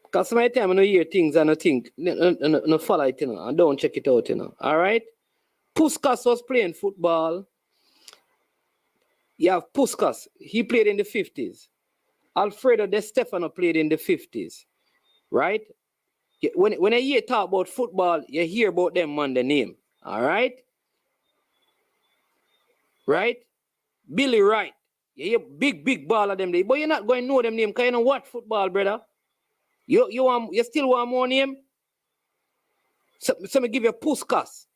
Because my time I don't hear things and I think, no follow it, you know, and don't check it out, you know. All right? Puskas was playing football. You have Puskas. He played in the 50s. Alfredo De Stefano played in the 50s. Right? When I hear talk about football, you hear about them on the name. All right? Right? Billy Wright. You hear big ball of them. But you're not going to know them name because you know what football, brother? You still want more name? So me give you Puskas.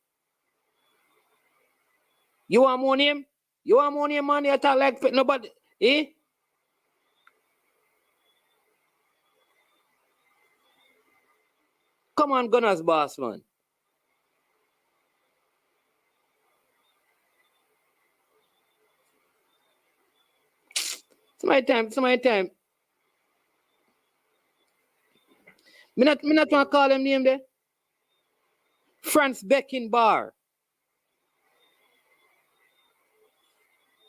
You want more name? You want more name, man? You talk like nobody. Eh? Come on, Gunners boss, man. It's my time. Me not want to call them name there. Franz Beckenbauer.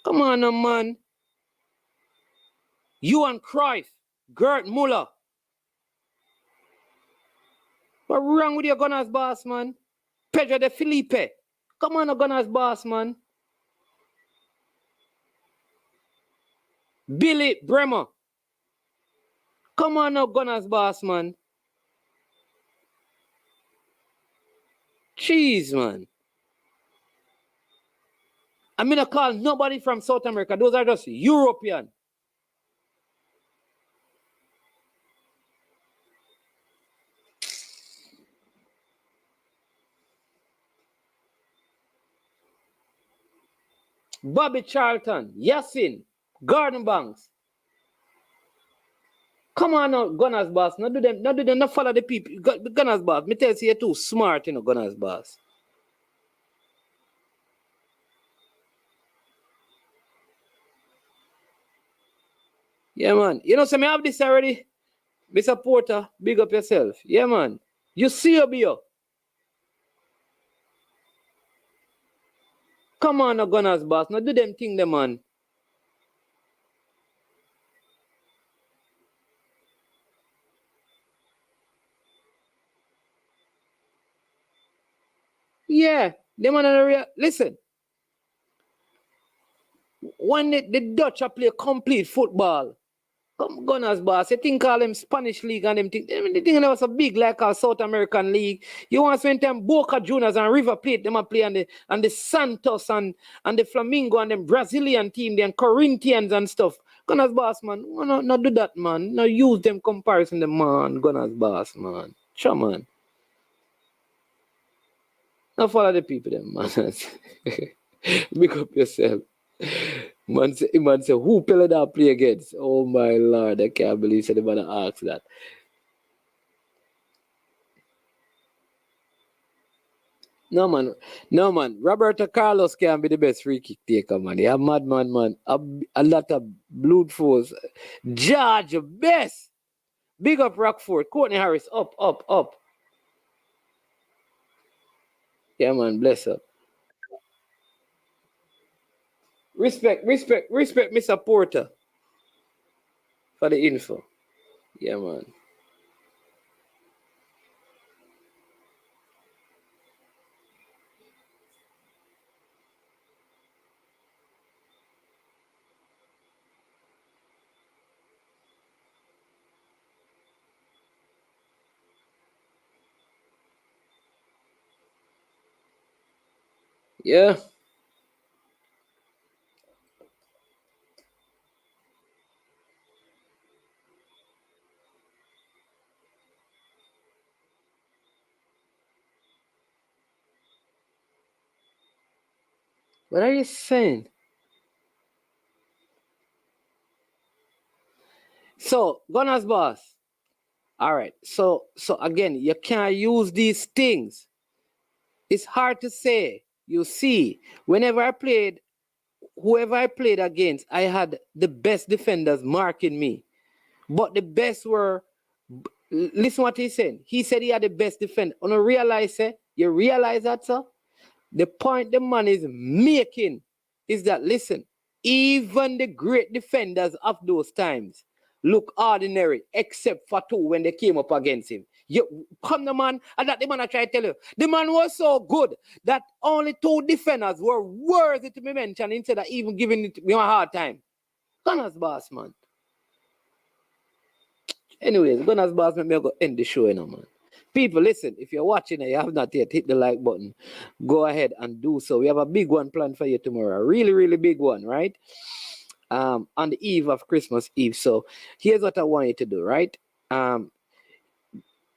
Come on, man. Johan Cruyff. Gerd Muller. What wrong with your Gunners boss, man? Pedro de Felipe. Come on, Gunners boss, man. Billy Bremer. Come on now, Gunners boss, man. Jeez, man. I'm going to call nobody from South America. Those are just European. Bobby Charlton, Yassin, Gordon Banks. Come on now, Gunners boss. Not do them, not follow the people. Gunners boss. Me tell you, you're too smart, you know, Gunners boss. Yeah, man. You know, so me have this already. Mr. Porter, big up yourself. Yeah, man. You see your beer. Come on, no Gunners boss. Now do them thing, them man. Yeah, them man are real. Listen. When the Dutch are play complete football, Come Gunners, boss. You think all them Spanish league and them thing, they think that was a big like our South American league. You want to spend time Boca Juniors and River Plate, them a play and the Santos and the Flamingo and them Brazilian team, them Corinthians and stuff. Gunners, boss, man. No do that, man. No use them comparison, them man. Gunners, boss, man. Sure, man. Now follow the people, them man. Pick up yourself. Man say, who Pelada play against? Oh my Lord, I can't believe that the man asked that. No man. Roberto Carlos can be the best free kick taker, man. He a madman, man. A lot of blood force. George, best. Big up Rockford. Courtney Harris, up. Yeah, man, bless up. Respect, Mr. Porter, for the info. Yeah, man. Yeah. What are you saying? So, Gunners boss. All right. So again, you can't use these things. It's hard to say. You see, whenever I played, whoever I played against, I had the best defenders marking me. But the best were, listen what he said. He said he had the best defender. You realize that, sir? The point the man is making is that, listen, even the great defenders of those times look ordinary, except for two when they came up against him. You come the man, and that the man I try to tell you. The man was so good that only two defenders were worthy to be mentioned instead of even giving it me a hard time. Gunners boss, man. Anyways, Gunners boss, let me go end the show, man. People, listen, if you're watching and you have not yet hit the like button, go ahead and do so. We have a big one planned for you tomorrow. A really, really big one, right? On the eve of Christmas Eve. So here's what I want you to do, right?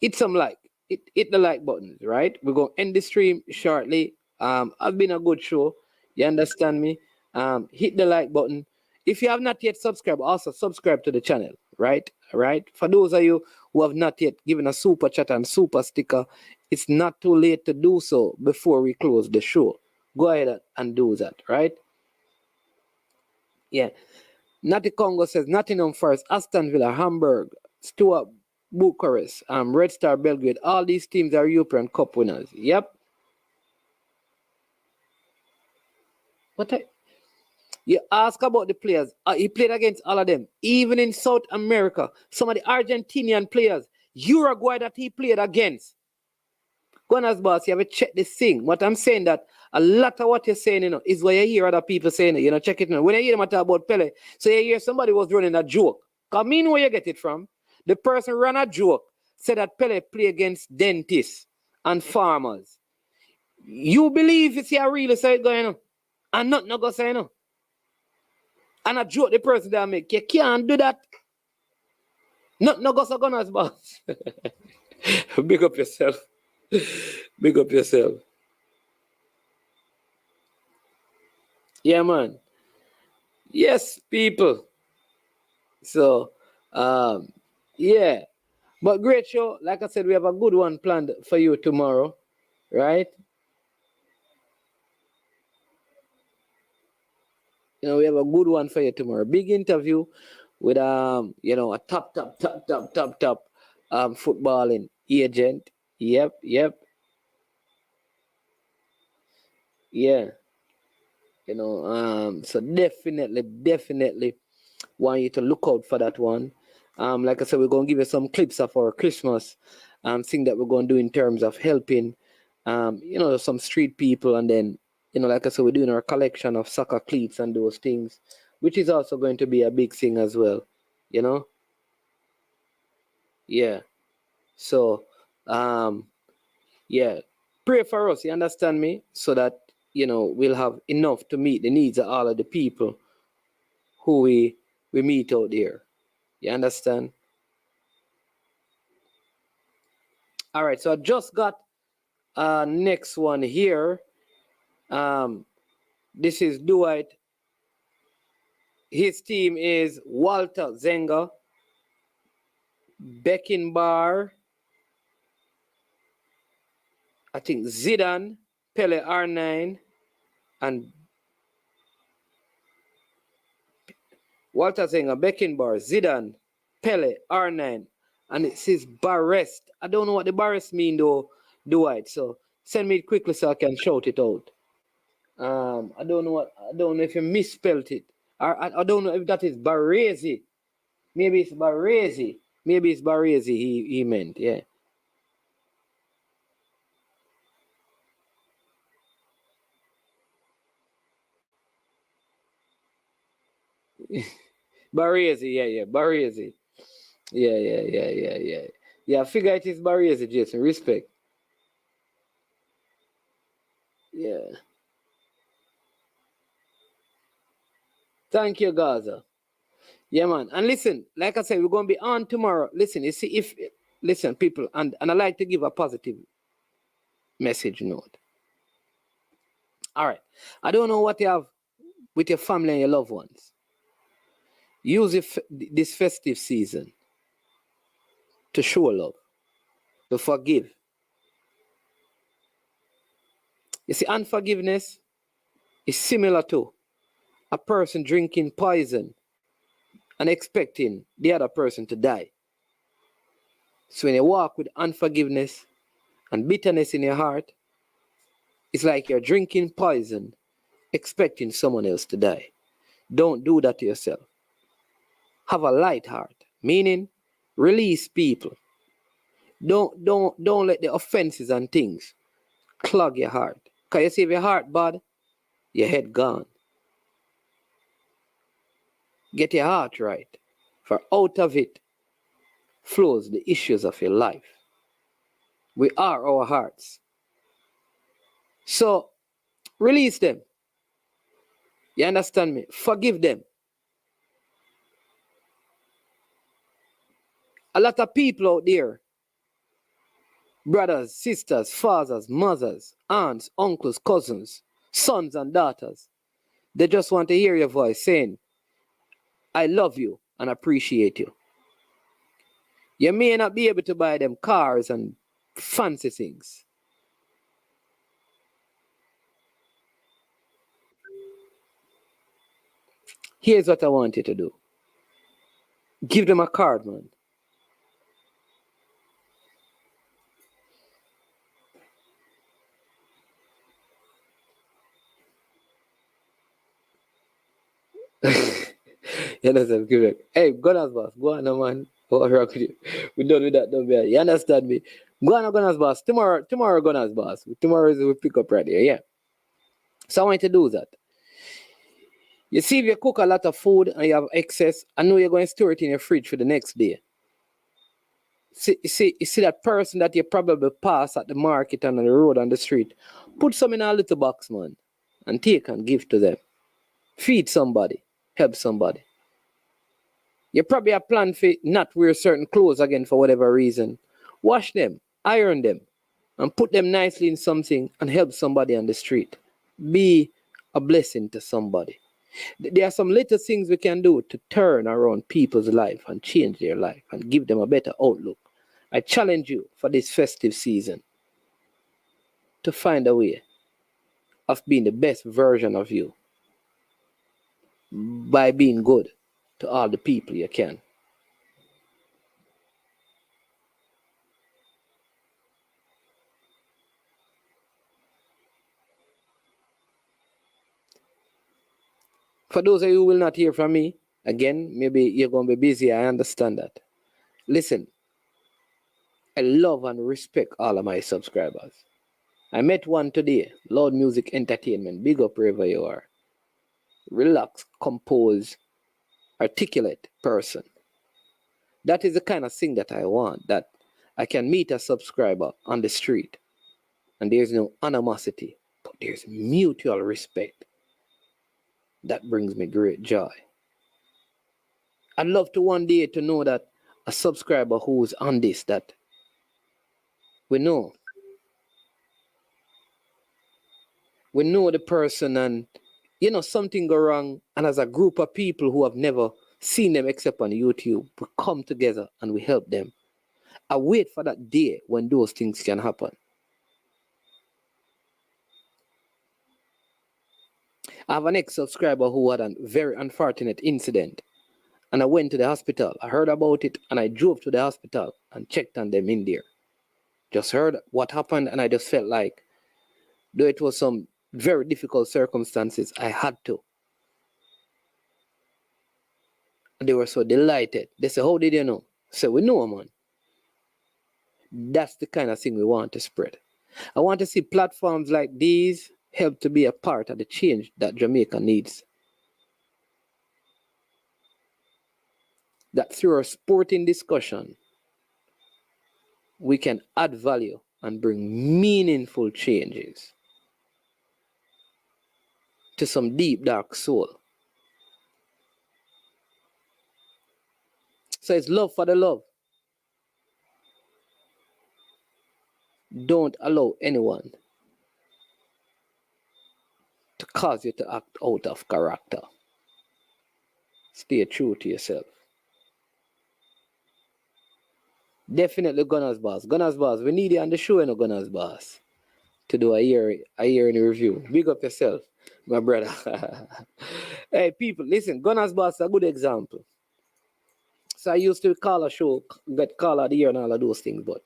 Hit some like. Hit the like buttons, right? We're going to end the stream shortly. I've been a good show. You understand me? Hit the like button. If you have not yet subscribed, also subscribe to the channel, right? Right? For those of you who have not yet given a super chat and super sticker, it's not too late to do so before we close the show. Go ahead and do that, right? Yeah. Natty Congo says Nottingham Forest, Aston Villa, Hamburg, Stuart Bucharest, Red Star Belgrade. All these teams are European Cup winners. Yep. You ask about the players. He played against all of them. Even in South America, some of the Argentinian players, Uruguay that he played against. Gunners boss, you have to check this thing. What I'm saying that a lot of what you're saying, is what you hear other people saying. Check it now. When you hear them talk about Pele, so you hear somebody was running a joke. Because I mean where you get it from. The person ran a joke, said that Pele play against dentists and farmers. You believe it's a real say it going on. And nothing no go say no. And a joke the person that make. You can't do that. Nothing no go so Gunners boss. Big up yourself. Big up yourself. Yeah, man. Yes, people. So, yeah. But great show. Like I said, we have a good one planned for you tomorrow, right? We have a good one for you tomorrow. Big interview with a top footballing agent. Yep. Yeah. So definitely want you to look out for that one. Like I said, we're gonna give you some clips of our Christmas thing that we're gonna do in terms of helping some street people, and then like I said, we're doing our collection of soccer cleats and those things, which is also going to be a big thing as well. Yeah. So, yeah, pray for us. You understand me? So that we'll have enough to meet the needs of all of the people who we meet out there. You understand? All right. So I just got next one here. This is Dwight. His team is Walter Zenga, Beckenbauer, I think Zidane, Pele R9, and Walter Zenga, Beckenbauer, Zidane, Pele R9, and it says Barrest. I don't know what the Barrest mean though, Dwight. So send me it quickly so I can shout it out. I don't know if you misspelled it. I don't know if that is Barresi. Maybe it's Barresi. Maybe it's Barresi he meant, yeah. Barresi, yeah, Barresi. Yeah. Yeah, I figure it is Barresi, Jason. Respect. Yeah. Thank you, Gaza. Yeah, man. And listen, like I said, we're going to be on tomorrow. Listen, you see, listen, people, and I like to give a positive message note. All right. I don't know what you have with your family and your loved ones. Use this festive season to show love, to forgive. You see, unforgiveness is similar to a person drinking poison and expecting the other person to die. So when you walk with unforgiveness and bitterness in your heart, it's like you're drinking poison, expecting someone else to die. Don't do that to yourself. Have a light heart, meaning release people. Don't let the offenses and things clog your heart. Because you see, if your heart bad, your head gone. Get your heart right, for out of it flows the issues of your life. We are our hearts. So release them. You understand me? Forgive them. A lot of people out there, brothers, sisters, fathers, mothers, aunts, uncles, cousins, sons and daughters, they just want to hear your voice saying, I love you and appreciate you. You may not be able to buy them cars and fancy things. Here's what I want you to do. Give them a card, man. You understand? Give it. Hey, Gunners boss, go on, man. What wrong with you? We done with that, don't be. You understand me? Go on, Gunners boss. Tomorrow, Gunners boss. Tomorrow is we pick up right here, yeah. So I want you to do that. You see, if you cook a lot of food and you have excess, I know you're going to store it in your fridge for the next day. You see that person that you probably pass at the market and on the road on the street. Put some in a little box, man, and take and give to them. Feed somebody. Help somebody. You probably have planned for not wear certain clothes again for whatever reason. Wash them, iron them, and put them nicely in something and help somebody on the street. Be a blessing to somebody. There are some little things we can do to turn around people's life and change their life and give them a better outlook. I challenge you for this festive season to find a way of being the best version of you by being good to all the people you can. For those of you who will not hear from me, again, maybe you're going to be busy. I understand that. Listen, I love and respect all of my subscribers. I met one today, Loud Music Entertainment. Big up wherever you are. Relaxed, composed, articulate person. That is the kind of thing that I want, that I can meet a subscriber on the street and there's no animosity, but there's mutual respect. That brings me great joy. I'd love to one day to know that a subscriber who's on this, that we know the person, and something go wrong, and as a group of people who have never seen them except on YouTube, we come together and we help them. I wait for that day when those things can happen. I have an ex-subscriber who had a very unfortunate incident, and I went to the hospital. I heard about it, and I drove to the hospital and checked on them in there. Just heard what happened, and I just felt like, though it was some very difficult circumstances, I had to. And they were so delighted. They said, how did you know? I said, we know, man. That's the kind of thing we want to spread. I want to see platforms like these help to be a part of the change that Jamaica needs. That through a sporting discussion, we can add value and bring meaningful changes to some deep, dark soul. So it's love for the love. Don't allow anyone to cause you to act out of character. Stay true to yourself. Definitely Gunners Boss. Gunners Boss, we need you on the show, Gunners Boss, to do a year in review. Big up yourself, my brother. Hey, people, listen, Gunners Boss is a good example. So I used to call a show, get call of the year and all of those things, but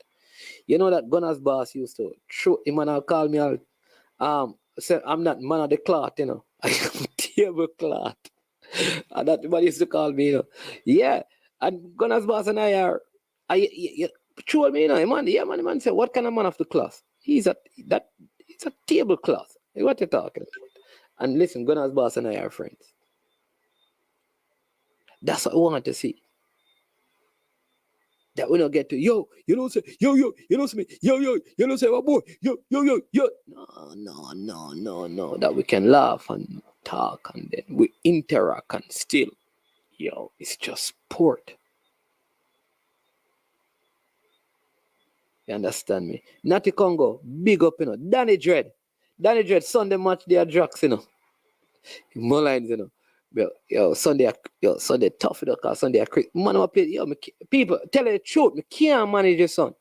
you know that Gunners Boss used to show him and call me all, say I'm not man of the cloth, I am tablecloth. And that man used to call me, Yeah, and Gunners Boss and I told me, man said, what kind of man of the cloth? It's a tablecloth. What you talking about? And listen, Gunners Boss and I are friends. That's what I want to see. That we don't get to, say, say oh boy, No. That we can laugh and talk and then we interact and still, it's just sport. You understand me? Natty Congo, big up, Danny Dread, Sunday match, they are drugs, More lines, Sunday tough, cause Sunday man, I play, people, tell you the truth, me can't manage your son.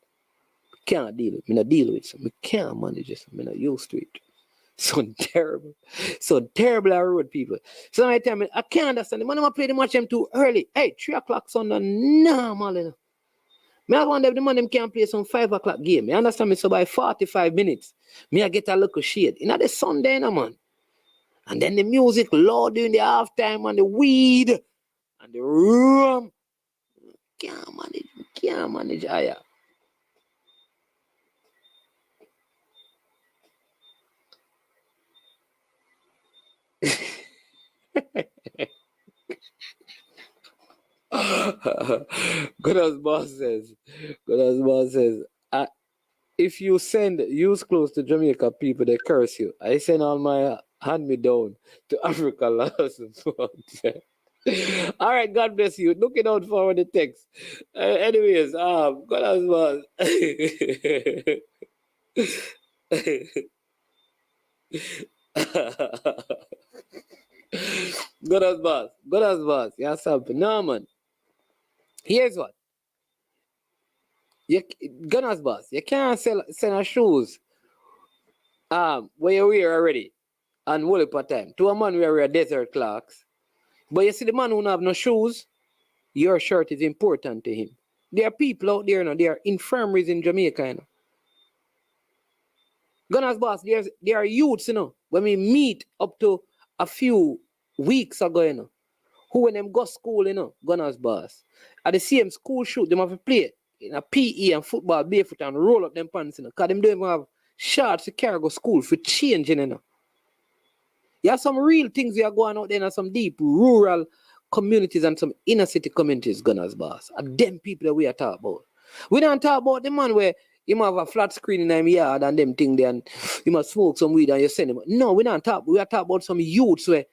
Can't deal with, me not deal with, so me can't manage your son, me not used to it. So terrible I road people. So I tell me, I can't understand, the man, I play the match them too early. Hey, 3 o'clock Sunday, normal, Me I wonder if the man them can play some 5 o'clock game. You understand me? So by 45 minutes, me I get a little shade. In the Sunday, man. And then the music loud during the halftime and the weed and the rum. Can't manage. Aya. God's boss says, if you send used clothes to Jamaica people, they curse you. I send all my hand-me-down to Africa last month. All right, God bless you. Looking out for the text. Anyways, God's boss. God's boss. Yeah, something. No, man. Here's what. Gunners Boss, you can't sell shoes where you wear already and wool up time to a man where wear desert clocks. But you see the man who don't have no shoes, your shirt is important to him. There are people out there, there are infirmaries in Jamaica, Gunners Boss, there are youths, when we meet up to a few weeks ago, who when them go school, Gunners Boss, at the same school shoot, them have to play in a PE and football barefoot and roll up them pants, because them don't even have shorts to carry go school for changing, You have some real things we are going out there, some deep rural communities and some inner city communities, Gunners boss. And them people that we are talking about. We don't talk about the man where you have a flat screen in him yard and them thing there and you must smoke some weed and you send him. No, we don't talk. We are talking about some youths where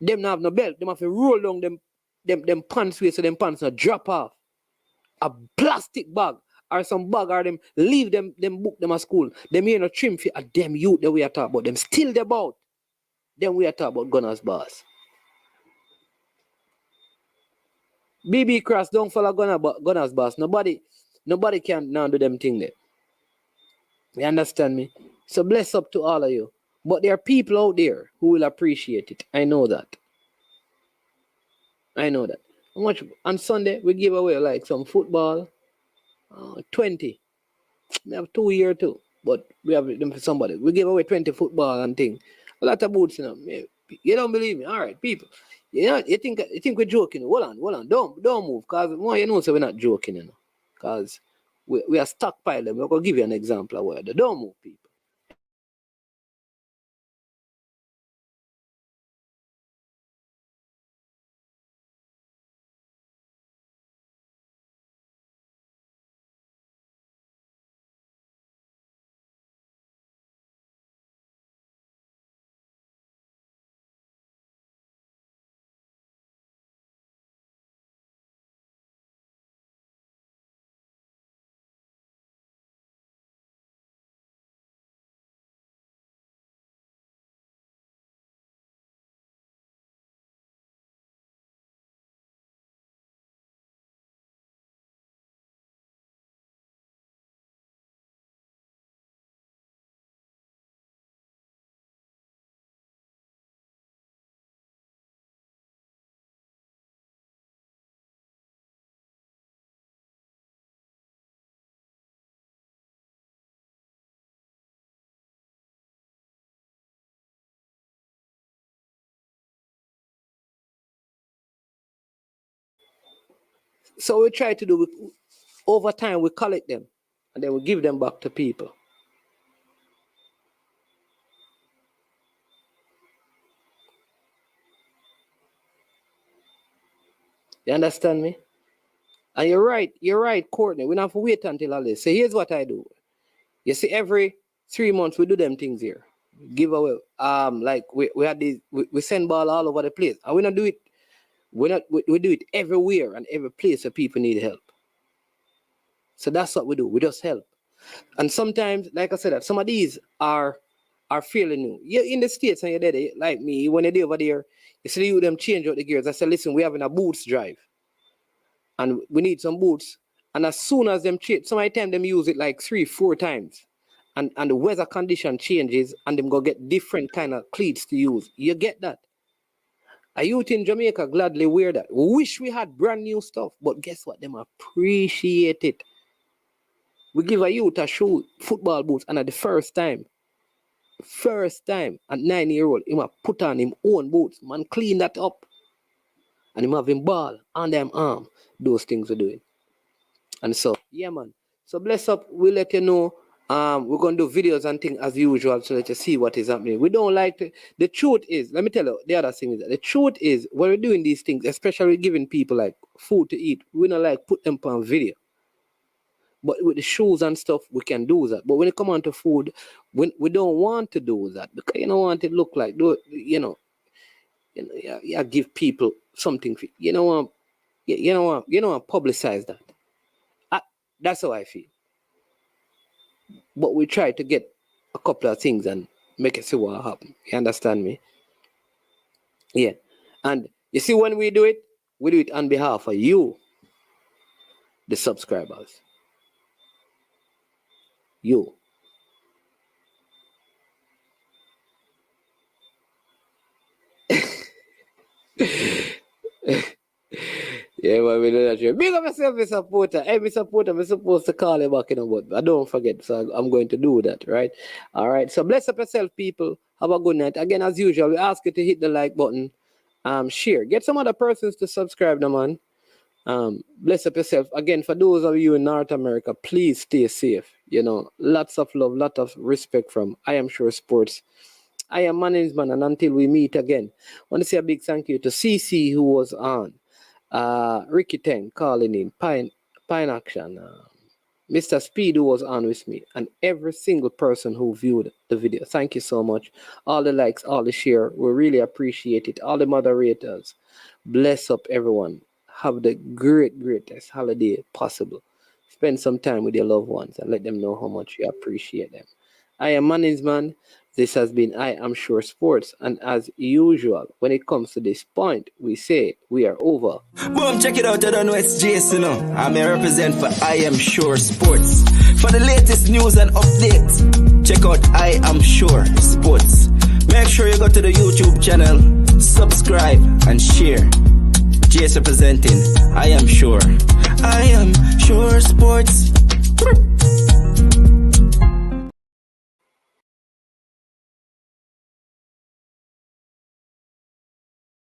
them not have no belt. Them have to roll down them pants way so them pants not drop off. A plastic bag or some bag or them leave them book them at school. Them here no trim for a them youth that we are talking about. Them still the about. Then we are talking about Gunners boss. BB Cross don't follow Gunners boss. Nobody can now do them thing there. You understand me? So bless up to all of you. But there are people out there who will appreciate it. I know that. How much on Sunday we give away like some football, 20. We have 2 years too, but we have them for somebody. We give away 20 football and thing. A lot of boots, you know. You don't believe me? All right, people. You know, you think we're joking? Hold on. Don't move, cause you know, so we're not joking, you know, cause we are stockpiling them. We're gonna give you an example of where. Don't move, people. So we try to do over time. We collect them, and then we give them back to people. You understand me? And you're right, Courtney. We don't have to wait until all this. So here's what I do. You see, every 3 months we do them things here. Give away. Like we had these. We send ball all over the place, and we don't do it. We do it everywhere and every place where people need help. So that's what we do. We just help. And sometimes, like I said, some of these are fairly new. You're in the States and you're there, like me, when you're over there, you see them change out the gears. I said, listen, we're having a boots drive. And we need some boots. And as soon as them change, some of the time them use it like 3-4 times. And the weather condition changes and them go get different kind of cleats to use. You get that? A youth in Jamaica gladly wear that. We wish we had brand new stuff, but guess what? Them appreciate it. We give a youth a shoe, football boots, and at the first time, at 9-year-old, he might put on him own boots. Man, clean that up. And him have him ball on them arm. Those things we're doing. And so, yeah, man. So bless up. We'll let you know. We're going to do videos and things as usual so that you see what is happening. We don't like to. The truth is, let me tell you, the other thing is that the truth is, when we're doing these things, especially giving people like food to eat, we don't like put them on video. But with the shoes and stuff, we can do that. But when it comes on to food, we don't want to do that because you don't want it to look like, you give people something. You don't want to publicize that. That's how I feel. But we try to get a couple of things and make it see what happen. You understand me? Yeah. And you see, when we do it on behalf of you, the subscribers. You. Yeah, well, we do that. Big up yourself, Mr. Supporter. Hey, Mr. Supporter, I'm supposed to call you back, but I don't forget, so I'm going to do that, right? All right, so bless up yourself, people. Have a good night. Again, as usual, we ask you to hit the like button, share. Get some other persons to subscribe, man. Bless up yourself. Again, for those of you in North America, please stay safe. Lots of love, lot of respect from I Am Sure Sports. I am Management, and until we meet again, I want to say a big thank you to CC who was on, Ricky Teng calling in, Pine Action, Mr. Speed who was on with me, and every single person who viewed the video. Thank you so much. All the likes, all the share, we really appreciate it. All the moderators, bless up everyone. Have the greatest holiday possible. Spend some time with your loved ones and let them know how much you appreciate them. I am Management. This has been I Am Sure Sports, and as usual, when it comes to this point, we say we are over. Boom, check it out, I don't know it's Jason. I'm a represent for I Am Sure Sports. For the latest news and updates, check out I Am Sure Sports. Make sure you go to the YouTube channel, subscribe and share. JS representing I Am Sure. I Am Sure Sports.